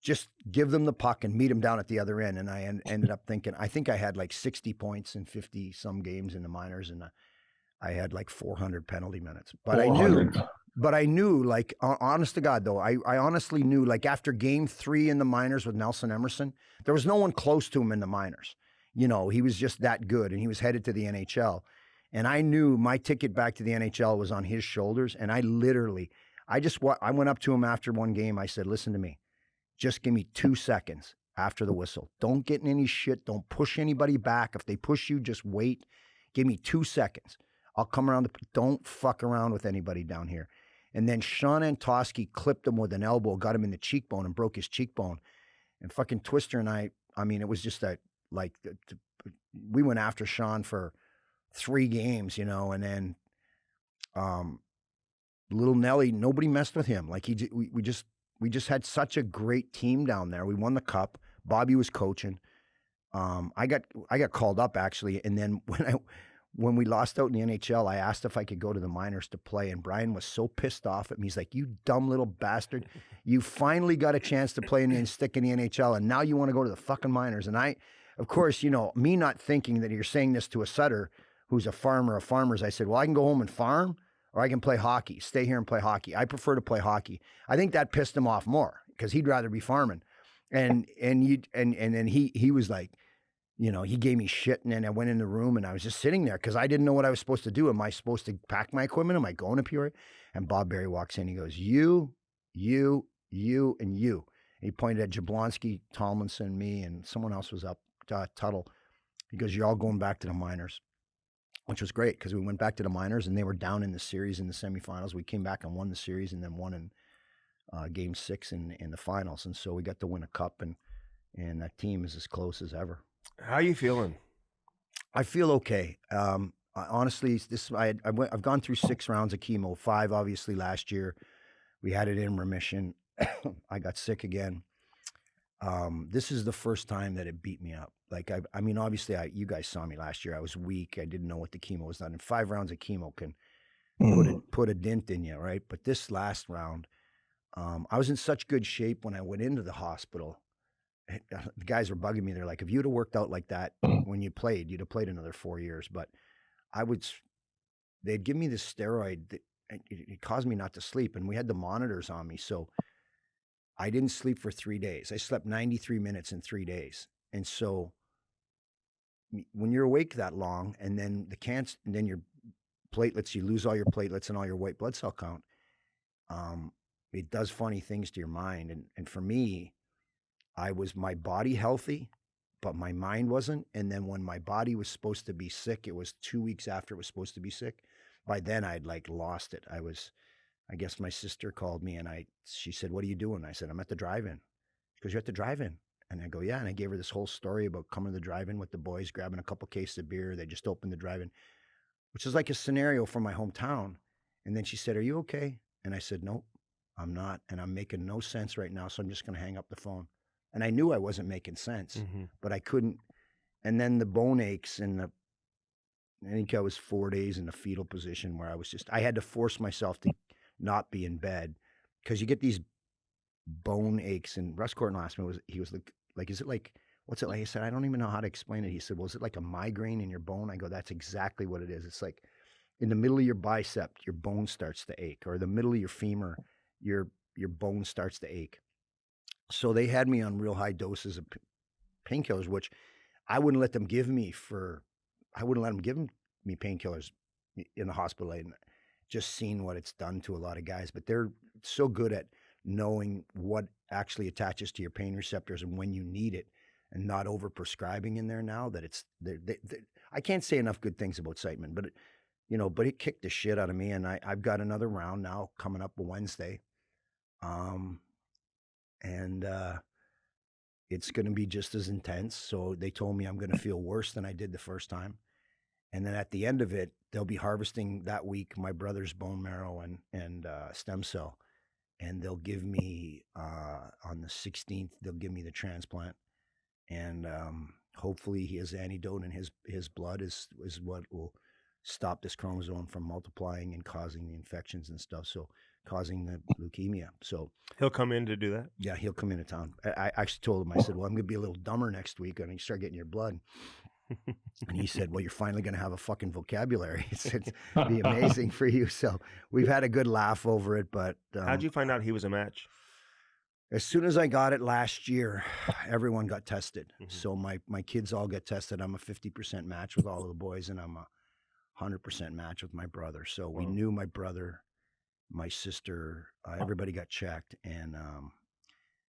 just give them the puck and meet them down at the other end. And I ended up thinking, I think I had like 60 points in 50 some games in the minors, and I had like 400 penalty minutes. But 400. I knew, like, honest to God, though, I honestly knew, like, after game 3 in the minors with Nelson Emerson, there was no one close to him in the minors. You know, he was just that good, and he was headed to the NHL. And I knew my ticket back to the NHL was on his shoulders. And I went up to him after one game. I said, listen to me. Just give me 2 seconds after the whistle. Don't get in any shit. Don't push anybody back. If they push you, just wait. Give me 2 seconds. I'll come around. Don't fuck around with anybody down here. And then Sean Antosky clipped him with an elbow, got him in the cheekbone and broke his cheekbone. And fucking Twister and I mean, it was just we went after Sean for 3 games, you know, and then little Nelly, nobody messed with him. Like we just had such a great team down there. We won the cup. Bobby was coaching. I got called up actually, and then when we lost out in the NHL, I asked if I could go to the minors to play, and Brian was so pissed off at me. He's like, "You dumb little bastard! You finally got a chance to play and stick in the NHL, and now you want to go to the fucking minors." And I, of course, you know, me not thinking that you're saying this to a Sutter who's a farmer of farmers, I said, "Well, I can go home and farm, or I can play hockey. Stay here and play hockey. I prefer to play hockey." I think that pissed him off more because he'd rather be farming. And then he was like, you know, he gave me shit, and then I went in the room and I was just sitting there because I didn't know what I was supposed to do. Am I supposed to pack my equipment? Am I going to Peoria? And Bob Berry walks in. He goes, you, and you. And he pointed at Jablonski, Tomlinson, me, and someone else was up, Tuttle. He goes, you're all going back to the minors, which was great because we went back to the minors and they were down in the series in the semifinals. We came back and won the series and then won in game 6 in the finals. And so we got to win a cup, and that team is as close as ever. How are you feeling? I feel okay. Honestly, I've gone through 6 rounds of chemo, 5 obviously last year. We had it in remission. I got sick again. This is the first time that it beat me up. Like, I mean, obviously, you guys saw me last year. I was weak. I didn't know what the chemo was done. And 5 rounds of chemo can put a dent in you, right? But this last round, I was in such good shape when I went into the hospital. The guys were bugging me. They're like, if you'd have worked out like that when you played, you'd have played another 4 years. But they'd give me this steroid that it caused me not to sleep. And we had the monitors on me. So I didn't sleep for 3 days. I slept 93 minutes in 3 days. And so when you're awake that long, and then and then your platelets, you lose all your platelets and all your white blood cell count, it does funny things to your mind. And for me, my body healthy, but my mind wasn't. And then when my body was supposed to be sick, it was 2 weeks after it was supposed to be sick. By then I'd like lost it. I guess my sister called me and she said, what are you doing? I said, I'm at the drive-in. She goes, you're at the drive-in? And I go, yeah. And I gave her this whole story about coming to the drive-in with the boys, grabbing a couple cases of beer. They just opened the drive-in, which is like a scenario from my hometown. And then she said, are you okay? And I said, nope, I'm not. And I'm making no sense right now. So I'm just going to hang up the phone. And I knew I wasn't making sense, but I couldn't. And then the bone aches I think I was 4 days in the fetal position where I had to force myself to not be in bed because you get these bone aches. And Russ Corton asked me, he was like, is it like, what's it like? I said, I don't even know how to explain it. He said, well, is it like a migraine in your bone? I go, that's exactly what it is. It's like in the middle of your bicep, your bone starts to ache, or the middle of your femur, your bone starts to ache. So they had me on real high doses of painkillers, which I wouldn't let them give me painkillers in the hospital. And just seen what it's done to a lot of guys, but they're so good at knowing what actually attaches to your pain receptors and when you need it, and not over prescribing in there now that I can't say enough good things about Siteman, but but it kicked the shit out of me. And I've got another round now coming up Wednesday. And it's going to be just as intense. So they told me I'm going to feel worse than I did the first time. And then at the end of it, they'll be harvesting that week my brother's bone marrow and stem cell. And they'll give me, on the 16th, they'll give me the transplant. And hopefully his antidote in his blood is what will stop this chromosome from multiplying and causing the infections and stuff. So causing the leukemia. So he'll come in to do that? Yeah, he'll come into town. I actually told him, I said, well, I'm going to be a little dumber next week and you start getting your blood. And he said, well, you're finally going to have a fucking vocabulary. He said, it'd be amazing for you. So we've had a good laugh over it. But how'd you find out he was a match? As soon as I got it last year, everyone got tested. So my kids all get tested. I'm a 50% match with all of the boys, and I'm a 100% match with my brother. So we knew my brother, my sister, everybody got checked. And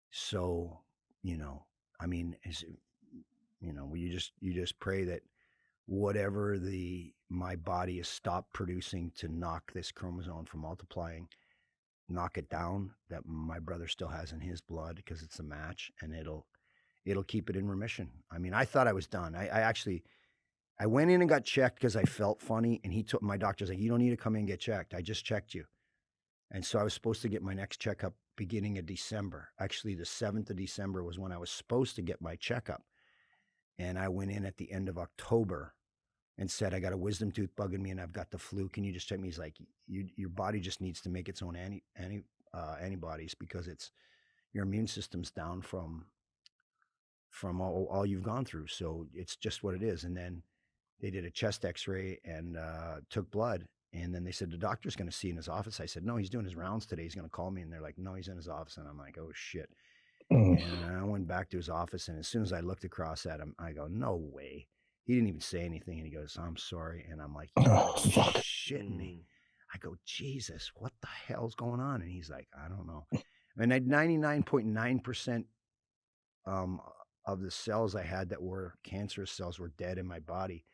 so, I mean, you just pray that whatever my body has stopped producing to knock this chromosome from multiplying, knock it down, that my brother still has in his blood, because it's a match, and it'll keep it in remission. I mean, I thought I was done. I went in and got checked because I felt funny, and my doctor's like, you don't need to come in and get checked. I just checked you. And so I was supposed to get my next checkup beginning of December. Actually, the 7th of December was when I was supposed to get my checkup. And I went in at the end of October and said, I got a wisdom tooth bugging me and I've got the flu. Can you just check me? He's like, your body just needs to make its own antibodies, because your immune system's down from all you've gone through. So it's just what it is. And then they did a chest x-ray and took blood. And then they said, the doctor's going to see in his office. I said, no, he's doing his rounds today. He's going to call me. And they're like, no, he's in his office. And I'm like, oh shit. And I went back to his office. And as soon as I looked across at him, I go, no way. He didn't even say anything. And he goes, I'm sorry. And I'm like, you're shitting me. I go, Jesus, what the hell's going on? And he's like, I don't know. And 99.9% of the cells I had that were cancerous cells were dead in my body.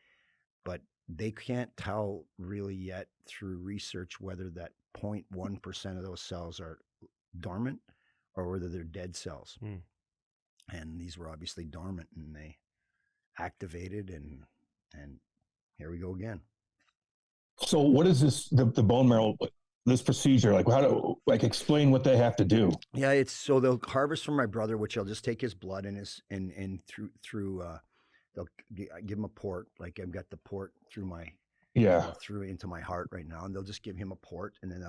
But they can't tell really yet through research whether that 0.1% of those cells are dormant or whether they're dead cells. And these were obviously dormant, and they activated, and here we go again. So what is this, the bone marrow, this procedure? Like, explain what they have to do. Yeah, so they'll harvest from my brother, which I'll just take his blood and through they'll give him a port. Like, I've got the port through through into my heart right now, and they'll just give him a port, and then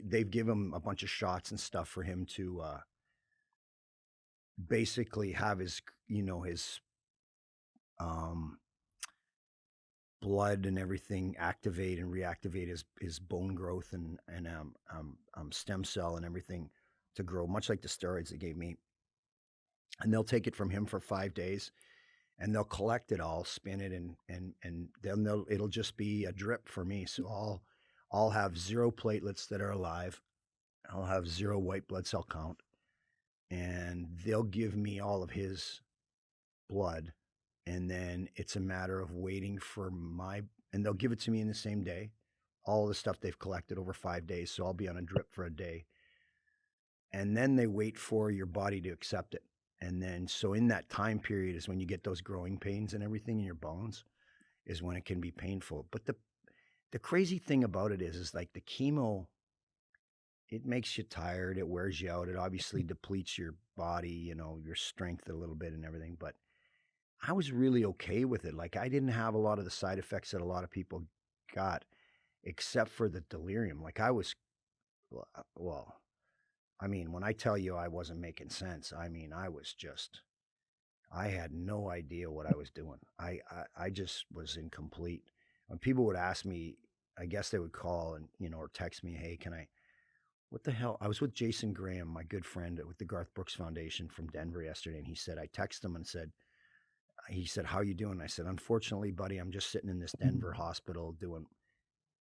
they've given him a bunch of shots and stuff for him to basically have his blood and everything activate and reactivate his bone growth and stem cell and everything to grow, much like the steroids they gave me. And they'll take it from him for 5 days, and they'll collect it all, spin it, and then it'll just be a drip for me. So I'll have 0 platelets that are alive. I'll have 0 white blood cell count, and they'll give me all of his blood. And then it's a matter of waiting for and they'll give it to me in the same day, all the stuff they've collected over 5 days. So I'll be on a drip for a day. And then they wait for your body to accept it. And then, so in that time period is when you get those growing pains and everything in your bones, is when it can be painful. But the crazy thing about it is like the chemo, it makes you tired. It wears you out. It obviously depletes your body, your strength a little bit and everything. But I was really okay with it. Like, I didn't have a lot of the side effects that a lot of people got, except for the delirium. Like, I was, well, I mean, when I tell you I wasn't making sense, I mean, I had no idea what I was doing. I just was incomplete. When people would ask me, I guess they would call and, or text me, hey, what the hell? I was with Jason Graham, my good friend with the Garth Brooks Foundation from Denver yesterday. And he said, I texted him and he said, how you doing? I said, unfortunately, buddy, I'm just sitting in this Denver hospital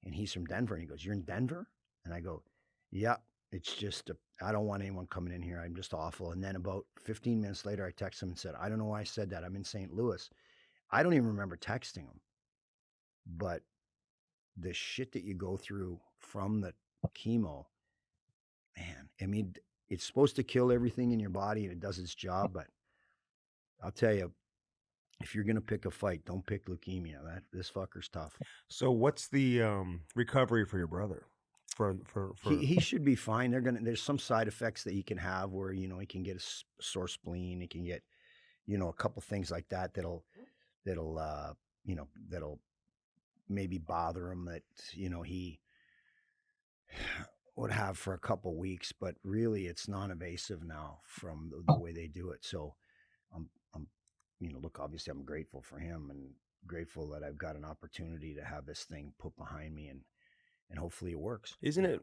and he's from Denver. And he goes, you're in Denver? And I go, yeah, it's just, I don't want anyone coming in here. I'm just awful. And then about 15 minutes later, I texted him and said, I don't know why I said that. I'm in St. Louis. I don't even remember texting him. but the shit that you go through from the chemo, man, I mean, it's supposed to kill everything in your body and it does its job, but I'll tell you, if you're going to pick a fight, don't pick leukemia. This fucker's tough. So what's the recovery for your brother? He should be fine. There's some side effects that he can have where, he can get a sore spleen. He can get, a couple things like that'll maybe bother him that, he would have for a couple weeks, but really it's non-invasive now from the way they do it. So I'm look, obviously I'm grateful for him and grateful that I've got an opportunity to have this thing put behind me and hopefully it works. Isn't it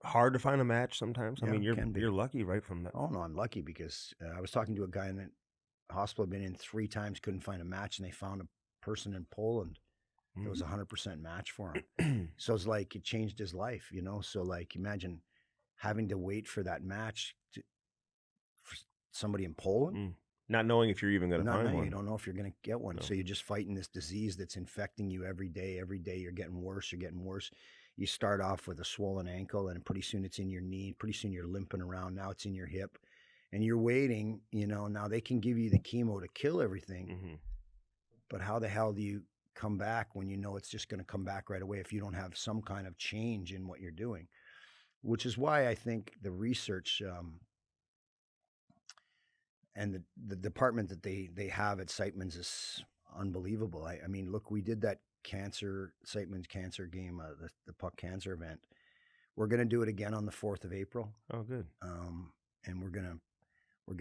hard to find a match sometimes? I mean, you're lucky right from that. Oh no, I'm lucky because I was talking to a guy in the hospital, been in 3 times, couldn't find a match, and they found a person in Poland. It was 100% match for him. So it's like it changed his life, So like imagine having to wait for that match for somebody in Poland. Not knowing if you're even going to find one. You don't know if you're going to get one. No. So you're just fighting this disease that's infecting you every day. Every day you're getting worse. You start off with a swollen ankle and pretty soon it's in your knee. Pretty soon you're limping around. Now it's in your hip. And you're waiting, now they can give you the chemo to kill everything. But how the hell do you come back when you know it's just going to come back right away if you don't have some kind of change in what you're doing? Which is why I think the research and the department that they have at Siteman's is unbelievable. I mean, look, we did that Siteman's cancer game, the Puck Cancer event. We're going to do it again on the 4th of April. Oh, good. And we're going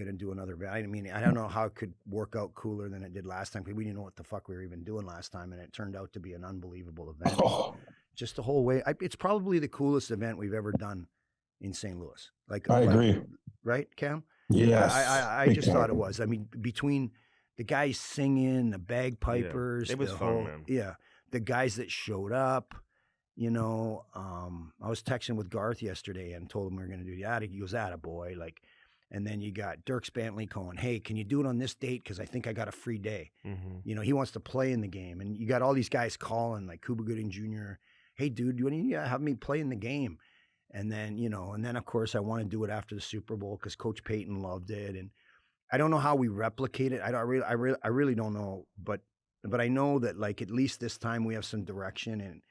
to do another event. I mean, I don't know how it could work out cooler than it did last time because we didn't know what the fuck we were even doing last time, and it turned out to be an unbelievable event. Just the whole way. It's probably the coolest event we've ever done in St. Louis. I agree. Right, Cam? Yes. I just thought it was. I mean, between the guys singing, the bagpipers. It was fun, man. Yeah. The guys that showed up, I was texting with Garth yesterday and told him we were going to do that. He goes, attaboy. Like, and then you got Dirk Spantley going, hey, can you do it on this date? Because I think I got a free day. He wants to play in the game. And you got all these guys calling, like Cuba Gooding Jr., hey, dude, you want to have me play in the game? And then, and then, of course, I want to do it after the Super Bowl because Coach Payton loved it. And I don't know how we replicate it. I really don't know. But I know that, like, at least this time we have some direction. And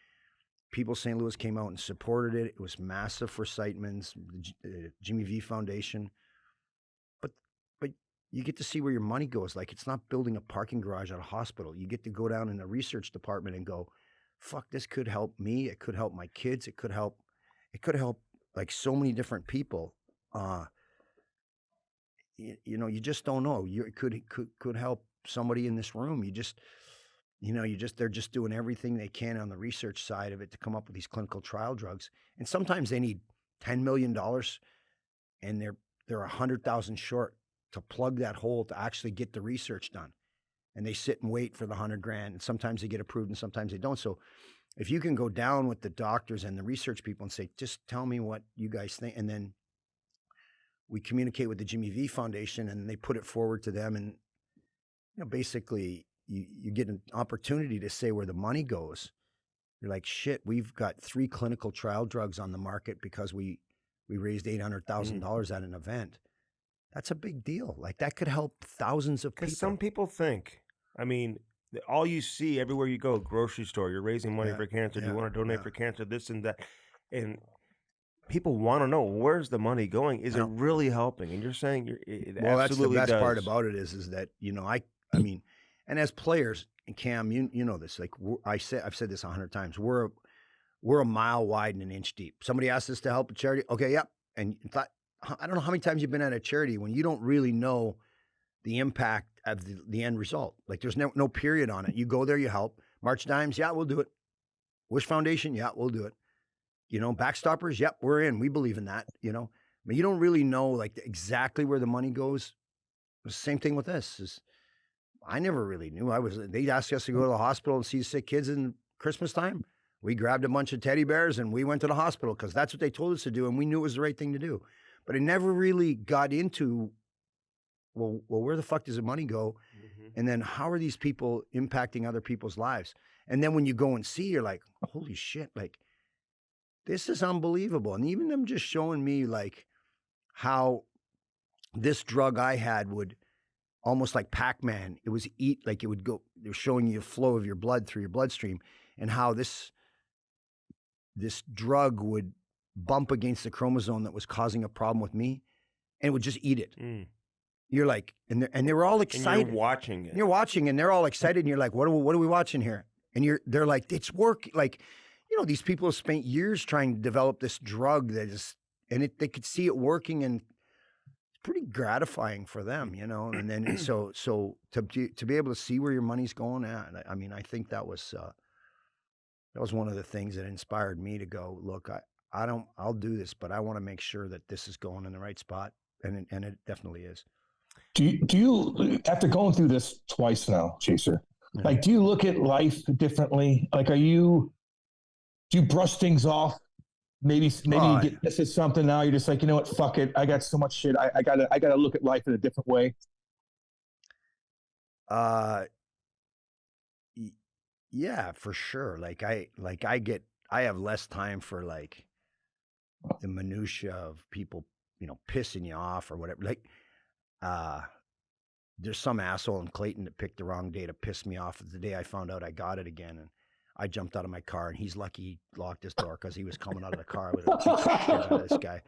people, St. Louis came out and supported it. It was massive for Siteman's, the Jimmy V Foundation. But you get to see where your money goes. Like, it's not building a parking garage at a hospital. You get to go down in the research department and go, fuck, this could help me. It could help my kids. It could help like so many different people. You just don't know. It could help somebody in this room. They're just doing everything they can on the research side of it to come up with these clinical trial drugs. And sometimes they need $10 million and they're 100,000 short to plug that hole to actually get the research done. And they sit and wait for the $100,000. And sometimes they get approved and sometimes they don't. So if you can go down with the doctors and the research people and say, just tell me what you guys think. And then we communicate with the Jimmy V Foundation and they put it forward to them. And basically you get an opportunity to say where the money goes. You're like, shit, we've got 3 clinical trial drugs on the market because we raised $800,000 at an event. That's a big deal. Like, that could help thousands of people. Because some people think, I mean, all you see everywhere you go, grocery store, you're raising money for cancer. Do you want to donate for cancer? This and that. And people want to know, where's the money going? Is it really helping? And you're saying it absolutely that's the best does. part about it is that, I mean, and as players, and Cam, you know this, like I've said this 100 times, we're a mile wide and an inch deep. Somebody asked us to help a charity. Okay, yep. And in fact, I don't know how many times you've been at a charity when you don't really know the impact of the end result. Like, there's no period on it. You go there, you help. March Dimes, yeah, we'll do it. Wish Foundation, yeah, we'll do it. Backstoppers, yep, we're in. We believe in that, But you don't really know, like, exactly where the money goes. The same thing with this. I never really knew. They asked us to go to the hospital and see sick kids in Christmas time. We grabbed a bunch of teddy bears and we went to the hospital because that's what they told us to do, and we knew it was the right thing to do. But it never really got into, well, where the fuck does the money go? And then how are these people impacting other people's lives? And then when you go and see, you're like, holy shit, like, this is unbelievable. And even them just showing me like how this drug I had would almost like Pac-Man, it was it would go, they're showing you a flow of your blood through your bloodstream, and how this drug would bump against the chromosome that was causing a problem with me, and it would just eat it. You're like, and they were all excited. And you're watching it. And you're watching, and they're all excited, and you're like, what are we watching here? And they're like, it's work. Like, these people have spent years trying to develop this drug that is, and they could see it working, and it's pretty gratifying for them, And then so to be able to see where your money's going at, I mean, I think that was one of the things that inspired me to go, look, I'll do this, but I want to make sure that this is going in the right spot, and it definitely is. Do you after going through this twice now, Chaser? Like, do you look at life differently? Like, do you brush things off? Maybe you get this is something now. You're just like, you know what? Fuck it. I got so much shit. I gotta look at life in a different way. Yeah, for sure. I have less time for like the minutia of people, pissing you off or whatever. Like, there's some asshole in Clayton that picked the wrong day to piss me off. The day I found out I got it again, and I jumped out of my car, and he's lucky he locked his door because he was coming out of the car. I would have beat the shit out of this guy,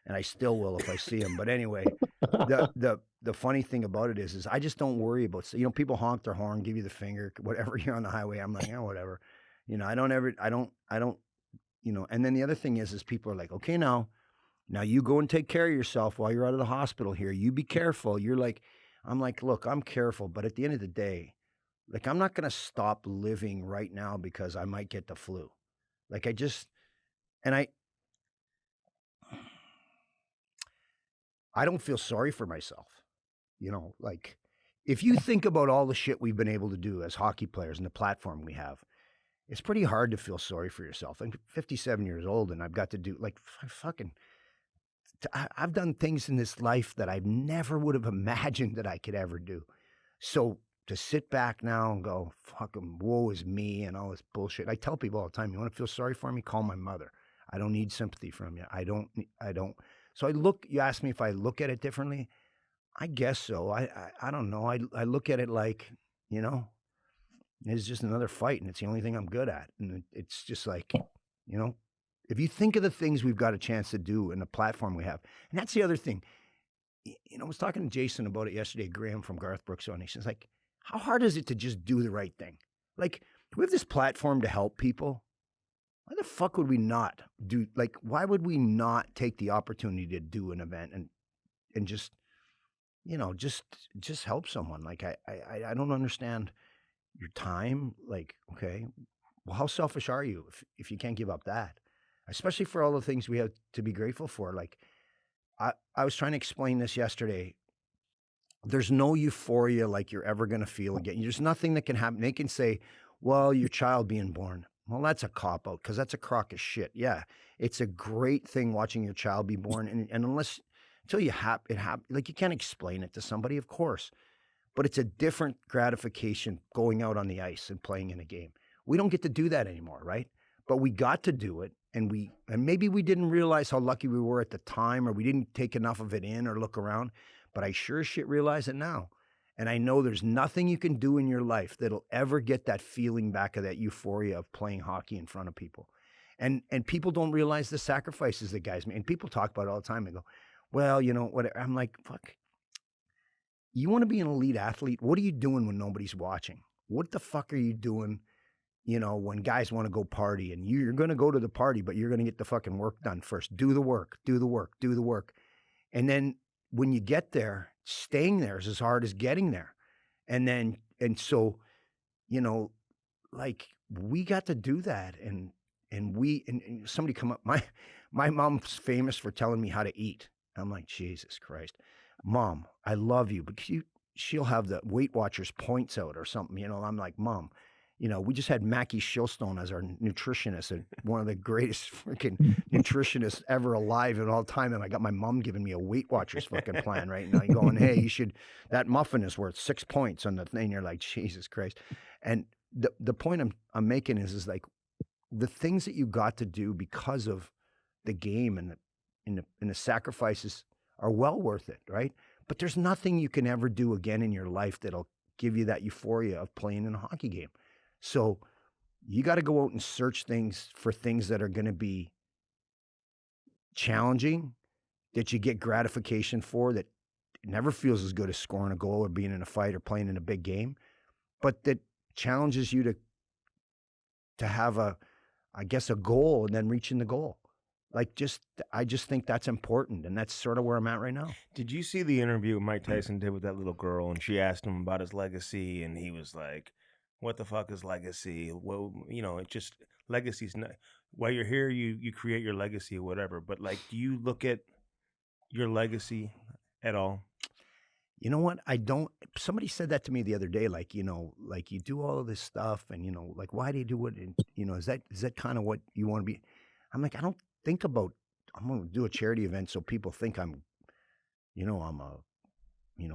and I still will if I see him. But anyway, the funny thing about it is I just don't worry about, people honk their horn, give you the finger, whatever. You're on the highway, I'm like, whatever. I don't. And then the other thing is people are like, okay, now you go and take care of yourself while you're out of the hospital here. You be careful. I'm like, look, I'm careful, but at the end of the day, like, I'm not going to stop living right now because I might get the flu. Like, I don't feel sorry for myself. Like, if you think about all the shit we've been able to do as hockey players and the platform we have, it's pretty hard to feel sorry for yourself. I'm 57 years old, and I've got to do, like, I've done things in this life that I never would have imagined that I could ever do. So to sit back now and go, fucking woe is me and all this bullshit. I tell people all the time, you want to feel sorry for me? Call my mother. I don't need sympathy from you. I don't. So you asked me if I look at it differently. I guess so. I don't know. I look at it like, it's just another fight, and it's the only thing I'm good at. And it's just like, if you think of the things we've got a chance to do and the platform we have, and that's the other thing. I was talking to Jason about it yesterday, Graham from Garth Brooks on. He's like, how hard is it to just do the right thing? Like, we have this platform to help people. Why the fuck would we not do, like, why would we not take the opportunity to do an event and just, just help someone? Like, I don't understand your time. Like, okay, well, how selfish are you if you can't give up that? Especially for all the things we have to be grateful for. Like, I was trying to explain this yesterday. There's no euphoria like you're ever going to feel again. There's nothing that can happen. They can say, well, your child being born. Well, that's a cop-out because that's a crock of shit. Yeah, it's a great thing watching your child be born. And until it happens, like, you can't explain it to somebody, of course. But it's a different gratification going out on the ice and playing in a game. We don't get to do that anymore, right? But we got to do it. And maybe we didn't realize how lucky we were at the time, or we didn't take enough of it in or look around. But I sure as shit realize it now. And I know there's nothing you can do in your life that'll ever get that feeling back of that euphoria of playing hockey in front of people. And people don't realize the sacrifices that guys make. And people talk about it all the time. They go, well, whatever. I'm like, fuck. You want to be an elite athlete? What are you doing when nobody's watching? What the fuck are you doing, when guys want to go party? And you're going to go to the party, but you're going to get the fucking work done first. Do the work. And then when you get there, staying there is as hard as getting there. And so, like, we got to do that. And somebody come up, my mom's famous for telling me how to eat. I'm like, Jesus Christ, Mom, I love you, but she'll have the Weight Watchers points out or something. I'm like, Mom, we just had Mackie Shilstone as our nutritionist, and one of the greatest freaking nutritionists ever alive in all time. And I got my mom giving me a Weight Watchers fucking plan right now. You're going, hey, that muffin is worth 6 points on the thing. You're like, Jesus Christ. And the point I'm making is like the things that you got to do because of the game and the sacrifices are well worth it, right? But there's nothing you can ever do again in your life that'll give you that euphoria of playing in a hockey game. So you got to go out and search for things that are going to be challenging, that you get gratification for, that never feels as good as scoring a goal or being in a fight or playing in a big game, but that challenges you to have a goal and then reaching the goal. Like I just think that's important, and that's sort of where I'm at right now. Did you see the interview Mike Tyson did with that little girl, and she asked him about his legacy, and he was like, "What the fuck is legacy? Well, it just legacy's not. While you're here, you create your legacy or whatever. But like, do you look at your legacy at all?" You know what? I don't. Somebody said that to me the other day. Like, like you do all of this stuff, and like, why do you do it? And is that kind of what you want to be? I'm like, I don't think about. I'm going to do a charity event so people think I'm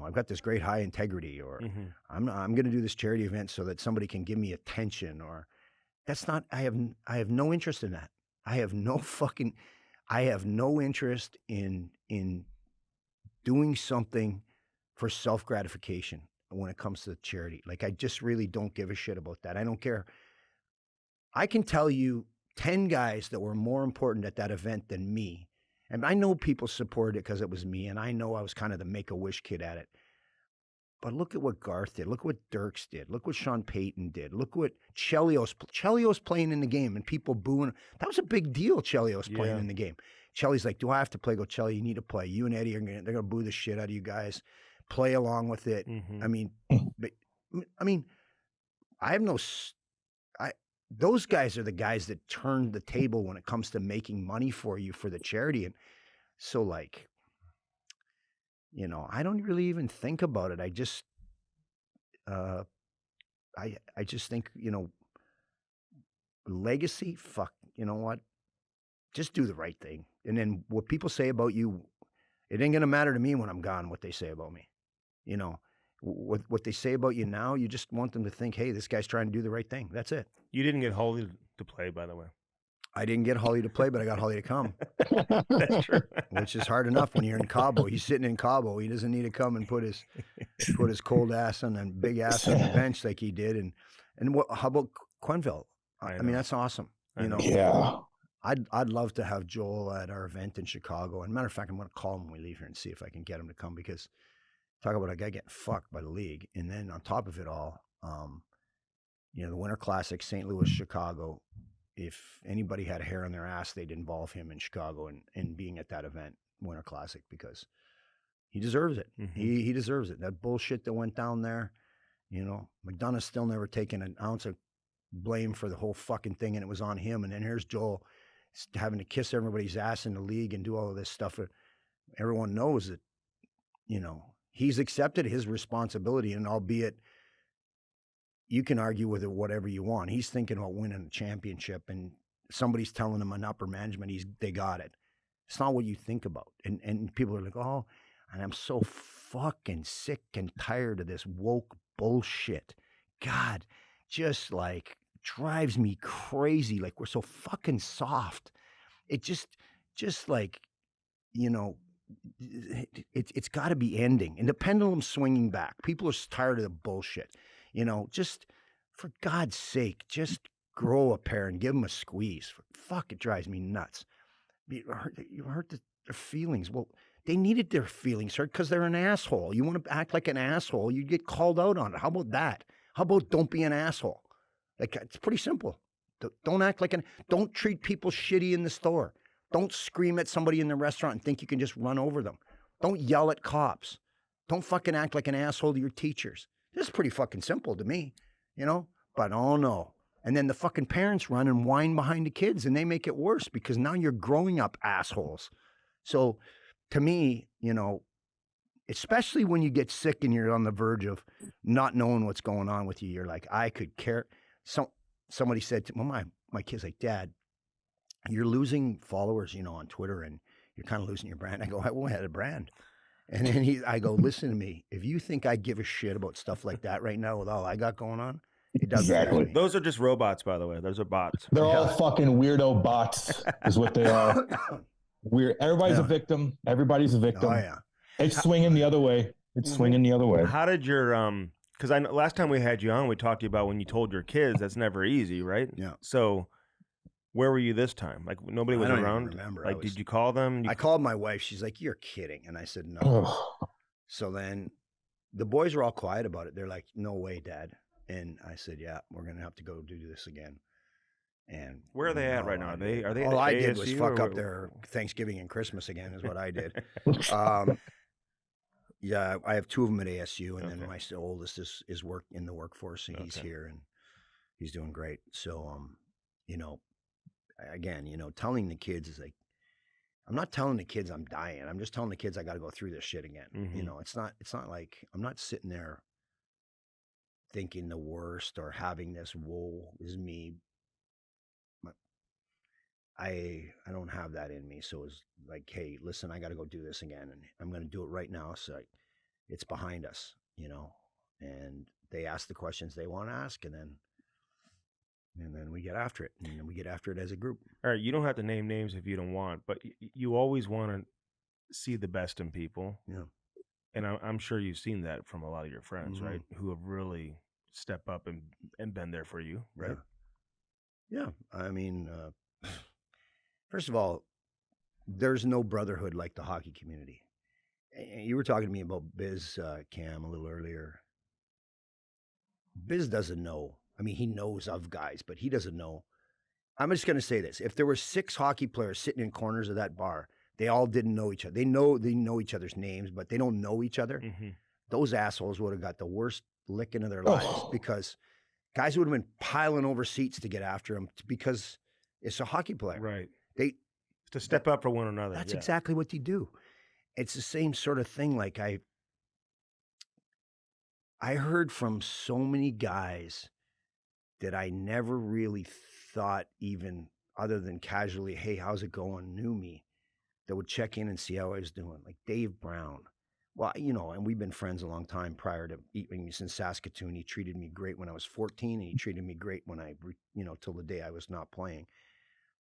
I've got this great high integrity, or I'm going to do this charity event so that somebody can give me attention, or that's not. I have no interest in that. I have no interest in doing something for self-gratification when it comes to charity. Like, I just really don't give a shit about that. I don't care. I can tell you 10 guys that were more important at that event than me. And I know people supported it because it was me, and I know I was kind of the Make-A-Wish kid at it. But look at what Garth did. Look what Dirks did. Look what Sean Payton did. Look what Chelios playing in the game and people booing. That was a big deal, Chelios playing in the game. Chelly's like, do I have to play? Go, Chelly, you need to play. You and Eddie they're going to boo the shit out of you guys. Play along with it. I mean, I have those guys are the guys that turn the table when it comes to making money for you for the charity. And so, like, I don't really even think about it. I just, I just think, legacy, fuck, you know what? Just do the right thing. And then what people say about you, it ain't going to matter to me when I'm gone, what they say about me. What they say about you now, you just want them to think, hey, this guy's trying to do the right thing. That's it. You didn't get Holly to play, by the way. I didn't get Holly to play, but I got Holly to come. That's true. Which is hard enough when you're in Cabo. He's sitting in Cabo. He doesn't need to come and put his cold ass on and big ass on the bench like he did. And how about Quenneville? I mean, that's awesome. Yeah. I'd love to have Joel at our event in Chicago. And matter of fact, I'm going to call him when we leave here and see if I can get him to come, because talk about a guy getting fucked by the league. And then on top of it all, the Winter Classic, St. Louis, Chicago, if anybody had a hair on their ass, they'd involve him in Chicago and being at that event, Winter Classic, because he deserves it. He deserves it. That bullshit that went down there, McDonough's still never taken an ounce of blame for the whole fucking thing, and it was on him. And then here's Joel having to kiss everybody's ass in the league and do all of this stuff. Everyone knows that, he's accepted his responsibility, and albeit you can argue with it whatever you want. He's thinking about winning a championship, and somebody's telling him on upper management they got it. It's not what you think about. And people are like, oh, and I'm so fucking sick and tired of this woke bullshit. God, just like drives me crazy. Like, we're so fucking soft. It just like, it's got to be ending. And the pendulum's swinging back. People are tired of the bullshit. Just for God's sake, just grow a pair and give them a squeeze. Fuck, it drives me nuts. You hurt their feelings. Well, they needed their feelings hurt because they're an asshole. You want to act like an asshole, you get called out on it. How about that? How about don't be an asshole? Like, it's pretty simple. Don't act like don't treat people shitty in the store. Don't scream at somebody in the restaurant and think you can just run over them. Don't yell at cops. Don't fucking act like an asshole to your teachers. This is pretty fucking simple to me, but oh no. And then the fucking parents run and whine behind the kids, and they make it worse because now you're growing up assholes. So to me, especially when you get sick and you're on the verge of not knowing what's going on with you, you're like, I could care. Somebody said to my kid's like, Dad, you're losing followers, on Twitter, and you're kind of losing your brand. I go, I won't have a brand. And then I go, listen to me. If you think I give a shit about stuff like that right now with all I got going on, It does Exactly. me. Those are just robots, by the way. Those are bots. They're all fucking weirdo bots, is what they are. Weird. Everybody's a victim. Everybody's a victim. Oh yeah. It's swinging the other way. It's swinging the other way. How did your because I know last time we had you on, we talked to you about when you told your kids. That's never easy, right? Yeah. So, where were you this time? Like nobody was I don't around. even remember. Like, did you call them? I called my wife. She's like, "You're kidding," and I said, "No." So then, the boys were all quiet about it. They're like, "No way, Dad." And I said, "Yeah, we're gonna have to go do this again." And where are they at right now? Are they? All I did ASU was fuck up their Thanksgiving and Christmas again. Is what I did. Yeah, I have two of them at ASU, and then my oldest is work in the workforce, and he's here, and he's doing great. So, you know, again, you know, telling the kids is like, I'm not telling the kids I'm dying. I'm just telling the kids I got to go through this shit again. You know, it's not like I'm not sitting there thinking the worst or having this woe is me. I don't have that in me. So it's like, hey, listen, I got to go do this again, and I'm going to do it right now. So it's behind us, you know. And they ask the questions they want to ask, and then we get after it, and we get after it as a group. All right, you don't have to name names if you don't want, but you always want to see the best in people. Yeah. And I'm sure you've seen that from a lot of your friends, right? Who have really stepped up and been there for you, right? Yeah. I mean, first of all, there's no brotherhood like the hockey community. You were talking to me about Biz, Cam, a little earlier. Biz doesn't know. I mean, he knows of guys, but he doesn't know. I'm just going to say this. If there were 6 hockey players sitting in corners of that bar, they all didn't know each other. They know each other's names, but they don't know each other. Those assholes would have got the worst licking of their lives because guys would have been piling over seats to get after him because it's a hockey player. Right. They to step up for one another. That's exactly what they do. It's the same sort of thing. Like I heard from so many guys that I never really thought, even other than casually, hey, how's it going, knew me, that would check in and see how I was doing. Like Dave Brown. Well, you know, and we've been friends a long time prior to meeting me since Saskatoon. He treated me great when I was 14, and he treated me great when till the day I was not playing.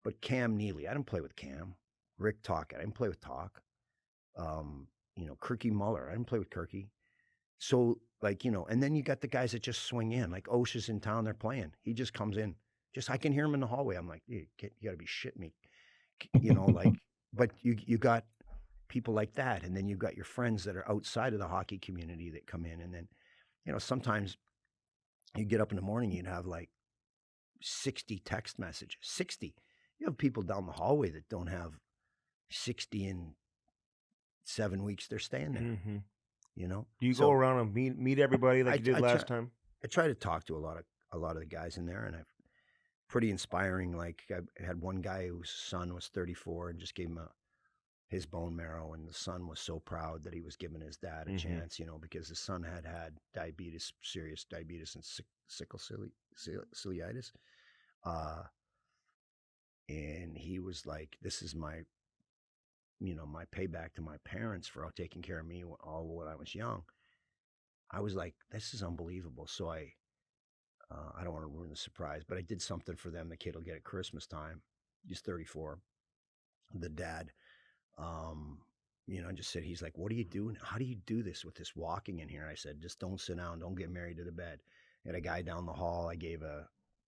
But Cam Neely, I didn't play with Cam. Rick Tocchet, I didn't play with Talk. Kirky Muller, I didn't play with Kirky. So, and then you got the guys that just swing in. Like Osh is in town, they're playing. He just comes in. I can hear him in the hallway. I'm like, you got to be shitting me. But you got people like that. And then you've got your friends that are outside of the hockey community that come in. And then, sometimes you get up in the morning, you'd have like 60 text messages. 60. You have people down the hallway that don't have 60 in 7 weeks they're staying there. Do you go around and meet everybody like you did last time? I try to talk to a lot of the guys in there, and I've pretty inspiring. Like I had one guy whose son was 34 and just gave him his bone marrow, and the son was so proud that he was giving his dad a chance, because his son had diabetes, serious diabetes, and sickle celiitis. And he was like, this is my payback to my parents for taking care of me all when I was young. I was like, this is unbelievable. So I don't want to ruin the surprise, but I did something for them. The kid will get at Christmas time. He's 34. The dad, just said, he's like, what do you do? How do you do this with this walking in here? I said, just don't sit down. Don't get married to the bed. I had a guy down the hall. I gave a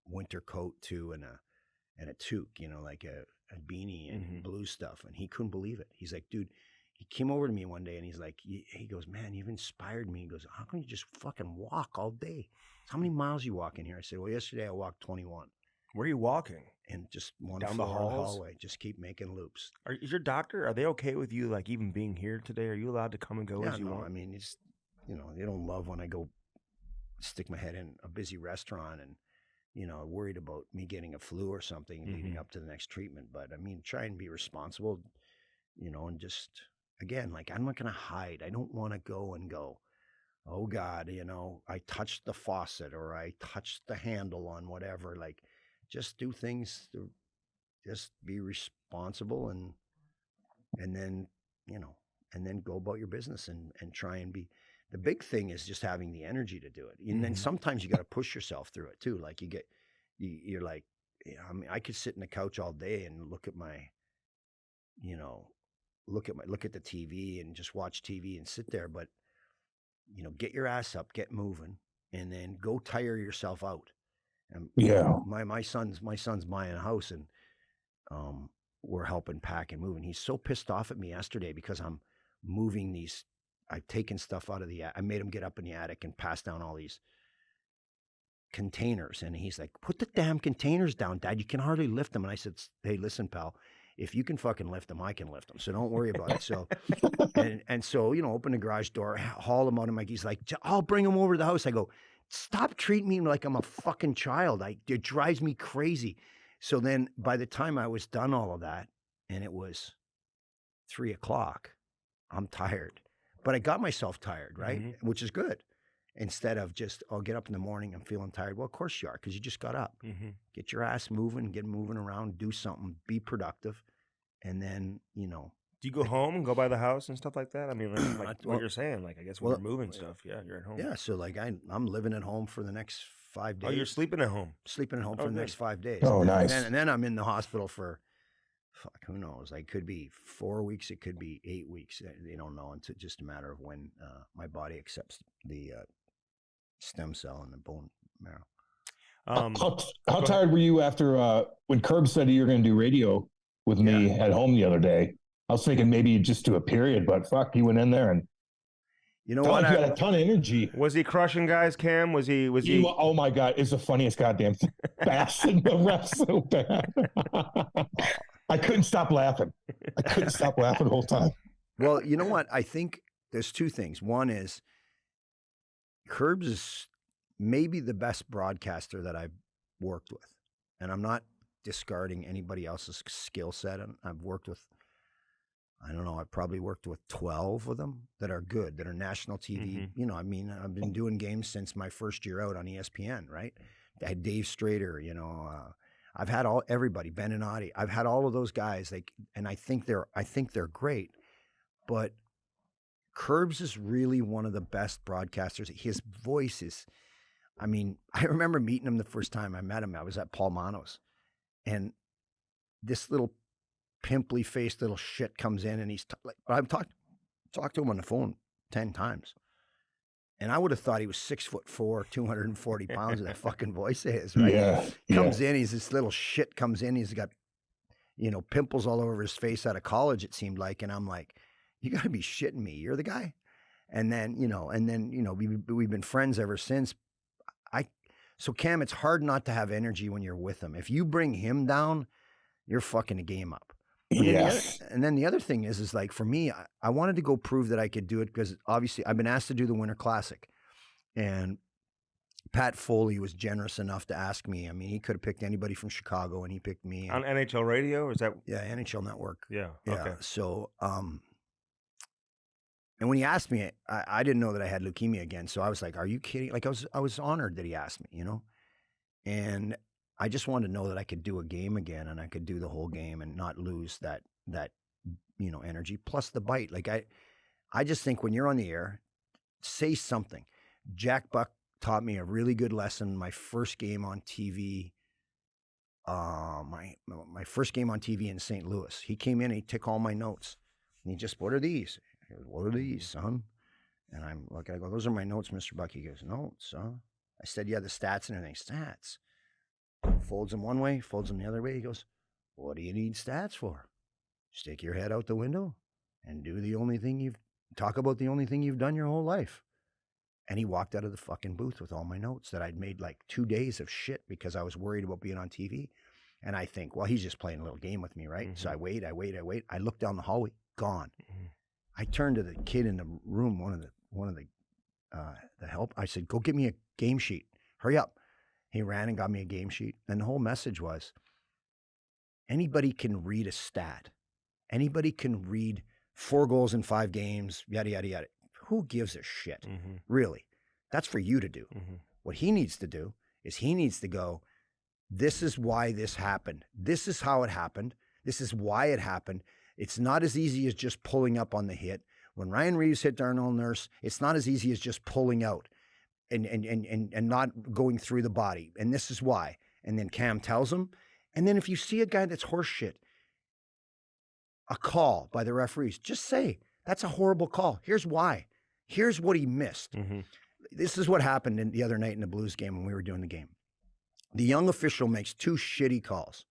winter coat to and a toque, like a beanie and blue stuff. And he couldn't believe it. He's like, dude, he came over to me one day and he's like, he goes, man, you've inspired me. He goes, how come you just fucking walk all day? How many miles you walk in here? I said, well, yesterday I walked 21. Where are you walking? And just one down floor the of the halls? hallway. Just keep making loops. Is your doctor, are they okay with you, like, even being here today? Are you allowed to come and go as you want? I mean, it's, they don't love when I go stick my head in a busy restaurant and, worried about me getting a flu or something leading up to the next treatment. But I mean, try and be responsible, and just, again, like, I'm not going to hide. I don't want to go, oh God, I touched the faucet or I touched the handle on whatever. Like, just do things to just be responsible and then, and then go about your business and try and be. the big thing is just having the energy to do it. And then sometimes you got to push yourself through it too. Like you're like, I mean, I could sit in the couch all day and look at my, look at the TV and just watch TV and sit there. But, get your ass up, get moving, and then go tire yourself out. And my son's buying a house, and we're helping pack and move. And he's so pissed off at me yesterday because I'm moving these. I've taken stuff out of I made him get up in the attic and pass down all these containers. And he's like, put the damn containers down, Dad. You can hardly lift them. And I said, hey, listen, pal, if you can fucking lift them, I can lift them. So don't worry about it. So, and so, open the garage door, haul them out. And he's like, I'll bring them over to the house. I go, stop treating me like I'm a fucking child. It drives me crazy. So then by the time I was done all of that, and it was 3:00, I'm tired. But I got myself tired, right? Which is good. Instead of just, I'll get up in the morning, I'm feeling tired. Well, of course you are, because you just got up. Get your ass moving, get moving around, do something, be productive. And then, Do you go home and go by the house and stuff like that? I mean, like what you're saying, like I guess when you're moving stuff, you're at home. Yeah, so like I'm living at home for the next 5 days. Oh, you're sleeping at home? Sleeping at home for the next 5 days. Oh, nice. And then I'm in the hospital for, who knows? Like, could be 4 weeks, it could be 8 weeks. They don't know. It's just a matter of when my body accepts the stem cell in the bone marrow. How tired were you after when Curb said you were going to do radio with me at home the other day? I was thinking maybe you'd just do a period, but fuck, you went in there and you know what? You had a ton of energy. Was he crushing guys, Cam? Was he? Oh my God, it's the funniest goddamn thing. Bashing the ref so bad. I couldn't stop laughing. The whole time. Well, you know what? I think there's two things. One is Curbs is maybe the best broadcaster that I've worked with. And I'm not discarding anybody else's skill set. I've worked with, I don't know, I've probably worked with 12 of them that are good, that are national TV. I mean, I've been doing games since my first year out on ESPN, right? I had Dave Strader, I've had everybody, Ben and Audie. I've had all of those guys, and I think they're great. But Curbs is really one of the best broadcasters. His voice is, I mean, I remember meeting him the first time I met him. I was at Paul Mano's, and this little pimply-faced little shit comes in, and I've talked to him on the phone 10 times. And I would have thought he was 6'4", 240 pounds, with that fucking voice of his, right? Yeah. Comes in, he's this little shit comes in, he's got, pimples all over his face out of college, it seemed like. And I'm like, you gotta be shitting me. You're the guy. And then, we've been friends ever since. So Cam, it's hard not to have energy when you're with him. If you bring him down, you're fucking the game up. And then the other thing is like, for me, I wanted to go prove that I could do it, because obviously I've been asked to do the Winter Classic, and Pat Foley was generous enough to ask me. I mean, he could have picked anybody from Chicago, and he picked me. On NHL radio? Or is that? Yeah, NHL Network. Yeah. Okay. So, and when he asked me, I didn't know that I had leukemia again. So I was like, are you kidding? Like, I was honored that he asked me, and I just wanted to know that I could do a game again, and I could do the whole game and not lose that energy, plus the bite. Like I just think when you're on the air, say something. Jack Buck taught me a really good lesson. My first game on TV, my first game on TV in St. Louis. He came in and he took all my notes, and he just, what are these? I go, what are these, son? And I'm looking, I go, those are my notes, Mr. Buck. He goes, notes, huh? I said, yeah, the stats and everything. Stats. Folds them one way, folds them the other way. He goes, what do you need stats for? Stick your head out the window and talk about the only thing you've done your whole life. And he walked out of the fucking booth with all my notes that I'd made like 2 days of shit because I was worried about being on TV. And I think, well, he's just playing a little game with me, right? So I wait. I look down the hallway, gone. I turned to the kid in the room, one of the help. I said, go get me a game sheet. Hurry up. He ran and got me a game sheet. And the whole message was, anybody can read a stat. Anybody can read 4 goals in 5 games, yada, yada, yada. Who gives a shit? Really? That's for you to do. What he needs to do is he needs to go, this is why this happened. This is how it happened. This is why it happened. It's not as easy as just pulling up on the hit. When Ryan Reeves hit Darnell Nurse, it's not as easy as just pulling out and not going through the body. And this is why. And then Cam tells him. And then if you see a guy that's horseshit, a call by the referees, just say, that's a horrible call. Here's why. Here's what he missed. This is what happened the other night in the Blues game when we were doing the game. The young official makes 2 shitty calls.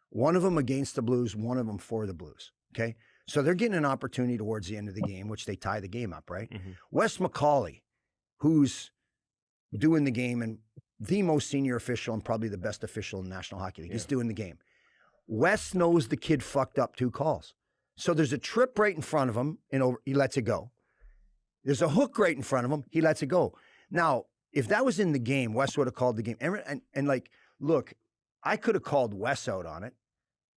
One of them against the Blues, one of them for the Blues. Okay? So they're getting an opportunity towards the end of the game, which they tie the game up, right? Wes McCauley, who's doing the game and the most senior official and probably the best official in the National Hockey League, he's doing the game. Wes knows the kid fucked up 2 calls. So there's a trip right in front of him, and he lets it go. There's a hook right in front of him, he lets it go. Now, if that was in the game, Wes would have called the game. And like, look, I could have called Wes out on it.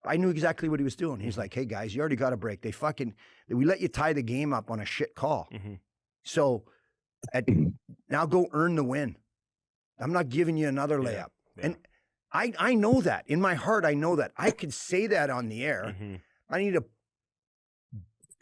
I knew exactly what he was doing. He's like, hey, guys, you already got a break. We let you tie the game up on a shit call. So now go earn the win. I'm not giving you another layup. And I know that. In my heart, I know that. I could say that on the air. I need to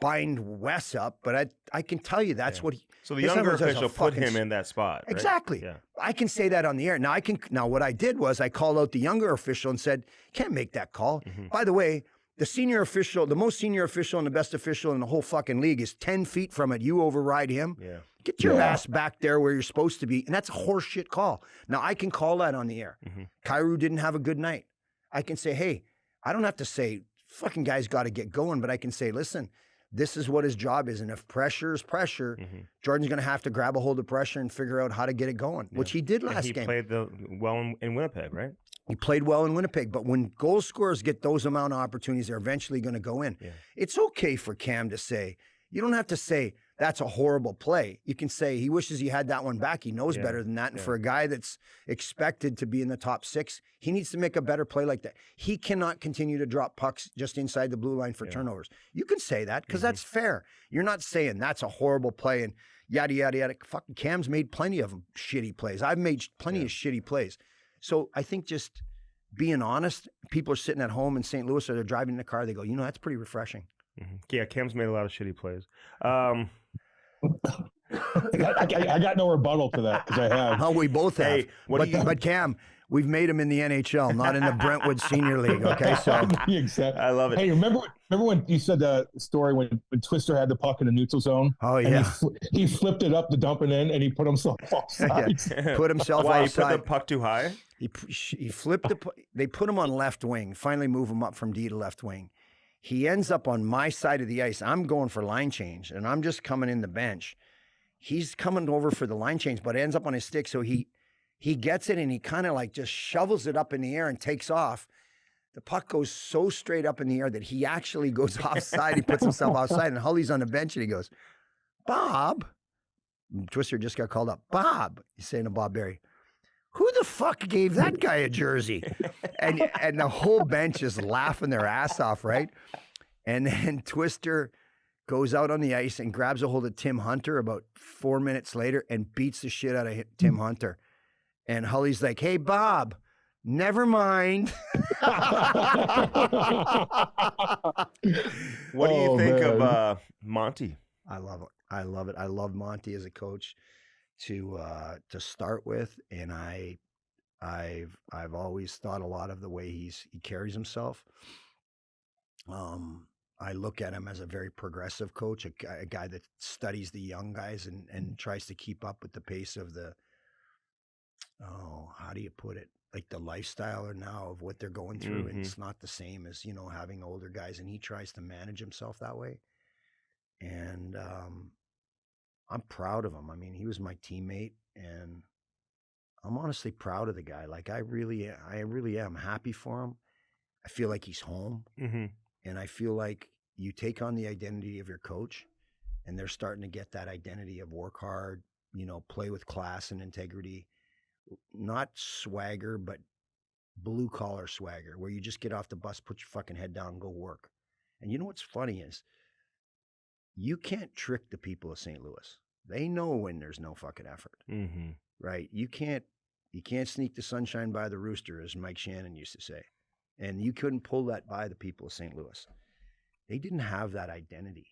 bind Wes up, but I can tell you that's what he... So the younger official put him in that spot, right? Exactly. Yeah. I can say that on the air. Now what I did was I called out the younger official and said, can't make that call. By the way, the senior official, the most senior official and the best official in the whole fucking league is 10 feet from it. You override him. Get your ass back there where you're supposed to be. And that's a horseshit call. Now I can call that on the air. Kyrou didn't have a good night. I can say, hey, I don't have to say, fucking guy's got to get going, but I can say, listen, this is what his job is. And if pressure is pressure, Jordan's going to have to grab a hold of pressure and figure out how to get it going, which he did last game. He played well in Winnipeg, right? He played well in Winnipeg. But when goal scorers get those amount of opportunities, they're eventually going to go in. It's okay for Cam to say, you don't have to say, that's a horrible play. You can say he wishes he had that one back. He knows better than that. And for a guy that's expected to be in the top 6, he needs to make a better play like that. He cannot continue to drop pucks just inside the blue line for turnovers. You can say that because that's fair. You're not saying that's a horrible play and yada, yada, yada. Fucking Cam's made plenty of shitty plays. I've made plenty of shitty plays. So I think just being honest, people are sitting at home in St. Louis or they're driving in the car. They go, that's pretty refreshing. Yeah, Cam's made a lot of shitty plays. I got no rebuttal to that because I have. Oh, we both have. But Cam, we've made him in the NHL, not in the Brentwood Senior League. Okay, so exactly. I love it. Hey, remember when you said the story when Twister had the puck in the neutral zone? Oh yeah, he flipped it up to dump it in, and he put himself offside. Put himself Why, offside. He put the puck too high. He flipped the. They put him on left wing. Finally, move him up from D to left wing. He ends up on my side of the ice. I'm going for line change, and I'm just coming in the bench. He's coming over for the line change, but it ends up on his stick. So he gets it, and he kind of like just shovels it up in the air and takes off. The puck goes so straight up in the air that he actually goes offside. He puts himself outside, and Hully's on the bench, and he goes, Bob. Twister just got called up. Bob, he's saying to Bob Berry, who the fuck gave that guy a jersey? And the whole bench is laughing their ass off, right? And then Twister goes out on the ice and grabs a hold of Tim Hunter about 4 minutes later and beats the shit out of Tim Hunter. And Hully's like, hey, Bob, never mind. What do you think of Monty? I love it. I love it. I love Monty as a coach to start with, and I've always thought a lot of the way he carries himself. I look at him as a very progressive coach, a guy that studies the young guys and tries to keep up with the pace of how do you put it? Like the lifestyle or now of what they're going through. And it's not the same as, having older guys, and he tries to manage himself that way. And I'm proud of him. I mean, he was my teammate, and I'm honestly proud of the guy. Like I really am happy for him. I feel like he's home. And I feel like you take on the identity of your coach, and they're starting to get that identity of work hard, play with class and integrity, not swagger, but blue collar swagger, where you just get off the bus, put your fucking head down and go work. And you know what's funny is you can't trick the people of St. Louis. They know when there's no fucking effort, right? You can't sneak the sunshine by the rooster, as Mike Shannon used to say. And you couldn't pull that by the people of St. Louis. They didn't have that identity.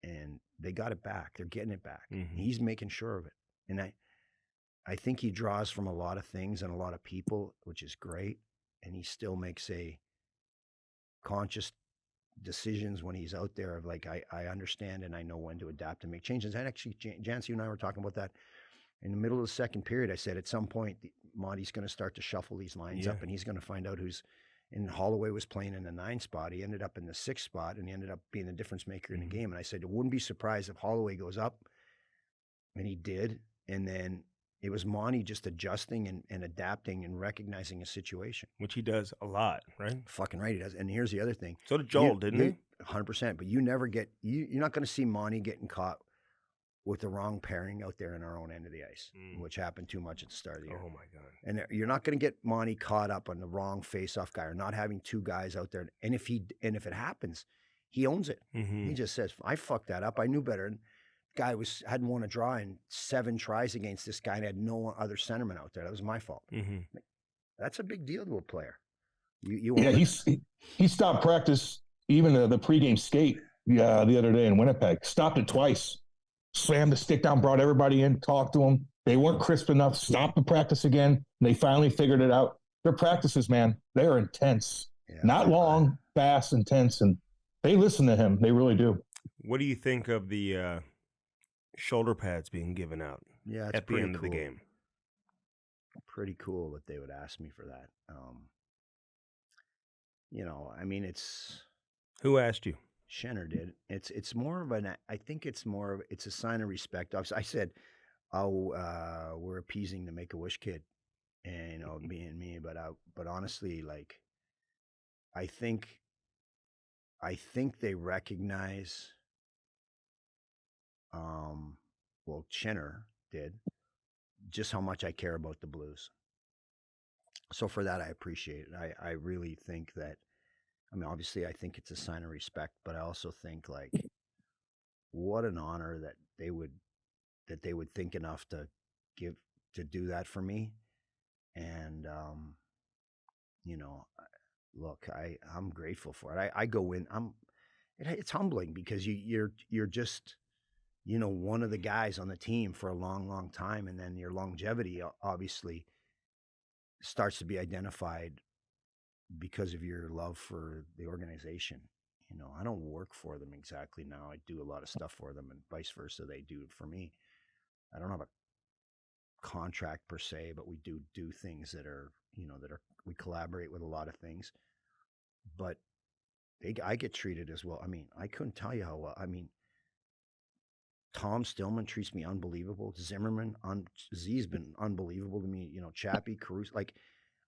and they got it back. They're getting it back. Mm-hmm. He's making sure of it. And I think he draws from a lot of things and a lot of people, which is great. And he still makes a conscious decisions when he's out there of like, I understand and I know when to adapt and make changes. And actually, Jance, you and I were talking about that in the middle of the second period. I said, at some point, Monty's going to start to shuffle these lines up, and he's going to find out who's. And Holloway was playing in the 9 spot. He ended up in the 6 spot, and he ended up being the difference maker in the game. And I said, I wouldn't be surprised if Holloway goes up, and he did. And then it was Monty just adjusting and adapting and recognizing a situation. Which he does a lot, right? Fucking right, he does. And here's the other thing. So did Joel, didn't he? 100%. But you never get, you're not going to see Monty getting caught with the wrong pairing out there in our own end of the ice, which happened too much at the start of the year. Oh, my God. And you're not going to get Monty caught up on the wrong face-off guy or not having 2 guys out there. And if it happens, he owns it. Mm-hmm. He just says, I fucked that up. I knew better. And the guy hadn't won a draw in 7 tries against this guy and had no other centerman out there. That was my fault. Mm-hmm. That's a big deal to a player. He stopped practice, even the pregame skate the other day in Winnipeg. Stopped it twice. Slammed the stick down, brought everybody in, talked to them. They weren't crisp enough, stopped the practice again. And they finally figured it out. Their practices, man, they're intense. Yeah, not long, fast, intense. And they listen to him. They really do. What do you think of the shoulder pads being given out at the end of the game? Pretty cool that they would ask me for that. I mean, it's... Who asked you? Schenner did. It's more of it's a sign of respect. I said, we're appeasing the Make-A-Wish kid, and being me. But honestly, like, I think they recognize. Schenner did just how much I care about the Blues. So for that, I appreciate it. I really think that. I mean, obviously, I think it's a sign of respect, but I also think, like, what an honor that they would think enough to do that for me. And, look, I'm grateful for it. I go in, it's humbling because you're just, one of the guys on the team for a long, long time. And then your longevity obviously starts to be identified because of your love for the organization. I don't work for them exactly now. I do a lot of stuff for them and vice versa. They do it for me. I don't have a contract per se, but we do things that are, we collaborate with a lot of things, but I get treated as well. I mean, I couldn't tell you how well, Tom Stillman treats me unbelievable. Zimmerman, Z's been unbelievable to me. Chappie, Caruso, like,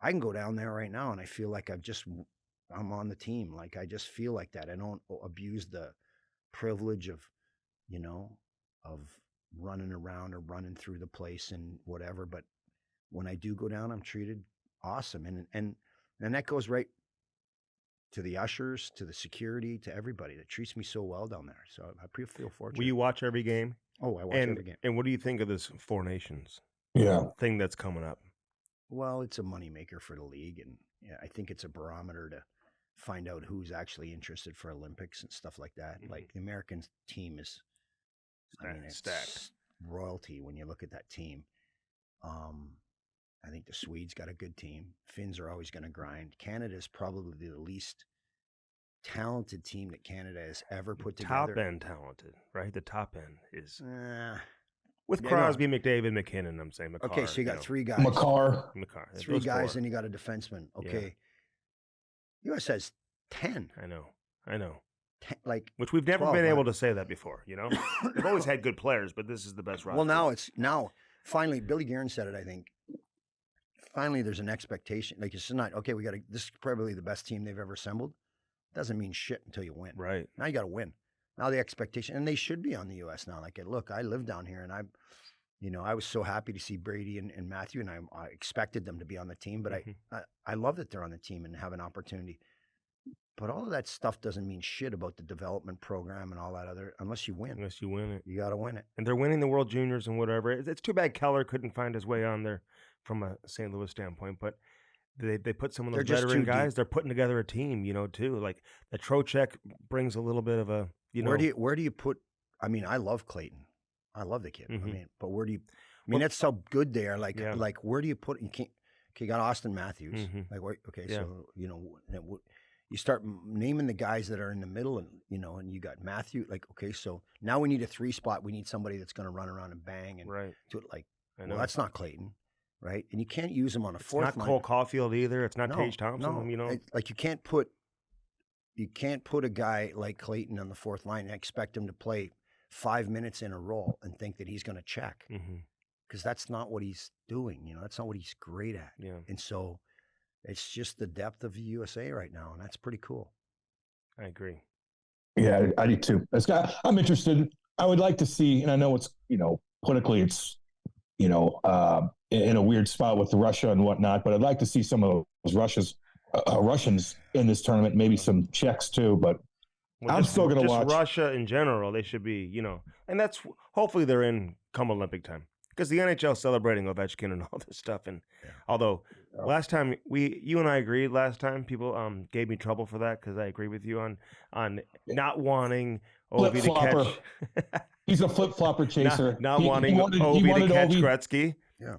I can go down there right now and I feel like I'm on the team. Like, I just feel like that. I don't abuse the privilege of, of running around or running through the place and whatever. But when I do go down, I'm treated awesome. And that goes right to the ushers, to the security, to everybody that treats me so well down there. So I feel fortunate. Will you watch every game? Oh, I watch every game. And what do you think of this 4 Nations thing that's coming up? Well, it's a moneymaker for the league, and I think it's a barometer to find out who's actually interested for Olympics and stuff like that. Mm-hmm. Like, the American team is, it's stacked. Royalty when you look at that team. I think the Swedes got a good team. Finns are always going to grind. Canada is probably the least talented team that Canada has ever put together. Top end talented, right? The top end is... With Crosby, McDavid, McKinnon, I'm saying. McCarr, okay, so you got 3 guys. McCarr. 3 guys, and you got a defenseman. Okay. Yeah. US has 10. I know. 10, which we've never been able to say that before, We've always had good players, but this is the best roster. Well, now, finally, Billy Guerin said it, I think. Finally, there's an expectation. Like, it's not, okay, this is probably the best team they've ever assembled. Doesn't mean shit until you win. Right. Now you got to win. Now the expectation, and they should be on the U.S. now. Like, look, I live down here, and I was so happy to see Brady and Matthew, and I expected them to be on the team. But I love that they're on the team and have an opportunity. But all of that stuff doesn't mean shit about the development program and all that other, unless you win. Unless you win it, you got to win it. And they're winning the World Juniors and whatever. It's too bad Keller couldn't find his way on there from a St. Louis standpoint, but. They put some of those veteran guys. They're putting together a team, too. Like the Trocheck brings a little bit of a, Where do you put I mean, I love Clayton. I love the kid. Mhm. I mean, but where do you? I mean, that's how good they are. Like, Yeah. like where do you put? You can't. Okay, you got Austin Matthews. Mhm. Like, where, okay, Yeah. so you start naming the guys that are in the middle, and and you got Matthew. Like, okay, so now we need a 3 spot. We need somebody that's going to run around and bang and Right. do it. Like, I know. well, that's not Clayton, right? And you can't use him on a It's fourth not line. Cole Caulfield either. It's not No, Tage Thompson. no. Like you can't put a guy like Clayton on the fourth line and expect him to play 5 minutes in a row and think that he's going to check, because that's not what he's doing. That's not what he's great at. Yeah. And so it's just the depth of the USA right now, and that's pretty cool. I agree. Yeah, I do too. I'm interested. I would like to see, and I know it's politically it's in a weird spot with Russia and whatnot, but I'd like to see some of those Russians in this tournament, maybe some Czechs too. But I'm still going to watch Russia in general. They should be, and that's hopefully they're in come Olympic time, because the NHL celebrating Ovechkin and all this stuff. And although last time you and I agreed last time, people gave me trouble for that, because I agree with you on not wanting Ovi to catch. He's a flip-flopper chaser. Not wanting Ovi to catch Gretzky. Yeah.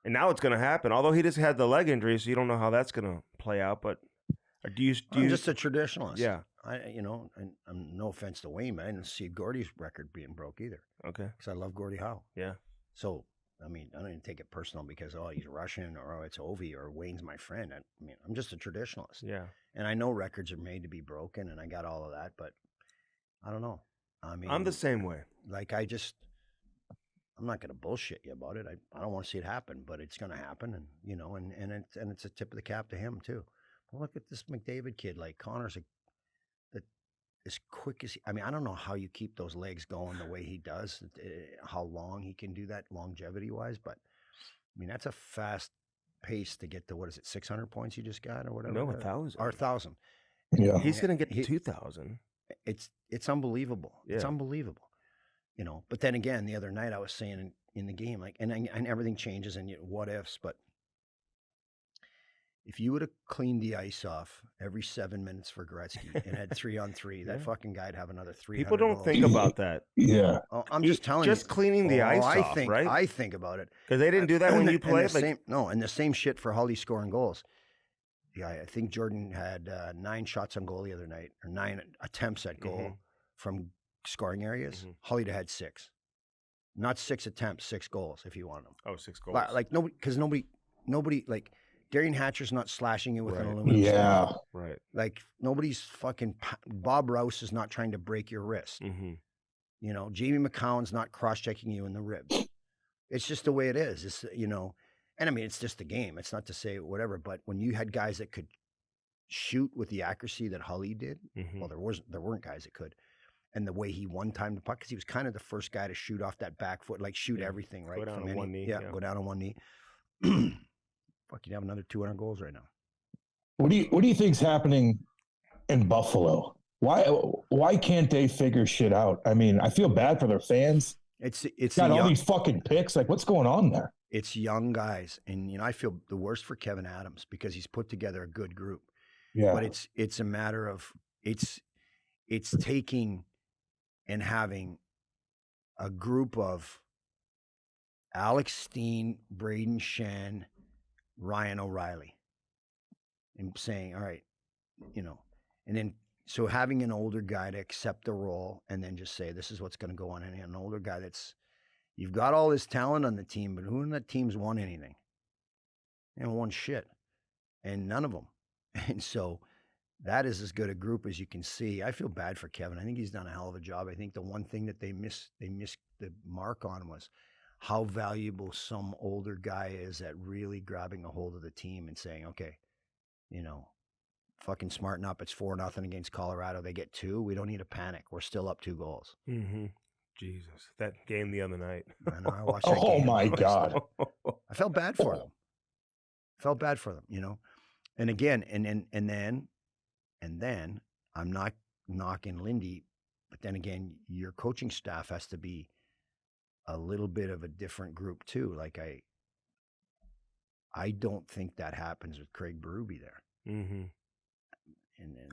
And now it's going to happen. Although he just had the leg injury, so you don't know how that's going to play out. But I'm just a traditionalist. Yeah. And I'm no offense to Wayne, but I didn't see Gordy's record being broke either. Okay. Because I love Gordie Howe. Yeah. So, I mean, I don't even take it personal because, he's Russian, or it's Ovi, or Wayne's my friend. I mean, I'm just a traditionalist. Yeah. And I know records are made to be broken, and I got all of that, but I don't know. I mean, I'm the same way. Like, I'm not going to bullshit you about it. I don't want to see it happen, but it's going to happen, and and it's a tip of the cap to him too. Well, look at this McDavid kid. Like, Connor's as quick as I don't know how you keep those legs going the way he does. How long he can do that longevity wise, but I mean that's a fast pace to get to 600 points you just got or whatever. No, 1,000 or 1,000. Yeah, he's going to get to 2,000. It's unbelievable. Yeah. It's unbelievable. But then again, the other night I was saying in the game, like, and everything changes and what ifs, but if you would have cleaned the ice off every 7 minutes for Gretzky and had 3-on-3, that fucking guy'd have another 300 People don't goals. think about that. Yeah. I'm just telling you. Just cleaning the ice off, right? I think about it. Because they didn't do that when you played? And the same shit for Hully scoring goals. Yeah, I think Jordan had 9 shots on goal the other night, or 9 attempts at goal from scoring areas. Hully had 6. Not 6 attempts, 6 goals if you want them. Oh, 6 goals. Like nobody, like Darian Hatcher's not slashing you with an aluminum Yeah. stick. Right. Like nobody's fucking Bob Rouse is not trying to break your wrist. Jamie McCown's not cross-checking you in the ribs. It's just the way it is. It's and I mean it's just the game. It's not to say whatever, but when you had guys that could shoot with the accuracy that Hully did, well, there weren't guys that could. And the way he one-timed the puck, because he was kind of the first guy to shoot off that back foot, like shoot everything, right? Go down on one knee. Yeah, go down on one knee. Fuck, you'd have another 200 goals right now. What do you think's happening in Buffalo? Why can't they figure shit out? I mean, I feel bad for their fans. It's got all these fucking picks. Like, what's going on there? It's young guys, and I feel the worst for Kevin Adams because he's put together a good group. Yeah, but it's a matter of it's taking and having a group of Alex Steen, Braden Shen, Ryan O'Reilly, and saying, all right, and then so having an older guy to accept the role and then just say, this is what's going to go on. And an older guy you've got all this talent on the team, but who in that team's won anything? They haven't won shit. And none of them. And so that is as good a group as you can see. I feel bad for Kevin. I think he's done a hell of a job. I think the one thing that they missed the mark on was how valuable some older guy is at really grabbing a hold of the team and saying, okay, fucking smarten up. It's 4-0 against Colorado. They get 2. We don't need to panic. We're still up 2 goals. Jesus, that game the other night. I know. I watched that game. Oh my God. I felt bad for them. And again, and then I'm not knocking Lindy, but then again, your coaching staff has to be a little bit of a different group too. Like I don't think that happens with Craig Berube there. And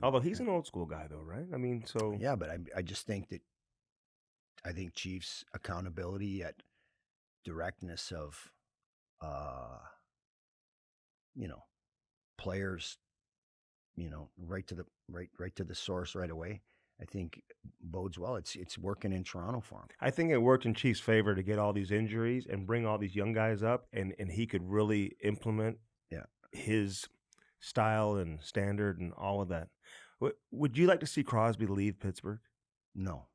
although he's an old school guy though, right? I mean, so yeah, but I just think that I think Chiefs accountability yet directness of, players, right to the source right away. I think bodes well. It's working in Toronto for him. I think it worked in Chiefs' favor to get all these injuries and bring all these young guys up, and he could really implement his style and standard and all of that. Would you like to see Crosby leave Pittsburgh? No.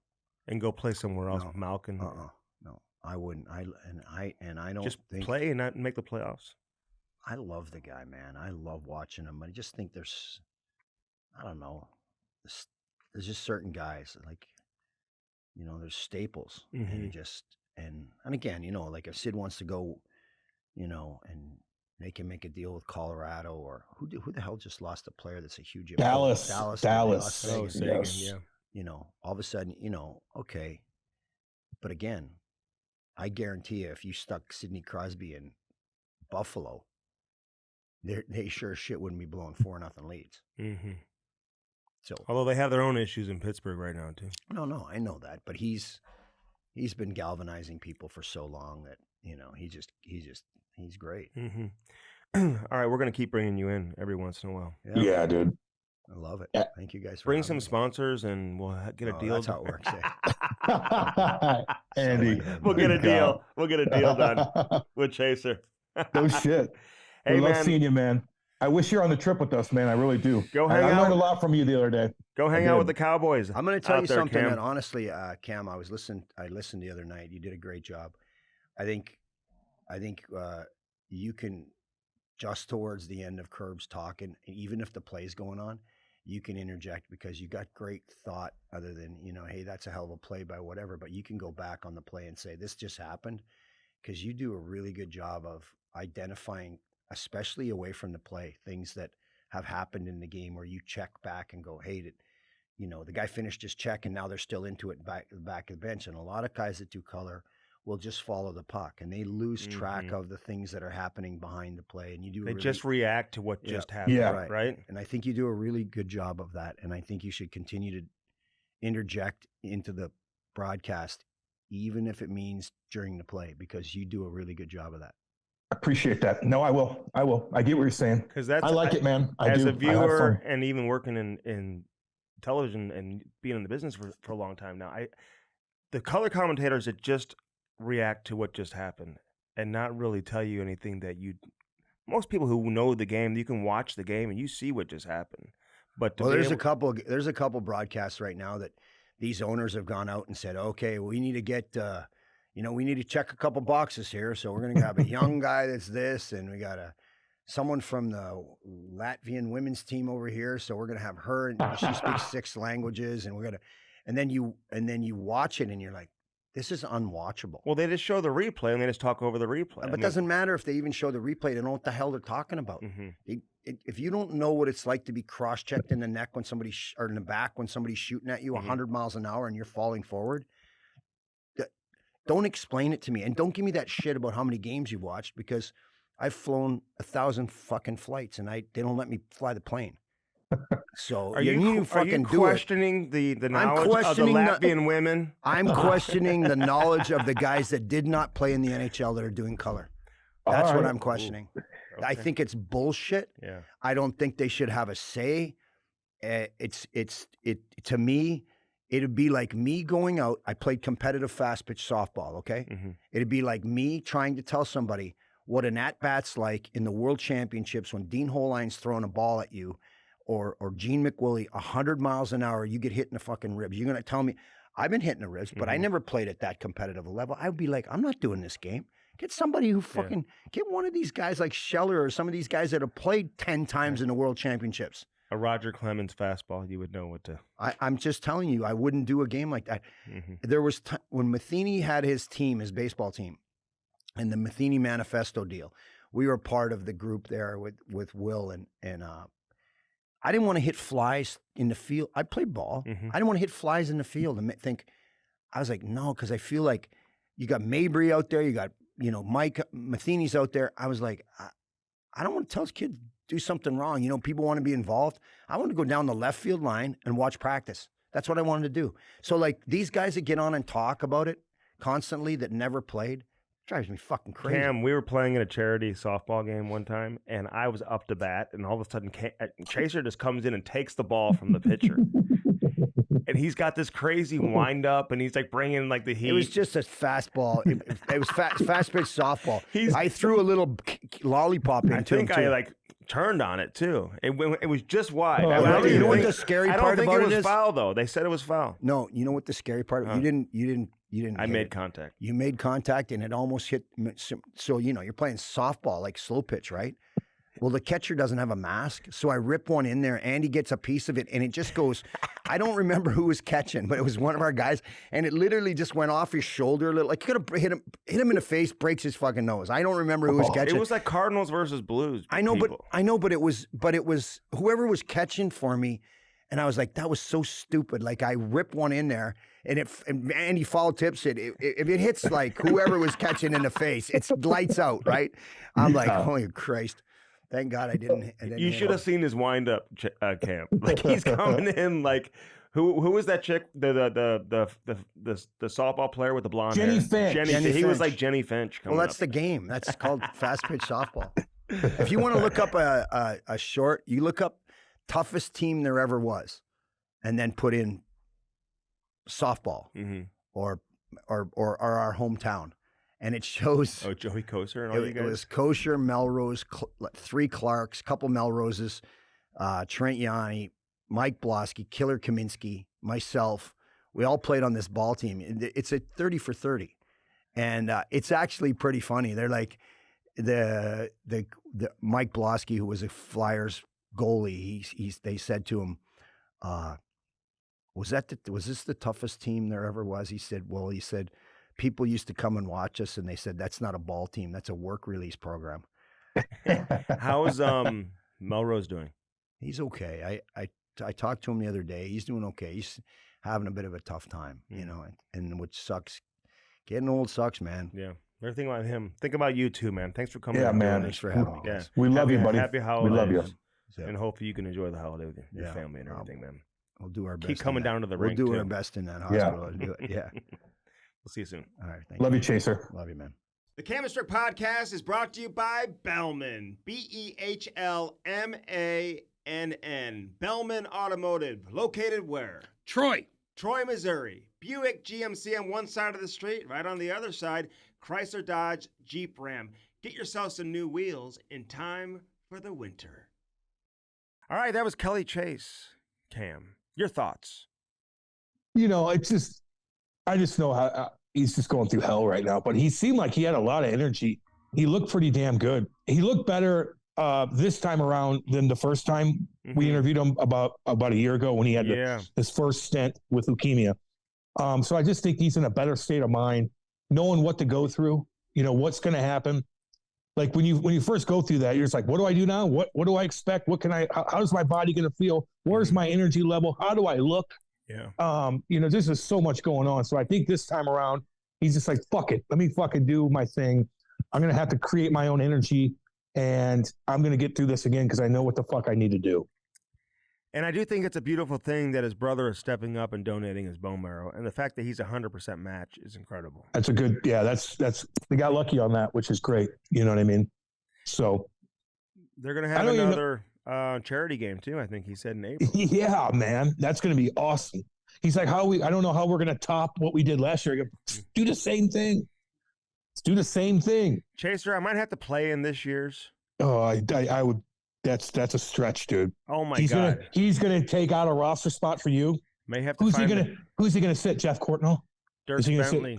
And go play somewhere else with Malkin? No, I wouldn't. I don't just think play and not make the playoffs. I love the guy, man. I love watching him. I just think there's, I don't know, there's just certain guys like, there's staples, and and again, like if Sid wants to go, and they can make a deal with Colorado, or who the hell just lost a player that's a huge Dallas. Oh, Sagan, yes. yeah. All of a sudden, okay. But again, I guarantee you, if you stuck Sidney Crosby in Buffalo, they sure as shit wouldn't be blowing 4-0 leads. Mm-hmm. So, although they have their own issues in Pittsburgh right now too. No, I know that, but he's been galvanizing people for so long that he's great. Mm-hmm. All right, we're gonna keep bringing you in every once in a while. Yeah, dude. I love it. Yeah. Thank you guys for bring some me. Sponsors, and we'll get a deal. That's how it works. Andy, we'll get a deal. We'll get a deal done with Chaser. No shit. Hey, we love man. seeing you, man. I wish you're on the trip with us, man. I really do. Go hang I out. learned a lot from you the other day. Go hang out with the Cowboys. I'm going to tell you there, something Cam. that honestly, Cam, I listened the other night. You did a great job. I think you can, just towards the end of Curb's talking, even if the play's going on, you can interject because you got great thought other than, hey, that's a hell of a play by whatever, but you can go back on the play and say, this just happened, because you do a really good job of identifying, especially away from the play, things that have happened in the game where you check back and go, hey, the guy finished his check and now they're still into it back of the bench. And a lot of guys that do color will just follow the puck and they lose track of the things that are happening behind the play. And they just react to what just happened. Yeah. Right. And I think you do a really good job of that. And I think you should continue to interject into the broadcast, even if it means during the play, because you do a really good job of that. I appreciate that. No, I will. I get what you're saying. Because I like it, man. As a viewer and even working in television and being in the business for a long time now, the color commentators that just react to what just happened and not really tell you anything that most people who know the game, you can watch the game and you see what just happened. But there's a couple broadcasts right now that these owners have gone out and said, okay, we need to get we need to check a couple boxes here. So we're going to have a young guy that's this, and we got someone from the Latvian women's team over here. So we're going to have her, and she speaks 6 languages, and and then you watch it, and you're like, this is unwatchable. Well, they just show the replay, and they just talk over the replay. But it doesn't matter if they even show the replay. They don't know what the hell they're talking about. Mm-hmm. If you don't know what it's like to be cross-checked in the neck when or in the back when somebody's shooting at you 100 miles an hour and you're falling forward, don't explain it to me. And don't give me that shit about how many games you've watched, because I've flown 1,000 fucking flights and they don't let me fly the plane. So are you questioning the knowledge of the Latvian women? I'm questioning the knowledge of the guys that did not play in the NHL that are doing color. That's what I'm questioning. Okay. I think it's bullshit. Yeah. I don't think they should have a say. To me, it'd be like me going out. I played competitive fast pitch softball, okay? Mm-hmm. It'd be like me trying to tell somebody what an at-bat's like in the World Championships when Dean Holine's throwing a ball at you, or Gene McWillie, 100 miles an hour, you get hit in the fucking ribs. You're going to tell me, I've been hitting the ribs, but I never played at that competitive level. I would be like, I'm not doing this game. Get somebody who get one of these guys like Scheller or some of these guys that have played 10 times in the World Championships. A Roger Clemens fastball, you would know what to. I'm just telling you, I wouldn't do a game like that. Mm-hmm. There was when Matheny had his baseball team, and the Matheny Manifesto deal. We were part of the group there with Will and I didn't want to hit flies in the field. I played ball. Mm-hmm. I didn't want to hit flies in the field and think. I was like, no, because I feel like you got Mabry out there, you got Mike Matheny's out there. I was like, I don't want to tell this kid do something wrong. People want to be involved. I want to go down the left field line and watch practice. That's what I wanted to do. So like these guys that get on and talk about it constantly that never played drives me fucking crazy. Cam, we were playing in a charity softball game one time, and I was up to bat, and all of a sudden Chaser just comes in and takes the ball from the pitcher. And he's got this crazy wind up, and he's like bringing like the heat. It was just a fastball. It was fast pitch softball. I threw a little lollipop into I think him too. I like turned on it too. It was just wide. You know what the scary part about it is? I don't think it was foul though. They said it was foul. No, you know what the scary part? You didn't. I made contact. You made contact, and it almost hit. So you're playing softball like slow pitch, right? Well, the catcher doesn't have a mask, so I rip one in there. Andy gets a piece of it, and it just goes. I don't remember who was catching, but it was one of our guys, and it literally just went off his shoulder a little. Like you could have hit him in the face, breaks his fucking nose. I don't remember who was catching. It was like Cardinals versus Blues. I know, but it was whoever was catching for me, and I was like, that was so stupid. Like I ripped one in there. And Andy foul tips it. If it hits like whoever was catching in the face, it's lights out, right? I'm like, holy Christ! Thank God I didn't. You should have seen his wind up, Cam. Like he's coming in like who was that chick? The softball player with the blonde Jenny hair. Finch. Jenny He was like Jenny Finch. Well, that's the game. That's called fast pitch softball. If you want to look up a short, you look up toughest team there ever was, and then put in softball or our hometown, and it shows Joey Kosar and all you guys. It was Kosar, Melrose, 3 Clarks, couple Melroses, Trent Yanni, Mike Blosky, Killer Kaminsky, myself. We all played on this ball team. It's a 30 for 30, and it's actually pretty funny. They're like the Mike Blosky, who was a Flyers goalie. They said to him, was this the toughest team there ever was? He said, people used to come and watch us, and they said, that's not a ball team. That's a work release program. How's Melrose doing? He's okay. I talked to him the other day. He's doing okay. He's having a bit of a tough time, and which sucks. Getting old sucks, man. Yeah. They're thinking about him. Think about you too, man. Thanks for coming. Yeah, man. Thanks for having me. Yeah. We love you, buddy. Happy holidays. We love you. And hopefully you can enjoy the holiday with your family and everything, man. We'll do our best. Keep coming down to the rink. We'll do our best in that hospital to do it. Yeah. We'll see you soon. All right. Love you, Chaser. Love you, man. The Chemistry Podcast is brought to you by Bellman. Behlmann. Bellman Automotive. Located where? Troy, Missouri. Buick GMC on one side of the street. Right on the other side, Chrysler Dodge Jeep Ram. Get yourself some new wheels in time for the winter. All right. That was Kelly Chase. Cam, your thoughts? I just know how he's just going through hell right now, but he seemed like he had a lot of energy. He looked pretty damn good. He looked better this time around than the first time we interviewed him about a year ago when he had his first stint with leukemia. So I just think he's in a better state of mind, knowing what to go through, what's going to happen. Like when you first go through that, you're just like, what do I do now? What do I expect? How's my body going to feel? Where's my energy level? How do I look? Yeah. There's just so much going on. So I think this time around, he's just like, fuck it. Let me fucking do my thing. I'm going to have to create my own energy, and I'm going to get through this again because I know what the fuck I need to do. And I do think it's a beautiful thing that his brother is stepping up and donating his bone marrow. And the fact that he's 100% match is incredible. That's they got lucky on that, which is great. You know what I mean? So they're going to have another charity game too. I think he said in April. Yeah, man. That's going to be awesome. He's like, I don't know how we're going to top what we did last year. Do the same thing. Let's do the same thing. Chaser, I might have to play in this year's. Oh, I would. That's a stretch, dude. Oh my God. He's gonna take out a roster spot for you. May have to. Who's he gonna sit? Jeff Courtnall? Dirk Bentley.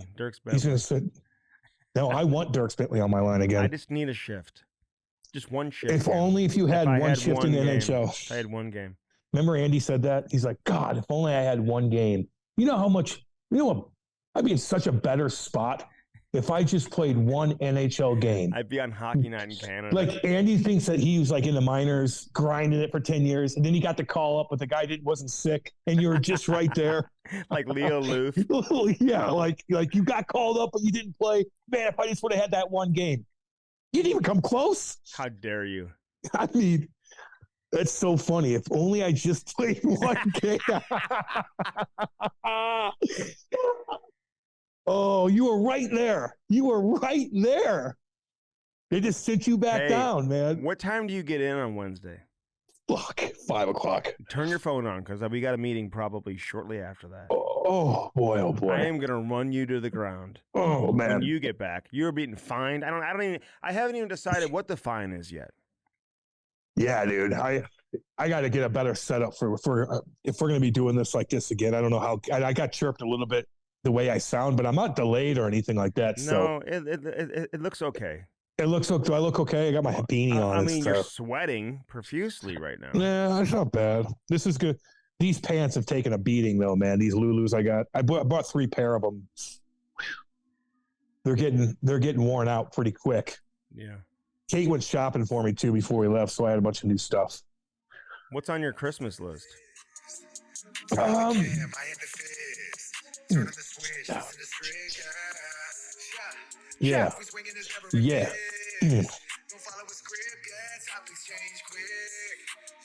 He's gonna sit. No, I want Dirk Bentley on my line again. I just need a shift. Just one shift. If you had one shift in the NHL. I had one game. Remember Andy said that? He's like, God, if only I had one game. You know what? I'd be in such a better spot if I just played one NHL game. I'd be on Hockey Night in Canada. Like Andy thinks that he was like in the minors, grinding it for 10 years, and then he got the call up, but the guy wasn't sick, and you were just right there. Like Leo Luth. Yeah, like you got called up, but you didn't play. Man, if I just would have had that one game. You didn't even come close. How dare you? I mean, That's so funny. If only I just played one game. Oh, you were right there. You were right there. They just sent you back down, man. What time do you get in on Wednesday? Fuck, 5 o'clock. Turn your phone on because we got a meeting probably shortly after that. Oh boy, oh boy. I am gonna run you to the ground. Oh man. When you get back, you're being fined. I haven't even decided what the fine is yet. Yeah, dude. I got to get a better setup for if we're going to be doing this like this again. I don't know how. I got chirped a little bit the way I sound, but I'm not delayed or anything like that. No, it looks okay. It looks okay. Do I look okay? I got my beanie on. I mean, you're sweating profusely right now. Yeah, it's not bad. This is good. These pants have taken a beating though, man. These Lulus I got. I bought 3 pair of them. They're getting worn out pretty quick. Yeah. Kate went shopping for me too before we left, so I had a bunch of new stuff. What's on your Christmas list? Yeah.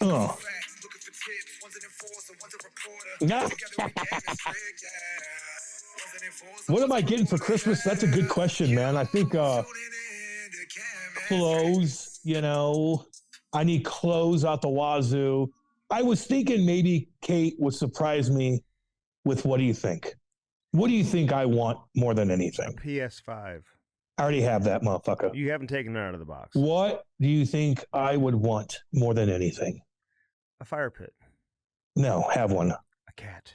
Oh. What am I getting for Christmas? That's a good question, man. I think clothes, I need clothes out the wazoo. I was thinking maybe Kate would surprise me with, what do you think? What do you think I want more than anything? A PS5. I already have that, motherfucker. You haven't taken it out of the box. What do you think I would want more than anything? A fire pit. No, have one. A cat.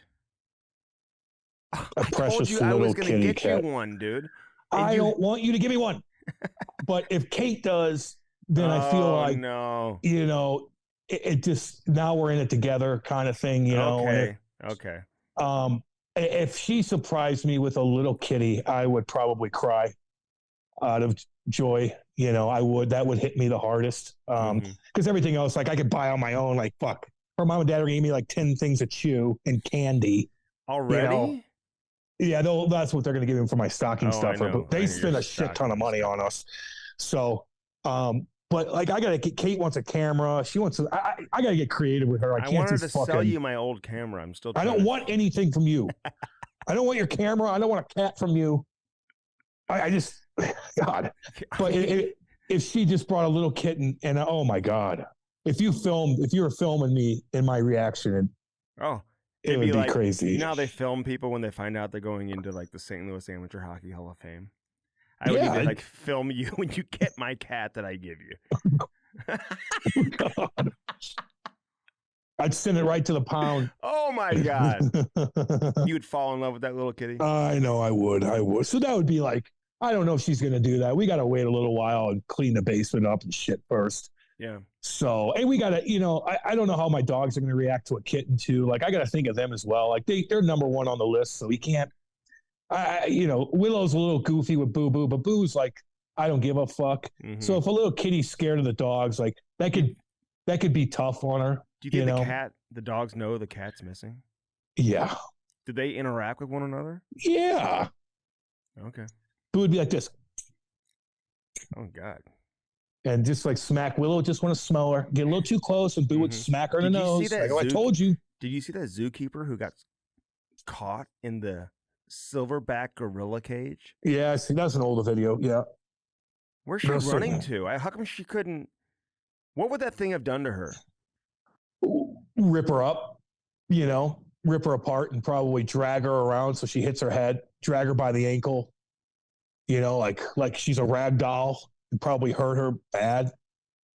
A precious little kitty cat. I was going to get you one, dude. I don't want you to give me one. But if Kate does, then I feel like, no. It just, now we're in it together kind of thing, Okay. If she surprised me with a little kitty, I would probably cry out of joy. I would. That would hit me the hardest. Because everything else, like I could buy on my own. Like fuck, her mom and dad are giving me like 10 things to chew and candy already. Yeah, that's what they're going to give him for my stocking stuffer. But they spend a shit ton of money on us. So, but like I gotta get. Kate wants a camera. She wants. I gotta get creative with her. I can't wanted just to sell you my old camera. I'm still. I don't want anything from you. I don't want your camera. I don't want a cat from you. I just, God. But if she just brought a little kitten, and oh my God, if you were filming me in my reaction, it would be crazy. You know how they film people when they find out they're going into like the St. Louis Amateur Hockey Hall of Fame? I would even like film you when you get my cat that I give you. God. I'd send it right to the pound. Oh my God. You would fall in love with that little kitty? I know I would. So that would be like, I don't know if she's going to do that. We got to wait a little while and clean the basement up and shit first. Yeah. So, and we got to, I don't know how my dogs are going to react to a kitten too. Like I got to think of them as well. Like they're number one on the list. So we can't, Willow's a little goofy with Boo Boo, but Boo's like, I don't give a fuck. Mm-hmm. So if a little kitty's scared of the dogs, like that could be tough on her. Do you think the dogs know the cat's missing? Yeah. Do they interact with one another? Yeah. Okay. Boo would be like this. Oh God. And just like smack Willow, just want to smell her, get a little too close, and Boo would smack her in the nose. Like, I told you. Did you see that zookeeper who got caught in the silverback gorilla cage? Yeah, I see. That's an older video. Yeah. Where's she running to? How come she couldn't? What would that thing have done to her? Rip her up, rip her apart and probably drag her around so she hits her head, drag her by the ankle, like she's a rag doll, and probably hurt her bad.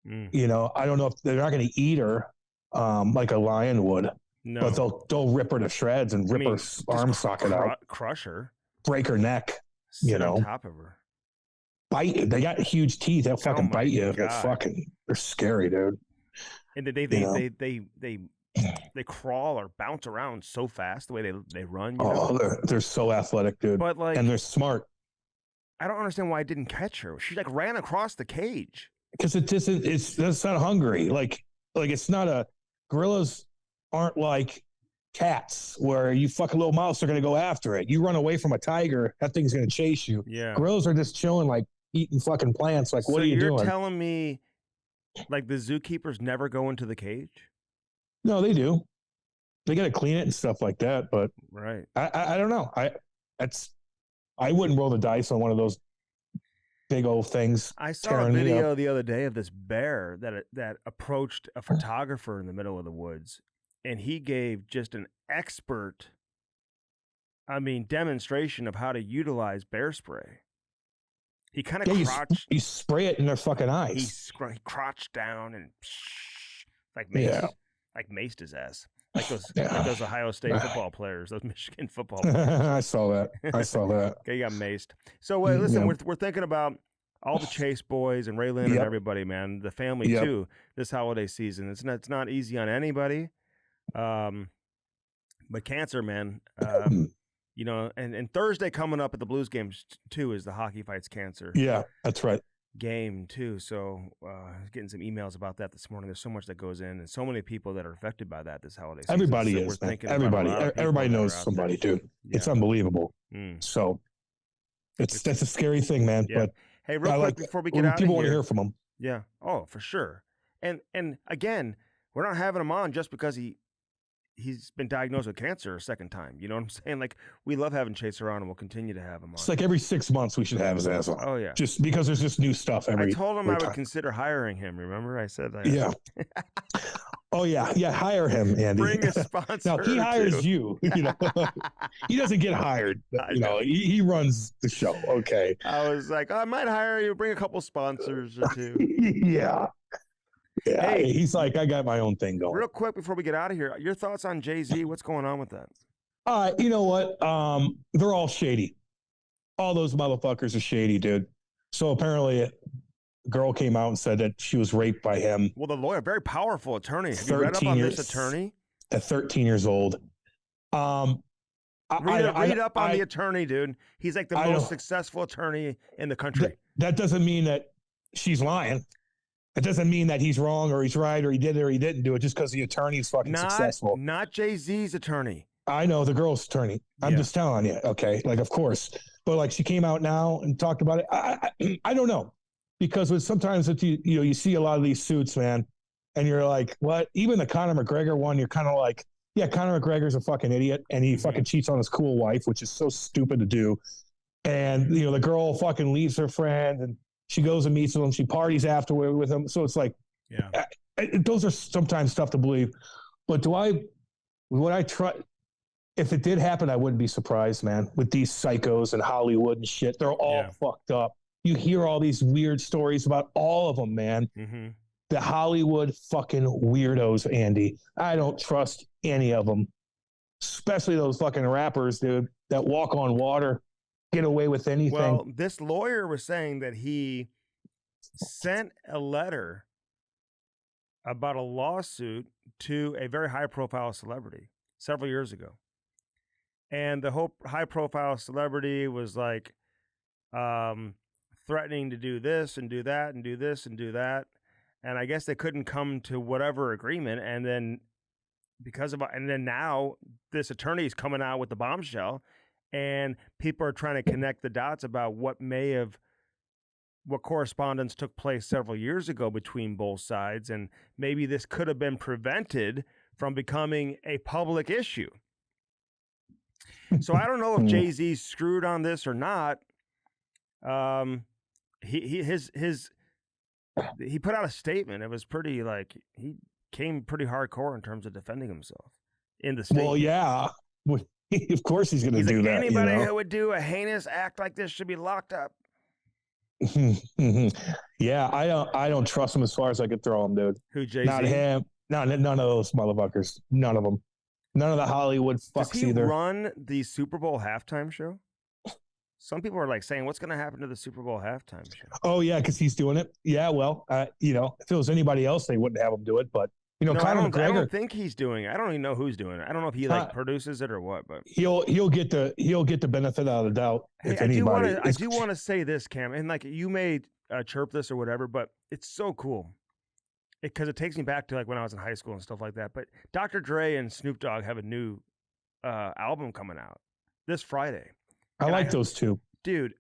I don't know if they're not going to eat her like a lion would. No. But they'll rip her to shreds and rip her arm socket out, crush her, break her neck. Sit on top of her, bite. They got huge teeth. They'll fucking bite you. They're scary, dude. And they crawl or bounce around so fast the way they run. They're so athletic, dude. But and they're smart. I don't understand why I didn't catch her. She like ran across the cage. Because it's not hungry. Like it's not gorillas aren't like cats where you fuck a little mouse, they're going to go after it. You run away from a tiger, that thing's going to chase you. Yeah. Gorillas are just chilling, like eating fucking plants. Like, what are you doing? You're telling me Like the zookeepers never go into the cage? No, they do. They got to clean it and stuff like that. But right, I don't know. I wouldn't roll the dice on one of those big old things. I saw a video the other day of this bear that approached a photographer in the middle of the woods, and he gave just an expert, demonstration of how to utilize bear spray. He kind of crouched. You spray it in their fucking eyes. He crouched down and maced his ass. Like those Ohio State football players, those Michigan football players. I saw that. Okay, you got maced. So listen, we're thinking about all the Chase boys and Raylan and everybody, man. The family too. This holiday season, it's not easy on anybody. But cancer, man. And Thursday coming up at the Blues games too is the Hockey Fights Cancer. Yeah, that's right. Game too. So getting some emails about that this morning. There's so much that goes in, and so many people that are affected by that this holiday season. Everybody so is. Everybody knows somebody, dude. Yeah. It's unbelievable. So that's a scary thing, man. Yeah. But hey, real quick before we get out of here, people want to hear from him. Yeah. Oh, for sure. And again, we're not having him on just because he's been diagnosed with cancer a second time. You know what I'm saying? Like, we love having Chaser on, and we'll continue to have him on. It's like every 6 months we should have his ass on. Oh, yeah. Just because there's just new stuff every I told him I would time. consider hiring him. Remember? I said that. Yeah. Oh, yeah. Yeah, hire him, Andy. Bring a sponsor. No, he hires you. He doesn't get hired. He runs the show. Okay. I was like, I might hire you. Bring a couple sponsors or two. Yeah. Yeah, hey, he's like, I got my own thing going. Real quick before we get out of here, your thoughts on Jay-Z? What's going on with that? You know what? They're all shady. All those motherfuckers are shady, dude. So apparently a girl came out and said that she was raped by him. Well, the lawyer, very powerful attorney. Have you read up on this attorney? At 13 years old. Read up on the attorney, dude. He's like the most successful attorney in the country. That doesn't mean that she's lying. It doesn't mean that he's wrong or he's right or he did it or he didn't do it just because the attorney's fucking successful. Not Jay-Z's attorney. I know, the girl's attorney. I'm just telling you, okay? Like, of course. But, like, she came out now and talked about it. I don't know. Because sometimes if you see a lot of these suits, man, and you're like, what? Even the Conor McGregor one, you're kind of like, yeah, Conor McGregor's a fucking idiot, and he fucking cheats on his cool wife, which is so stupid to do. And, the girl fucking leaves her friend, and she goes and meets with him. She parties afterward with him. So it's like, those are sometimes tough to believe. But would I try? If it did happen, I wouldn't be surprised, man. With these psychos and Hollywood and shit, they're all fucked up. You hear all these weird stories about all of them, man. Mm-hmm. The Hollywood fucking weirdos, Andy. I don't trust any of them, especially those fucking rappers, dude, that walk on water. Get away with anything. Well, this lawyer was saying that he sent a letter about a lawsuit to a very high-profile celebrity several years ago. And the whole high-profile celebrity was like threatening to do this and do that and do this and do that. And I guess they couldn't come to whatever agreement. And then now this attorney is coming out with the bombshell. And people are trying to connect the dots about what correspondence took place several years ago between both sides. And maybe this could have been prevented from becoming a public issue. So I don't know if Jay-Z screwed on this or not. He put out a statement. It was pretty he came pretty hardcore in terms of defending himself in the statement. Well, yeah. Of course he's going to do that. Anybody who would do a heinous act like this should be locked up. Yeah, I don't trust him as far as I could throw him, dude. Who, Jay-Z? Not him. None of those motherfuckers. None of them. None of the Hollywood fucks either. Does he run the Super Bowl halftime show? Some people are saying, what's going to happen to the Super Bowl halftime show? Oh, yeah, because he's doing it. Yeah, well, if it was anybody else, they wouldn't have him do it, but Conor McGregor. I don't think he's doing it. I don't even know who's doing it. I don't know if he produces it or what, but he'll get the benefit out of the doubt. Hey, if anybody, I do want to say this, Cam, and you may chirp this or whatever, but it's so cool because it takes me back to when I was in high school and stuff like that. But Dr. Dre and Snoop Dogg have a new album coming out this Friday. I like those two, dude.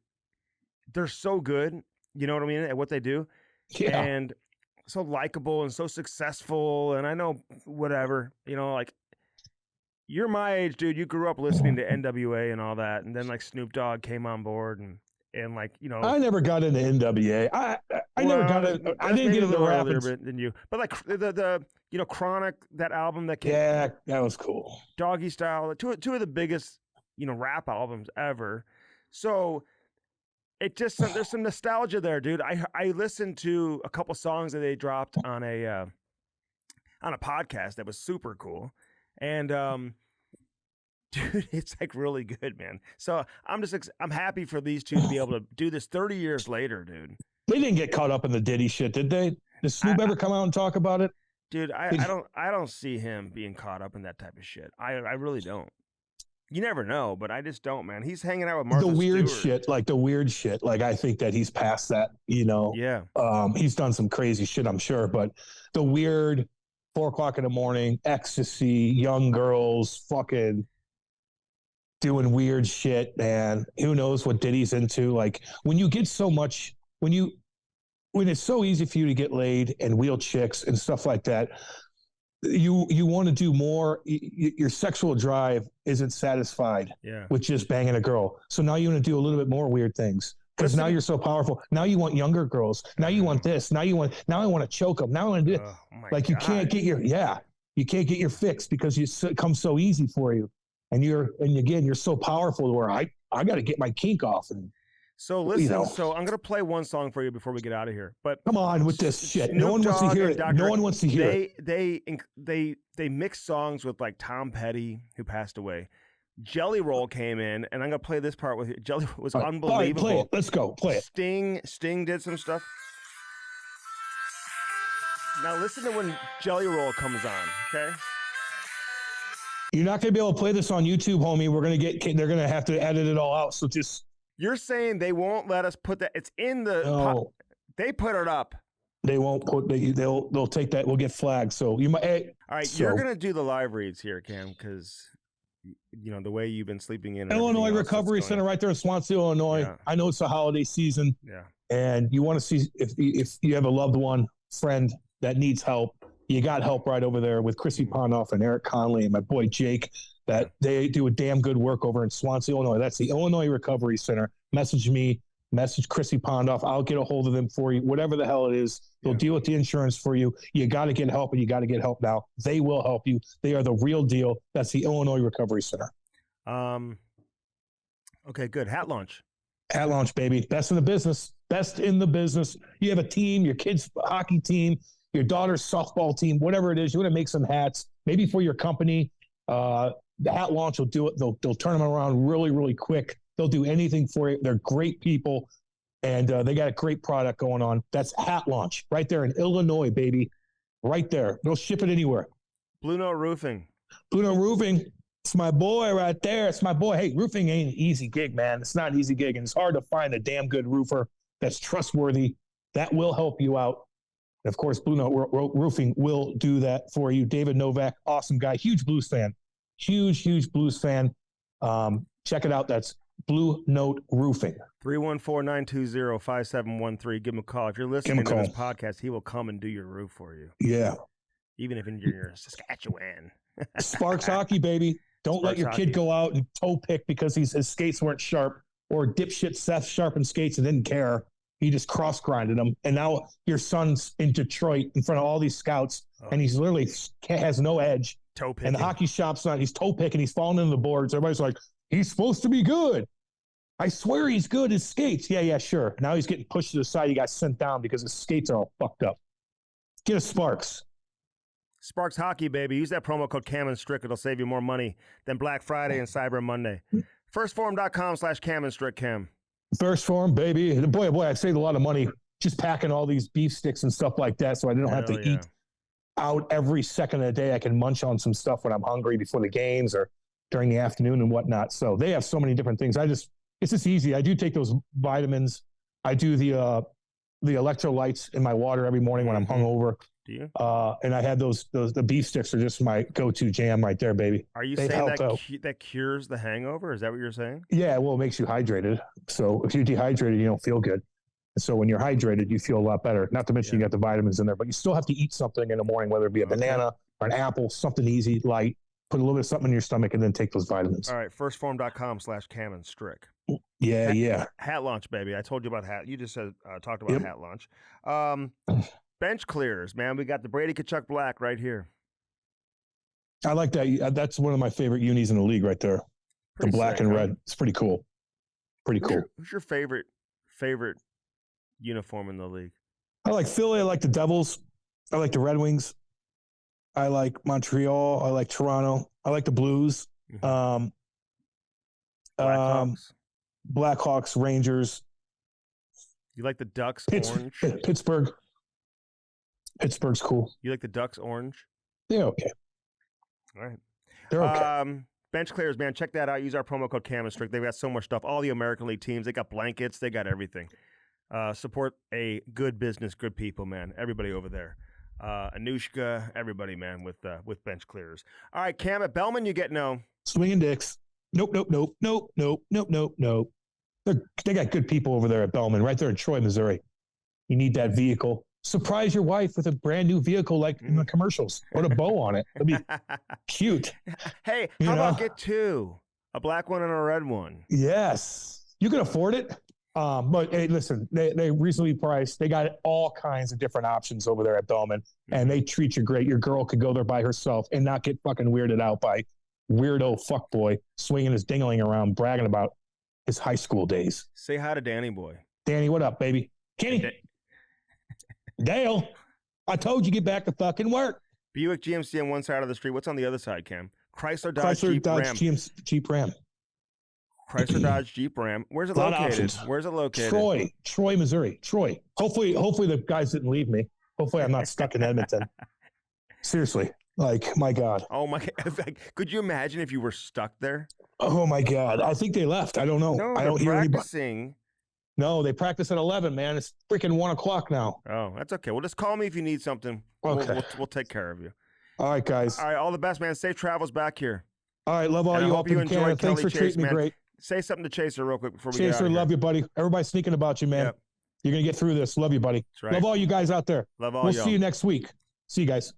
They're so good. You know what I mean? At what they do, yeah. And so likable and so successful, and I know whatever, like you're my age, dude. You grew up listening to NWA and all that, and then like Snoop Dogg came on board, and like I never got into NWA. I never got it. I didn't get into rap than you, but like the Chronic, that album that came, yeah, that was cool. Doggy Style, two of the biggest rap albums ever. So it just there's some nostalgia there, dude. I listened to a couple songs that they dropped on a podcast that was super cool, and dude, it's like really good, man. So I'm happy for these two to be able to do this 30 years later, dude. They didn't get caught up in the Diddy shit, did they? Did Snoop ever come out and talk about it? Dude, I don't see him being caught up in that type of shit. I really don't. You never know, but I just don't, man. He's hanging out with Martha the weird Stewart. shit. Like I think that he's past that, Yeah. He's done some crazy shit, I'm sure, but the weird 4:00 in the morning, ecstasy, young girls, fucking doing weird shit, man. Who knows what Diddy's into? Like when you get so much, when it's so easy for you to get laid and wheel chicks and stuff like that, you want to do more. Your sexual drive isn't satisfied with just banging a girl. So now you want to do a little bit more weird things because now you're so powerful. Now you want younger girls. Now you want this. Now I want to choke them. Now I want to do it. Like you can't get your fix because it comes so easy for you. And you're so powerful where I got to get my kink off. And so listen, so I'm gonna play one song for you before we get out of here. But come on with this shit. Snoop no one wants to hear it. No one wants to hear it. They mix songs with like Tom Petty, who passed away. Jelly Roll came in, and I'm gonna play this part with you. Jelly was unbelievable. All right, play it. Let's go. Play it. Sting did some stuff. Now listen to when Jelly Roll comes on, okay? You're not going to be able to play this on YouTube, homie. They're going to have to edit it all out. So just. You're saying they won't let us put that? It's in the. No. They put it up. They won't put. They'll take that. We'll get flagged. So you might. Hey, all right, you're going to do the live reads here, Cam, because the way you've been sleeping in. Illinois Recovery Center, right there in Swansea, Illinois. Yeah. I know it's the holiday season. Yeah. And you want to see if you have a loved one, friend that needs help. You got help right over there with Chrissy Ponoff and Eric Conley and my boy Jake. That they do a damn good work over in Swansea, Illinois. That's the Illinois Recovery Center. Message me, message Chrissy Ponoff. I'll get a hold of them for you. Whatever the hell it is, they'll deal with the insurance for you. You got to get help, and you got to get help now. They will help you. They are the real deal. That's the Illinois Recovery Center. Okay, good. Hat launch. Hat launch, baby. Best in the business. Best in the business. You have a team, your kid's hockey team, your daughter's softball team, whatever it is, you want to make some hats, maybe for your company. The hat launch will do it. They'll turn them around really, really quick. They'll do anything for you. They're great people, and they got a great product going on. That's Hat Launch right there in Illinois, baby. Right there. They'll ship it anywhere. Blue Note Roofing. Blue Note Roofing. It's my boy right there. It's my boy. Hey, roofing ain't an easy gig, man. It's not an easy gig, and it's hard to find a damn good roofer that's trustworthy. That will help you out. And of course, Blue Note Roofing will do that for you. David Novak, awesome guy, huge Blues fan. Huge Blues fan. Check it out. That's Blue Note Roofing. 314-920-5713. Give him a call. If you're listening to this podcast, he will come and do your roof for you. Yeah. Even if you're in Saskatchewan. Sparks hockey, baby. Don't let your kid go out and toe pick because his skates weren't sharp, or dipshit Seth sharpened skates and didn't care. He just cross-grinded them. And now your son's in Detroit in front of all these scouts, and he's literally has no edge. Toe picking. And the hockey shop's not. He's toe picking. He's falling into the boards. Everybody's like, he's supposed to be good. I swear he's good. His skates. Yeah, sure. Now he's getting pushed to the side. He got sent down because his skates are all fucked up. Get a Sparks. Sparks Hockey, baby. Use that promo code Cam and Strick. It'll save you more money than Black Friday and Cyber Monday. Firstform.com/Cam and Strick Cam. First Form, baby. Boy, I saved a lot of money just packing all these beef sticks and stuff like that, so I don't have to eat out every second of the day. I can munch on some stuff when I'm hungry before the games or during the afternoon and whatnot. So they have so many different things. It's just easy. I do take those vitamins. I do the electrolytes in my water every morning when I'm hungover. Do you? And I had the beef sticks are just my go-to jam right there, baby. Are you saying that cures the hangover? Is that what you're saying? Yeah, well, it makes you hydrated. So if you're dehydrated, you don't feel good. And so when you're hydrated, you feel a lot better. Not to mention you got the vitamins in there, but you still have to eat something in the morning, whether it be a banana or an apple, something easy, light. Put a little bit of something in your stomach and then take those vitamins. All right, firstform.com/Cam and Strick. Yeah. Hat launch, baby. I told you about hat. You just said talked about hat launch. Bench clears, man. We got the Brady Kachuk Black right here. I like that. That's one of my favorite unis in the league right there. Pretty the black sick, and huh? red. It's pretty cool. Pretty cool. Who's your favorite uniform in the league? I like Philly. I like the Devils. I like the Red Wings. I like Montreal. I like Toronto. I like the Blues. Blackhawks, Rangers. You like the Ducks orange? Pittsburgh. Pittsburgh's cool. You like the Ducks orange? Yeah, okay. All right. They're okay. Bench clears, man. Check that out. Use our promo code Cam and Strick. They've got so much stuff. All the American League teams. They got blankets. They got everything. Support a good business, good people, man. Everybody over there. Anushka, everybody, man, with bench clears. All right, Cam, at Bellman, you get no. Swinging dicks. Nope. They got good people over there at Bellman, right there in Troy, Missouri. You need that vehicle. Surprise your wife with a brand new vehicle like in the commercials. Put a bow on it. It'll be cute. Hey, how about get two? A black one and a red one. Yes. You can afford it. But hey, listen, they reasonably priced. They got all kinds of different options over there at Bellman, and they treat you great. Your girl could go there by herself and not get fucking weirded out by weirdo fuckboy swinging his dingling around, bragging about his high school days. Say hi to Danny boy. Danny, what up, baby? Kenny. Dale, I told you get back to fucking work. Buick GMC on one side of the street. What's on the other side, Cam? Chrysler, Dodge, Jeep, Ram. Jeep Ram. Chrysler, Dodge, Jeep, Ram. Where's it located? Where's it located? Troy, Missouri. Troy. Hopefully the guys didn't leave me. Hopefully I'm not stuck in Edmonton. Seriously. Like, my God. Oh, my God. Could you imagine if you were stuck there? Oh, my God. I think they left. I don't know. No, I don't hear practicing. Anybody. No, they practice at 11, man. It's freaking 1 o'clock now. Oh, that's okay. Well, just call me if you need something. Okay. We'll take care of you. All right, guys. All right, all the best, man. Safe travels back here. All right, love all you up in Canada. Thanks for treating me great. Say something to Chaser real quick before we get out of Chaser, here. love you, buddy. Everybody's sneaking about you, man. Yep. You're going to get through this. Love you, buddy. That's right. Love all you guys out there. Love all We'll y'all. see you next week. See you guys.